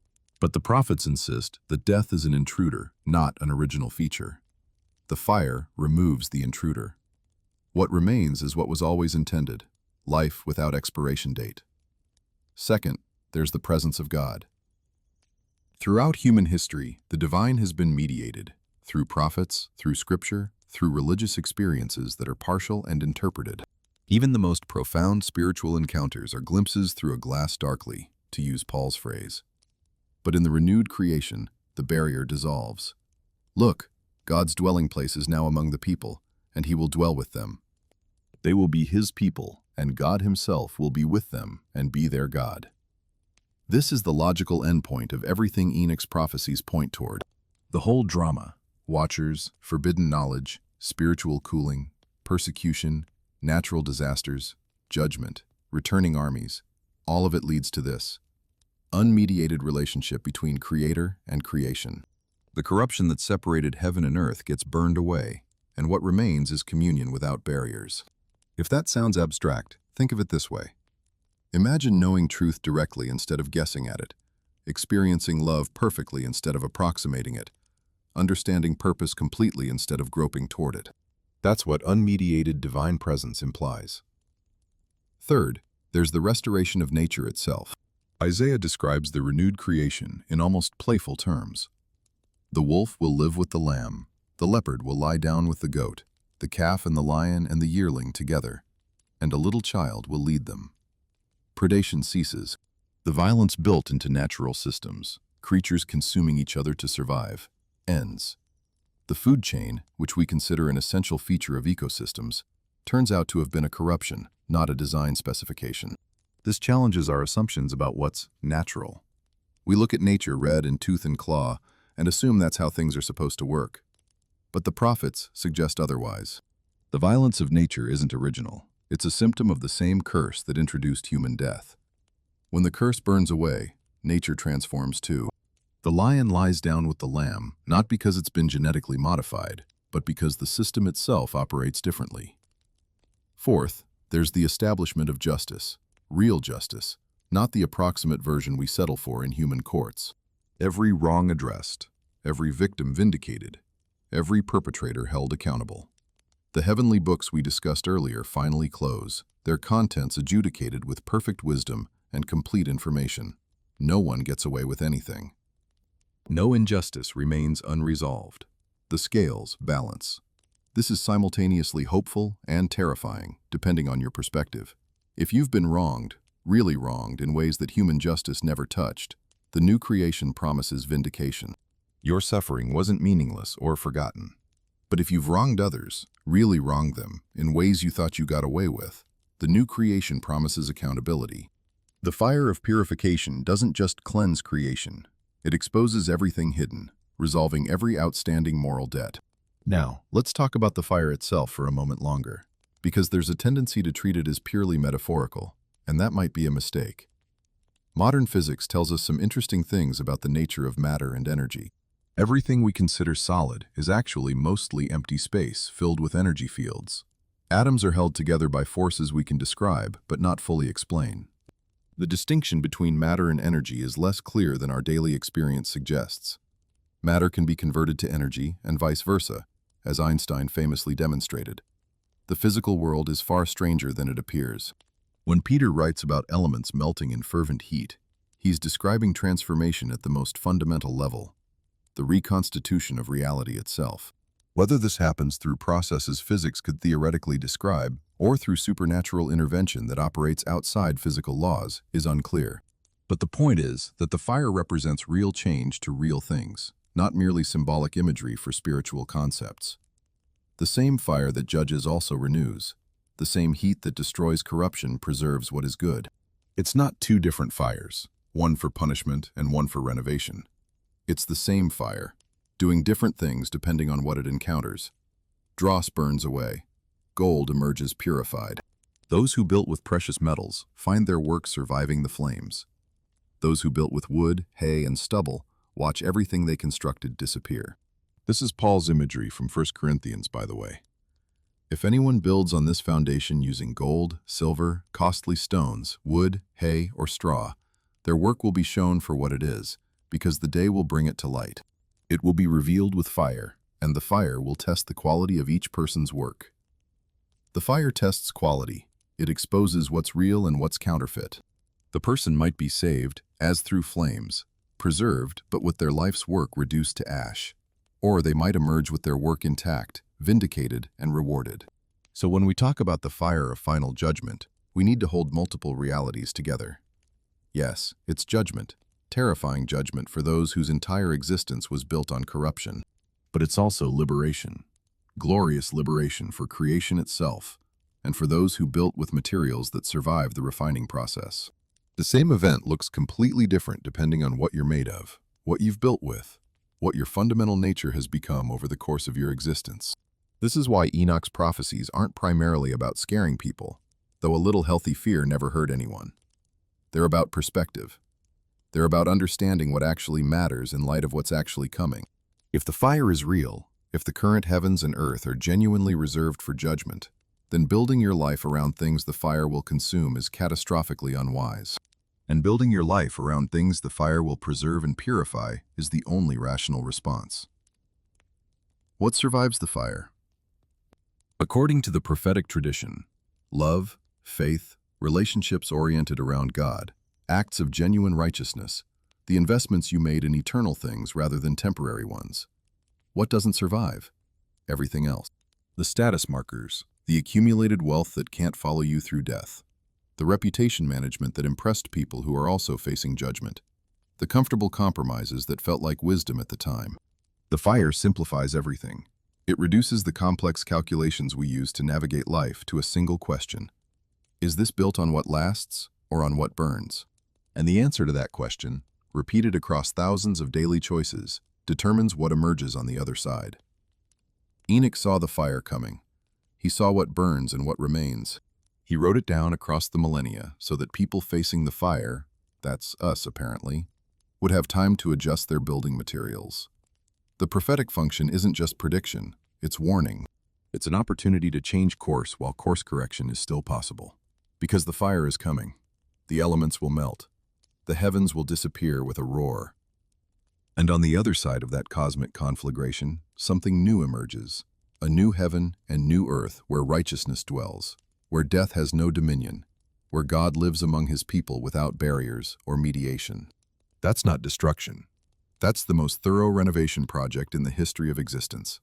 S1: But the prophets insist that death is an intruder, not an original feature. The fire removes the intruder. What remains is what was always intended: life without expiration date. Second, there's the presence of God. Throughout human history, the divine has been mediated, through prophets, through scripture, through religious experiences that are partial and interpreted. Even the most profound spiritual encounters are glimpses through a glass darkly, to use Paul's phrase. But in the renewed creation, the barrier dissolves. Look, God's dwelling place is now among the people, and he will dwell with them. They will be his people, and God himself will be with them and be their God. This is the logical endpoint of everything Enoch's prophecies point toward. The whole drama, watchers, forbidden knowledge, spiritual cooling, persecution, natural disasters, judgment, returning armies, all of it leads to this: unmediated relationship between creator and creation. The corruption that separated heaven and earth gets burned away, and what remains is communion without barriers. If that sounds abstract, think of it this way. Imagine knowing truth directly instead of guessing at it, experiencing love perfectly instead of approximating it, understanding purpose completely instead of groping toward it. That's what unmediated divine presence implies. Third, there's the restoration of nature itself. Isaiah describes the renewed creation in almost playful terms. The wolf will live with the lamb, the leopard will lie down with the goat, the calf and the lion and the yearling together, and a little child will lead them. Predation ceases. The violence built into natural systems, creatures consuming each other to survive, ends. The food chain, which we consider an essential feature of ecosystems, turns out to have been a corruption, not a design specification. This challenges our assumptions about what's natural. We look at nature red in tooth and claw and assume that's how things are supposed to work. But the prophets suggest otherwise. The violence of nature isn't original. It's a symptom of the same curse that introduced human death. When the curse burns away, nature transforms too. The lion lies down with the lamb, not because it's been genetically modified, but because the system itself operates differently. Fourth, there's the establishment of justice, real justice, not the approximate version we settle for in human courts. Every wrong addressed, every victim vindicated, every perpetrator held accountable. The heavenly books we discussed earlier finally close, their contents adjudicated with perfect wisdom and complete information. No one gets away with anything. No injustice remains unresolved. The scales balance. This is simultaneously hopeful and terrifying, depending on your perspective. If you've been wronged, really wronged in ways that human justice never touched, the new creation promises vindication. Your suffering wasn't meaningless or forgotten. But if you've wronged others, really wronged them, in ways you thought you got away with, the new creation promises accountability. The fire of purification doesn't just cleanse creation. It exposes everything hidden, resolving every outstanding moral debt. Now, let's talk about the fire itself for a moment longer, because there's a tendency to treat it as purely metaphorical, and that might be a mistake. Modern physics tells us some interesting things about the nature of matter and energy. Everything we consider solid is actually mostly empty space filled with energy fields. Atoms are held together by forces we can describe but not fully explain. The distinction between matter and energy is less clear than our daily experience suggests. Matter can be converted to energy and vice versa, as Einstein famously demonstrated. The physical world is far stranger than it appears. When Peter writes about elements melting in fervent heat, he's describing transformation at the most fundamental level, the reconstitution of reality itself. Whether this happens through processes physics could theoretically describe, or through supernatural intervention that operates outside physical laws, is unclear. But the point is that the fire represents real change to real things, not merely symbolic imagery for spiritual concepts. The same fire that judges also renews. The same heat that destroys corruption preserves what is good. It's not two different fires, one for punishment and one for renovation. It's the same fire, doing different things depending on what it encounters. Dross burns away. Gold emerges purified. Those who built with precious metals find their work surviving the flames. Those who built with wood, hay, and stubble watch everything they constructed disappear. This is Paul's imagery from 1 Corinthians, by the way. If anyone builds on this foundation using gold, silver, costly stones, wood, hay, or straw, their work will be shown for what it is, because the day will bring it to light. It will be revealed with fire, and the fire will test the quality of each person's work. The fire tests quality. It exposes what's real and what's counterfeit. The person might be saved, as through flames, preserved but with their life's work reduced to ash. or they might emerge with their work intact, vindicated, and rewarded. So when we talk about the fire of final judgment, we need to hold multiple realities together. Yes, it's judgment, terrifying judgment for those whose entire existence was built on corruption. But it's also liberation, glorious liberation for creation itself, and for those who built with materials that survived the refining process. The same event looks completely different depending on what you're made of, what you've built with, what your fundamental nature has become over the course of your existence. This is why Enoch's prophecies aren't primarily about scaring people, though a little healthy fear never hurt anyone. They're about perspective. They're about understanding what actually matters in light of what's actually coming. If the fire is real, if the current heavens and earth are genuinely reserved for judgment, then building your life around things the fire will consume is catastrophically unwise. And building your life around things the fire will preserve and purify is the only rational response. What survives the fire? According to the prophetic tradition, love, faith, relationships oriented around God, acts of genuine righteousness, the investments you made in eternal things rather than temporary ones. What doesn't survive? Everything else. The status markers, the accumulated wealth that can't follow you through death, the reputation management that impressed people who are also facing judgment, the comfortable compromises that felt like wisdom at the time. The fire simplifies everything. It reduces the complex calculations we use to navigate life to a single question. Is this built on what lasts or on what burns? And the answer to that question, repeated across thousands of daily choices, determines what emerges on the other side. Enoch saw the fire coming. He saw what burns and what remains. He wrote it down across the millennia so that people facing the fire, that's us apparently, would have time to adjust their building materials. The prophetic function isn't just prediction, it's warning. It's an opportunity to change course while course correction is still possible. Because the fire is coming, the elements will melt, the heavens will disappear with a roar. And on the other side of that cosmic conflagration, something new emerges, a new heaven and new earth where righteousness dwells, where death has no dominion, where God lives among his people without barriers or mediation. That's not destruction. That's the most thorough renovation project in the history of existence.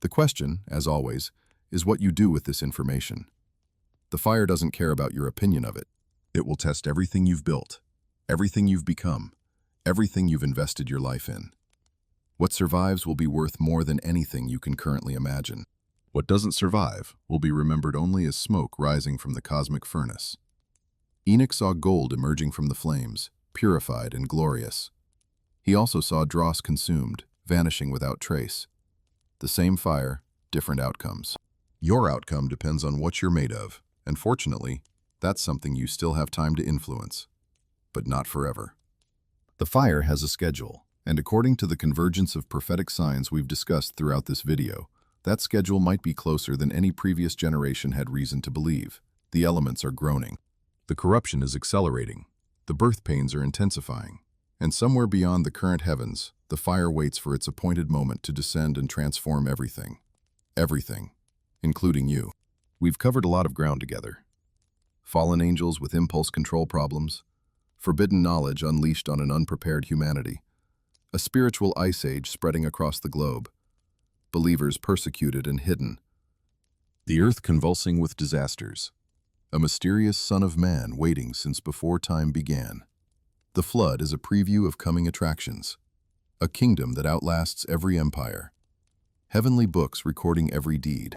S1: The question, as always, is what you do with this information. The fire doesn't care about your opinion of it. It will test everything you've built, everything you've become, everything you've invested your life in. What survives will be worth more than anything you can currently imagine. What doesn't survive will be remembered only as smoke rising from the cosmic furnace. Enoch saw gold emerging from the flames, purified and glorious. He also saw dross consumed, vanishing without trace. The same fire, different outcomes. Your outcome depends on what you're made of, and fortunately, that's something you still have time to influence. But not forever. The fire has a schedule, and according to the convergence of prophetic signs we've discussed throughout this video, that schedule might be closer than any previous generation had reason to believe. The elements are groaning. The corruption is accelerating. The birth pains are intensifying. And somewhere beyond the current heavens, the fire waits for its appointed moment to descend and transform everything. Everything, including you. We've covered a lot of ground together. Fallen angels with impulse control problems, forbidden knowledge unleashed on an unprepared humanity, a spiritual ice age spreading across the globe, believers persecuted and hidden, the earth convulsing with disasters, a mysterious Son of Man waiting since before time began. The flood is a preview of coming attractions, a kingdom that outlasts every empire, heavenly books recording every deed,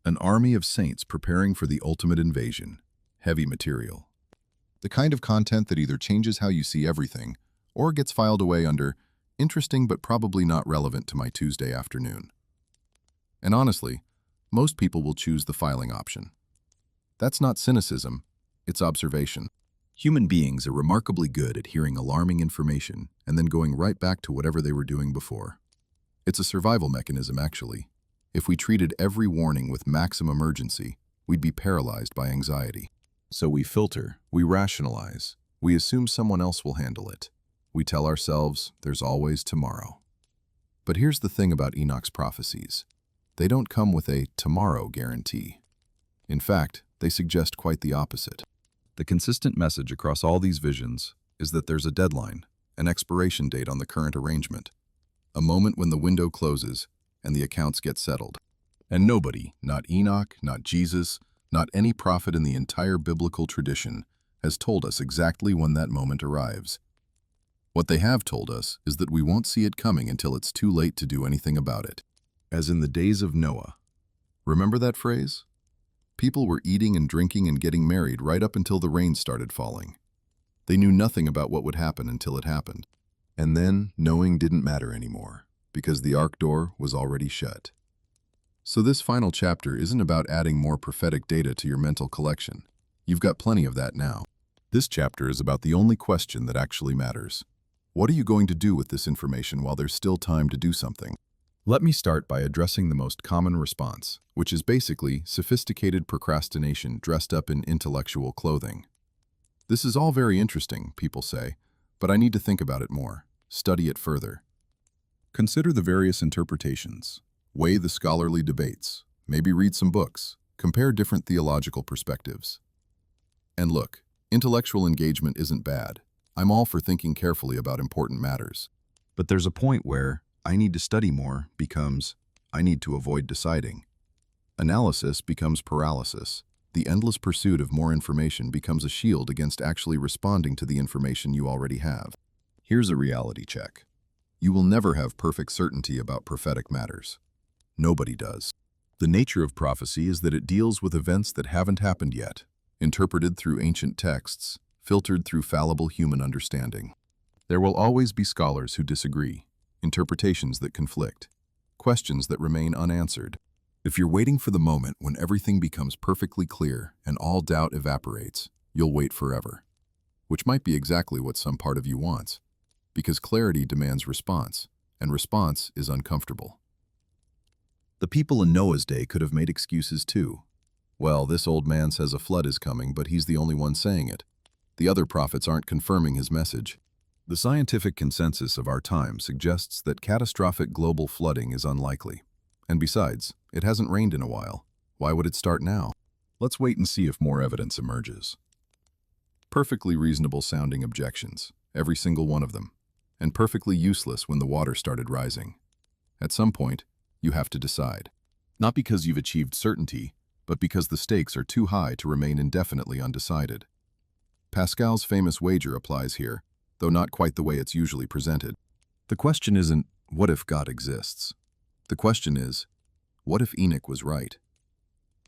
S1: an army of saints preparing for the ultimate invasion, heavy material. The kind of content that either changes how you see everything or gets filed away under interesting but probably not relevant to my Tuesday afternoon. And honestly, most people will choose the filing option. That's not cynicism, it's observation. Human beings are remarkably good at hearing alarming information and then going right back to whatever they were doing before. It's a survival mechanism, actually. If we treated every warning with maximum urgency, we'd be paralyzed by anxiety. So we filter, we rationalize, we assume someone else will handle it. We tell ourselves there's always tomorrow. But here's the thing about Enoch's prophecies. They don't come with a tomorrow guarantee. In fact, they suggest quite the opposite. The consistent message across all these visions is that there's a deadline, an expiration date on the current arrangement. A moment when the window closes and the accounts get settled. And nobody, not Enoch, not Jesus, not any prophet in the entire biblical tradition, has told us exactly when that moment arrives. What they have told us is that we won't see it coming until it's too late to do anything about it. As in the days of Noah. Remember that phrase? People were eating and drinking and getting married right up until the rain started falling. They knew nothing about what would happen until it happened. And then knowing didn't matter anymore, because the ark door was already shut. So this final chapter isn't about adding more prophetic data to your mental collection. You've got plenty of that now. This chapter is about the only question that actually matters. What are you going to do with this information while there's still time to do something? Let me start by addressing the most common response, which is basically sophisticated procrastination dressed up in intellectual clothing. This is all very interesting, people say, but I need to think about it more, study it further. Consider the various interpretations, weigh the scholarly debates, maybe read some books, compare different theological perspectives. And look, intellectual engagement isn't bad. I'm all for thinking carefully about important matters. But there's a point where I need to study more becomes I need to avoid deciding. Analysis becomes paralysis. The endless pursuit of more information becomes a shield against actually responding to the information you already have. Here's a reality check. You will never have perfect certainty about prophetic matters. Nobody does. The nature of prophecy is that it deals with events that haven't happened yet, interpreted through ancient texts, filtered through fallible human understanding. There will always be scholars who disagree, interpretations that conflict, questions that remain unanswered. If you're waiting for the moment when everything becomes perfectly clear and all doubt evaporates, you'll wait forever. Which might be exactly what some part of you wants, because clarity demands response, and response is uncomfortable. The people in Noah's day could have made excuses too. Well, this old man says a flood is coming, but he's the only one saying it. The other prophets aren't confirming his message. The scientific consensus of our time suggests that catastrophic global flooding is unlikely. And besides, it hasn't rained in a while. Why would it start now? Let's wait and see if more evidence emerges. Perfectly reasonable sounding objections, every single one of them, and perfectly useless when the water started rising. At some point, you have to decide. Not because you've achieved certainty, but because the stakes are too high to remain indefinitely undecided. Pascal's famous wager applies here, though not quite the way it's usually presented. The question isn't, what if God exists? The question is, what if Enoch was right?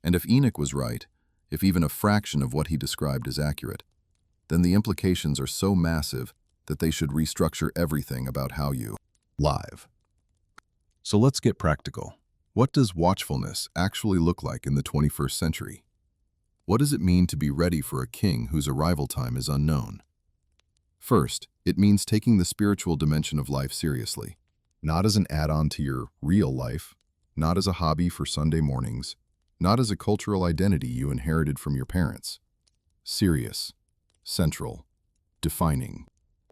S1: And if Enoch was right, if even a fraction of what he described is accurate, then the implications are so massive that they should restructure everything about how you live. So let's get practical. What does watchfulness actually look like in the 21st century? What does it mean to be ready for a king whose arrival time is unknown? First, it means taking the spiritual dimension of life seriously, not as an add-on to your real life, not as a hobby for Sunday mornings, not as a cultural identity you inherited from your parents. Serious, central, defining.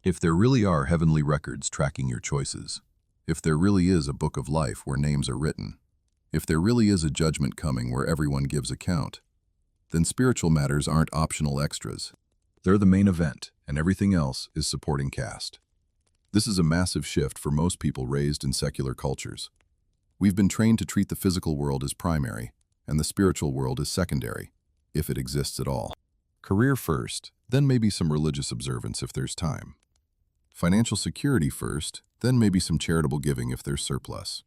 S1: If there really are heavenly records tracking your choices, if there really is a book of life where names are written, if there really is a judgment coming where everyone gives account, then spiritual matters aren't optional extras. They're the main event, and everything else is supporting cast. This is a massive shift for most people raised in secular cultures. We've been trained to treat the physical world as primary, and the spiritual world as secondary, if it exists at all. Career first, then maybe some religious observance if there's time. Financial security first, then maybe some charitable giving if there's surplus.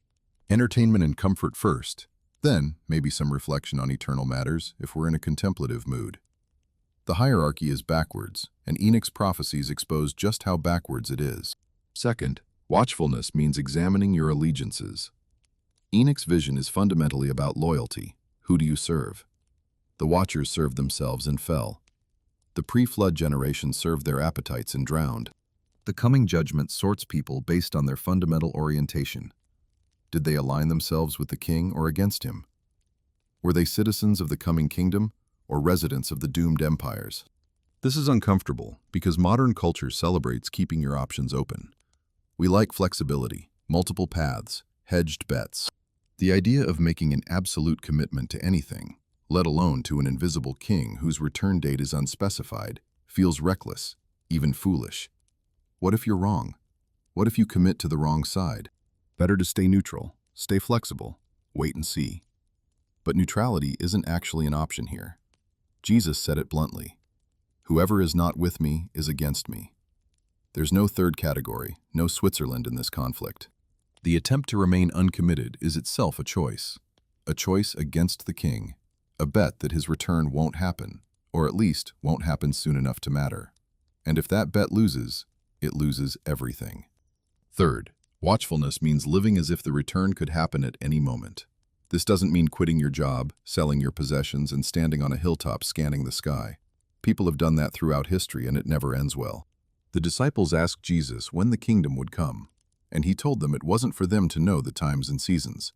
S1: Entertainment and comfort first, then maybe some reflection on eternal matters if we're in a contemplative mood. The hierarchy is backwards, and Enoch's prophecies expose just how backwards it is. Second, watchfulness means examining your allegiances. Enoch's vision is fundamentally about loyalty. Who do you serve? The watchers served themselves and fell. The pre-flood generation served their appetites and drowned. The coming judgment sorts people based on their fundamental orientation. Did they align themselves with the king or against him? Were they citizens of the coming kingdom or residents of the doomed empires? This is uncomfortable because modern culture celebrates keeping your options open. We like flexibility, multiple paths, hedged bets. The idea of making an absolute commitment to anything, let alone to an invisible king whose return date is unspecified, feels reckless, even foolish. What if you're wrong? What if you commit to the wrong side? Better to stay neutral, stay flexible, wait and see. But neutrality isn't actually an option here. Jesus said it bluntly. Whoever is not with me is against me. There's no third category, no Switzerland in this conflict. The attempt to remain uncommitted is itself a choice against the king, a bet that his return won't happen, or at least won't happen soon enough to matter. And if that bet loses, it loses everything. Third, watchfulness means living as if the return could happen at any moment. This doesn't mean quitting your job, selling your possessions, and standing on a hilltop scanning the sky. People have done that throughout history, and it never ends well. The disciples asked Jesus when the kingdom would come, and he told them it wasn't for them to know the times and seasons.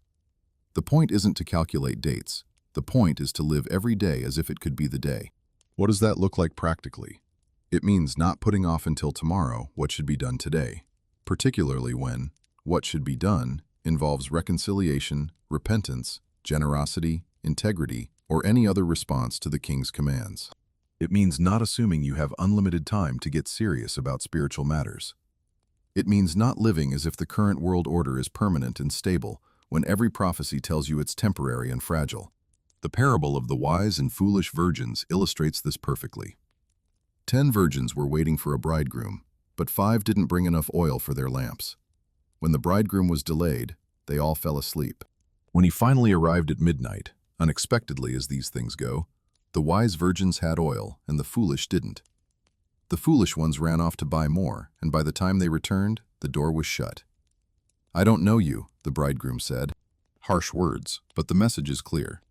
S1: The point isn't to calculate dates. The point is to live every day as if it could be the day. What does that look like practically? It means not putting off until tomorrow what should be done today, particularly when what should be done involves reconciliation, repentance, generosity, integrity, or any other response to the king's commands. It means not assuming you have unlimited time to get serious about spiritual matters. It means not living as if the current world order is permanent and stable when every prophecy tells you it's temporary and fragile. The parable of the wise and foolish virgins illustrates this perfectly. 10 virgins were waiting for a bridegroom, but 5 didn't bring enough oil for their lamps. When the bridegroom was delayed, they all fell asleep. When he finally arrived at midnight, unexpectedly as these things go, the wise virgins had oil and the foolish didn't. The foolish ones ran off to buy more, and by the time they returned, the door was shut. "I don't know you," the bridegroom said. Harsh words, but the message is clear.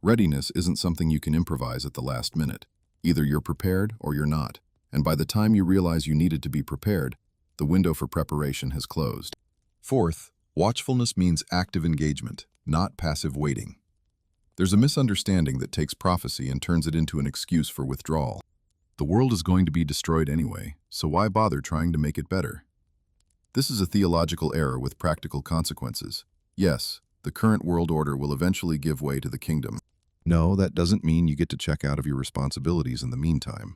S1: Readiness isn't something you can improvise at the last minute. Either you're prepared or you're not, and by the time you realize you needed to be prepared, the window for preparation has closed. Fourth, watchfulness means active engagement, not passive waiting. There's a misunderstanding that takes prophecy and turns it into an excuse for withdrawal. The world is going to be destroyed anyway, so why bother trying to make it better? This is a theological error with practical consequences. Yes, the current world order will eventually give way to the kingdom. No, that doesn't mean you get to check out of your responsibilities in the meantime.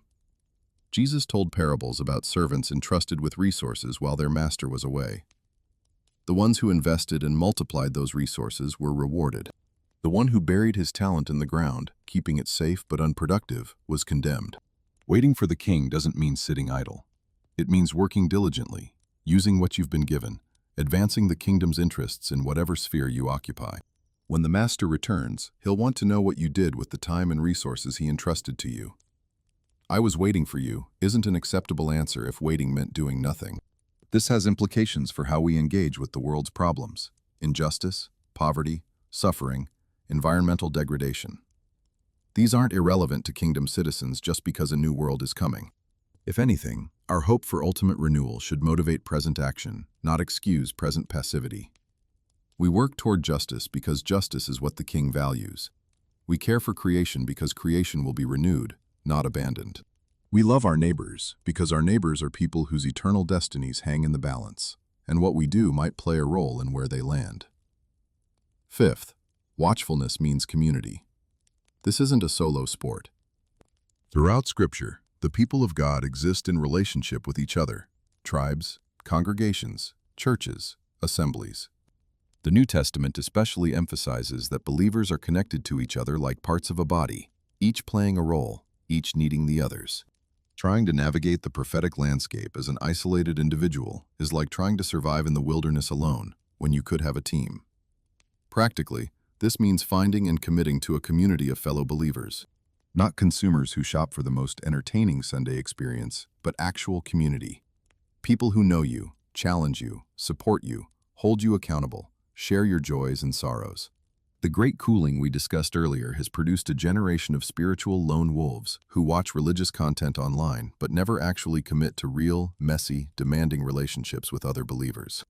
S1: Jesus told parables about servants entrusted with resources while their master was away. The ones who invested and multiplied those resources were rewarded. The one who buried his talent in the ground, keeping it safe but unproductive, was condemned. Waiting for the king doesn't mean sitting idle. It means working diligently, using what you've been given, advancing the kingdom's interests in whatever sphere you occupy. When the master returns, he'll want to know what you did with the time and resources he entrusted to you. "I was waiting for you" isn't an acceptable answer if waiting meant doing nothing. This has implications for how we engage with the world's problems: injustice, poverty, suffering, environmental degradation. These aren't irrelevant to kingdom citizens just because a new world is coming. If anything, our hope for ultimate renewal should motivate present action, not excuse present passivity. We work toward justice because justice is what the king values. We care for creation because creation will be renewed, not abandoned. We love our neighbors because our neighbors are people whose eternal destinies hang in the balance, and what we do might play a role in where they land. Fifth, watchfulness means community. This isn't a solo sport. Throughout Scripture, the people of God exist in relationship with each other: tribes, congregations, churches, assemblies. The New Testament especially emphasizes that believers are connected to each other like parts of a body, each playing a role, each needing the others. Trying to navigate the prophetic landscape as an isolated individual is like trying to survive in the wilderness alone when you could have a team. Practically, this means finding and committing to a community of fellow believers. Not consumers who shop for the most entertaining Sunday experience, but actual community. People who know you, challenge you, support you, hold you accountable, share your joys and sorrows. The great cooling we discussed earlier has produced a generation of spiritual lone wolves who watch religious content online but never actually commit to real, messy, demanding relationships with other believers.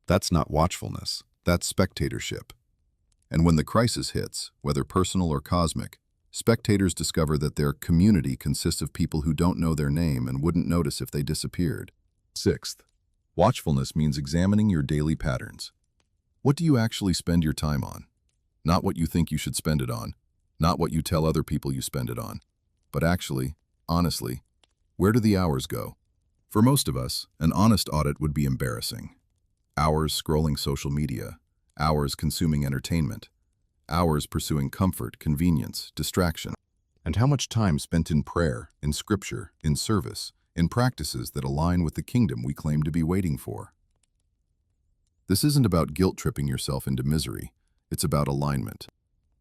S1: That's not watchfulness, that's spectatorship. And when the crisis hits, whether personal or cosmic, spectators discover that their community consists of people who don't know their name and wouldn't notice if they disappeared. Sixth, watchfulness means examining your daily patterns. What do you actually spend your time on? Not what you think you should spend it on, not what you tell other people you spend it on, but actually, honestly, where do the hours go? For most of us, an honest audit would be embarrassing. Hours scrolling social media, hours consuming entertainment, hours pursuing comfort, convenience, distraction. And how much time spent in prayer, in scripture, in service, in practices that align with the kingdom we claim to be waiting for? This isn't about guilt-tripping yourself into misery. It's about alignment.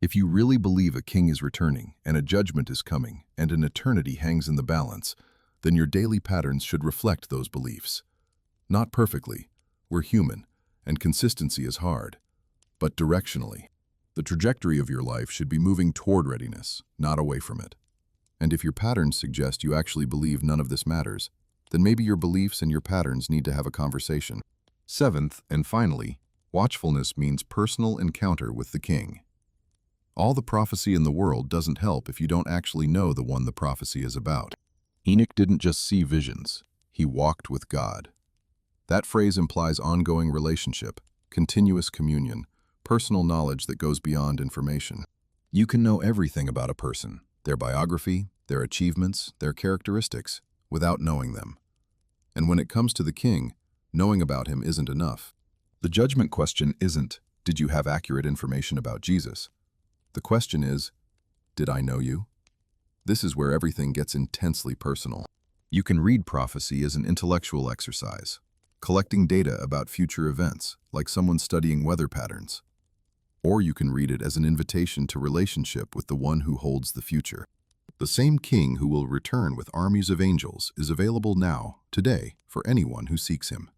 S1: If you really believe a king is returning, and a judgment is coming, and an eternity hangs in the balance, then your daily patterns should reflect those beliefs. Not perfectly. We're human, and consistency is hard. But directionally, the trajectory of your life should be moving toward readiness, not away from it. And if your patterns suggest you actually believe none of this matters, then maybe your beliefs and your patterns need to have a conversation. Seventh, and finally, watchfulness means personal encounter with the king. All the prophecy in the world doesn't help if you don't actually know the one the prophecy is about. Enoch didn't just see visions, he walked with God. That phrase implies ongoing relationship, continuous communion, personal knowledge that goes beyond information. You can know everything about a person, their biography, their achievements, their characteristics, without knowing them. And when it comes to the king, knowing about him isn't enough. The judgment question isn't, did you have accurate information about Jesus? The question is, did I know you? This is where everything gets intensely personal. You can read prophecy as an intellectual exercise, collecting data about future events, like someone studying weather patterns. Or you can read it as an invitation to relationship with the one who holds the future. The same king who will return with armies of angels is available now, today, for anyone who seeks him.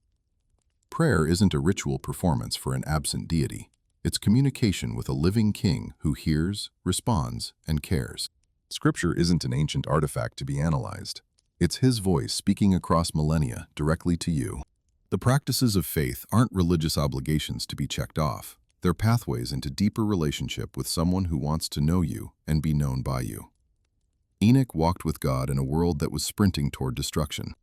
S1: Prayer isn't a ritual performance for an absent deity. It's communication with a living king who hears, responds, and cares. Scripture isn't an ancient artifact to be analyzed. It's his voice speaking across millennia directly to you. The practices of faith aren't religious obligations to be checked off. They're pathways into deeper relationship with someone who wants to know you and be known by you. Enoch walked with God in a world that was sprinting toward destruction.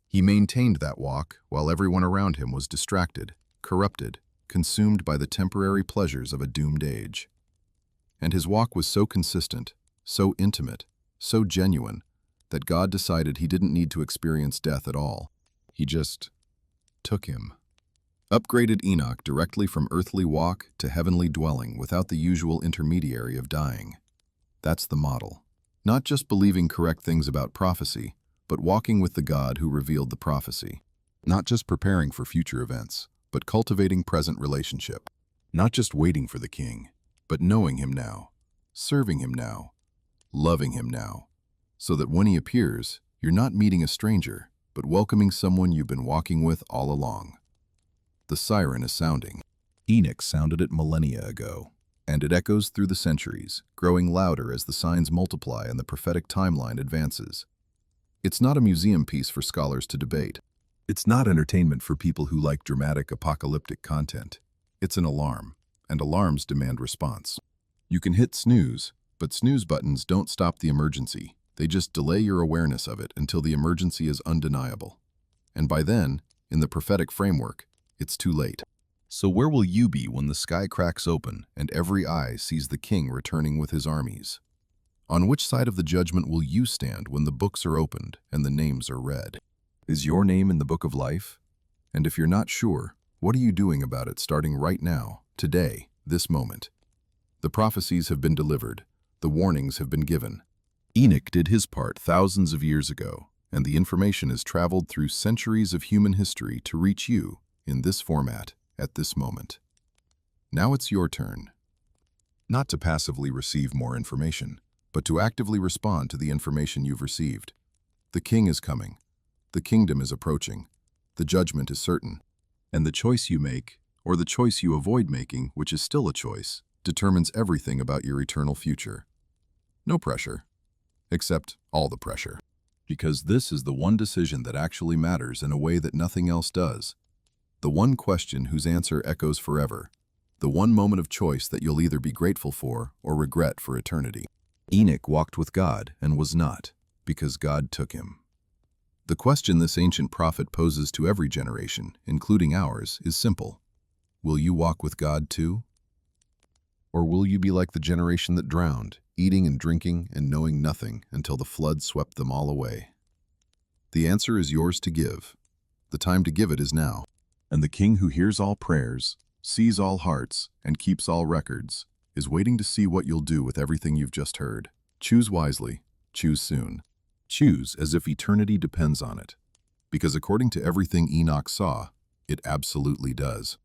S1: He maintained that walk while everyone around him was distracted, corrupted, consumed by the temporary pleasures of a doomed age. And his walk was so consistent, so intimate, so genuine, that God decided he didn't need to experience death at all. He just took him. Upgraded Enoch directly from earthly walk to heavenly dwelling without the usual intermediary of dying. That's the model. Not just believing correct things about prophecy, but walking with the God who revealed the prophecy. Not just preparing for future events, but cultivating present relationship. Not just waiting for the king, but knowing him now, serving him now, loving him now, so that when he appears, you're not meeting a stranger, but welcoming someone you've been walking with all along. The siren is sounding. Enoch sounded it millennia ago, and it echoes through the centuries, growing louder as the signs multiply and the prophetic timeline advances. It's not a museum piece for scholars to debate. It's not entertainment for people who like dramatic apocalyptic content. It's an alarm, and alarms demand response. You can hit snooze, but snooze buttons don't stop the emergency. They just delay your awareness of it until the emergency is undeniable. And by then, in the prophetic framework, it's too late. So where will you be when the sky cracks open and every eye sees the king returning with his armies? On which side of the judgment will you stand when the books are opened and the names are read? Is your name in the book of life? And if you're not sure, what are you doing about it starting right now, today, this moment? The prophecies have been delivered. The warnings have been given. Enoch did his part thousands of years ago, and the information has traveled through centuries of human history to reach you in this format at this moment. Now it's your turn. Not to passively receive more information, but to actively respond to the information you've received. The king is coming. The kingdom is approaching. The judgment is certain. And the choice you make, or the choice you avoid making, which is still a choice, determines everything about your eternal future. No pressure, except all the pressure. Because this is the one decision that actually matters in a way that nothing else does. The one question whose answer echoes forever. The one moment of choice that you'll either be grateful for or regret for eternity. Enoch walked with God and was not, because God took him. The question this ancient prophet poses to every generation, including ours, is simple. Will you walk with God too? Or will you be like the generation that drowned, eating and drinking and knowing nothing until the flood swept them all away? The answer is yours to give. The time to give it is now. And the King who hears all prayers, sees all hearts, and keeps all records, is waiting to see what you'll do with everything you've just heard. Choose wisely. Choose soon. Choose as if eternity depends on it. Because according to everything Enoch saw, it absolutely does.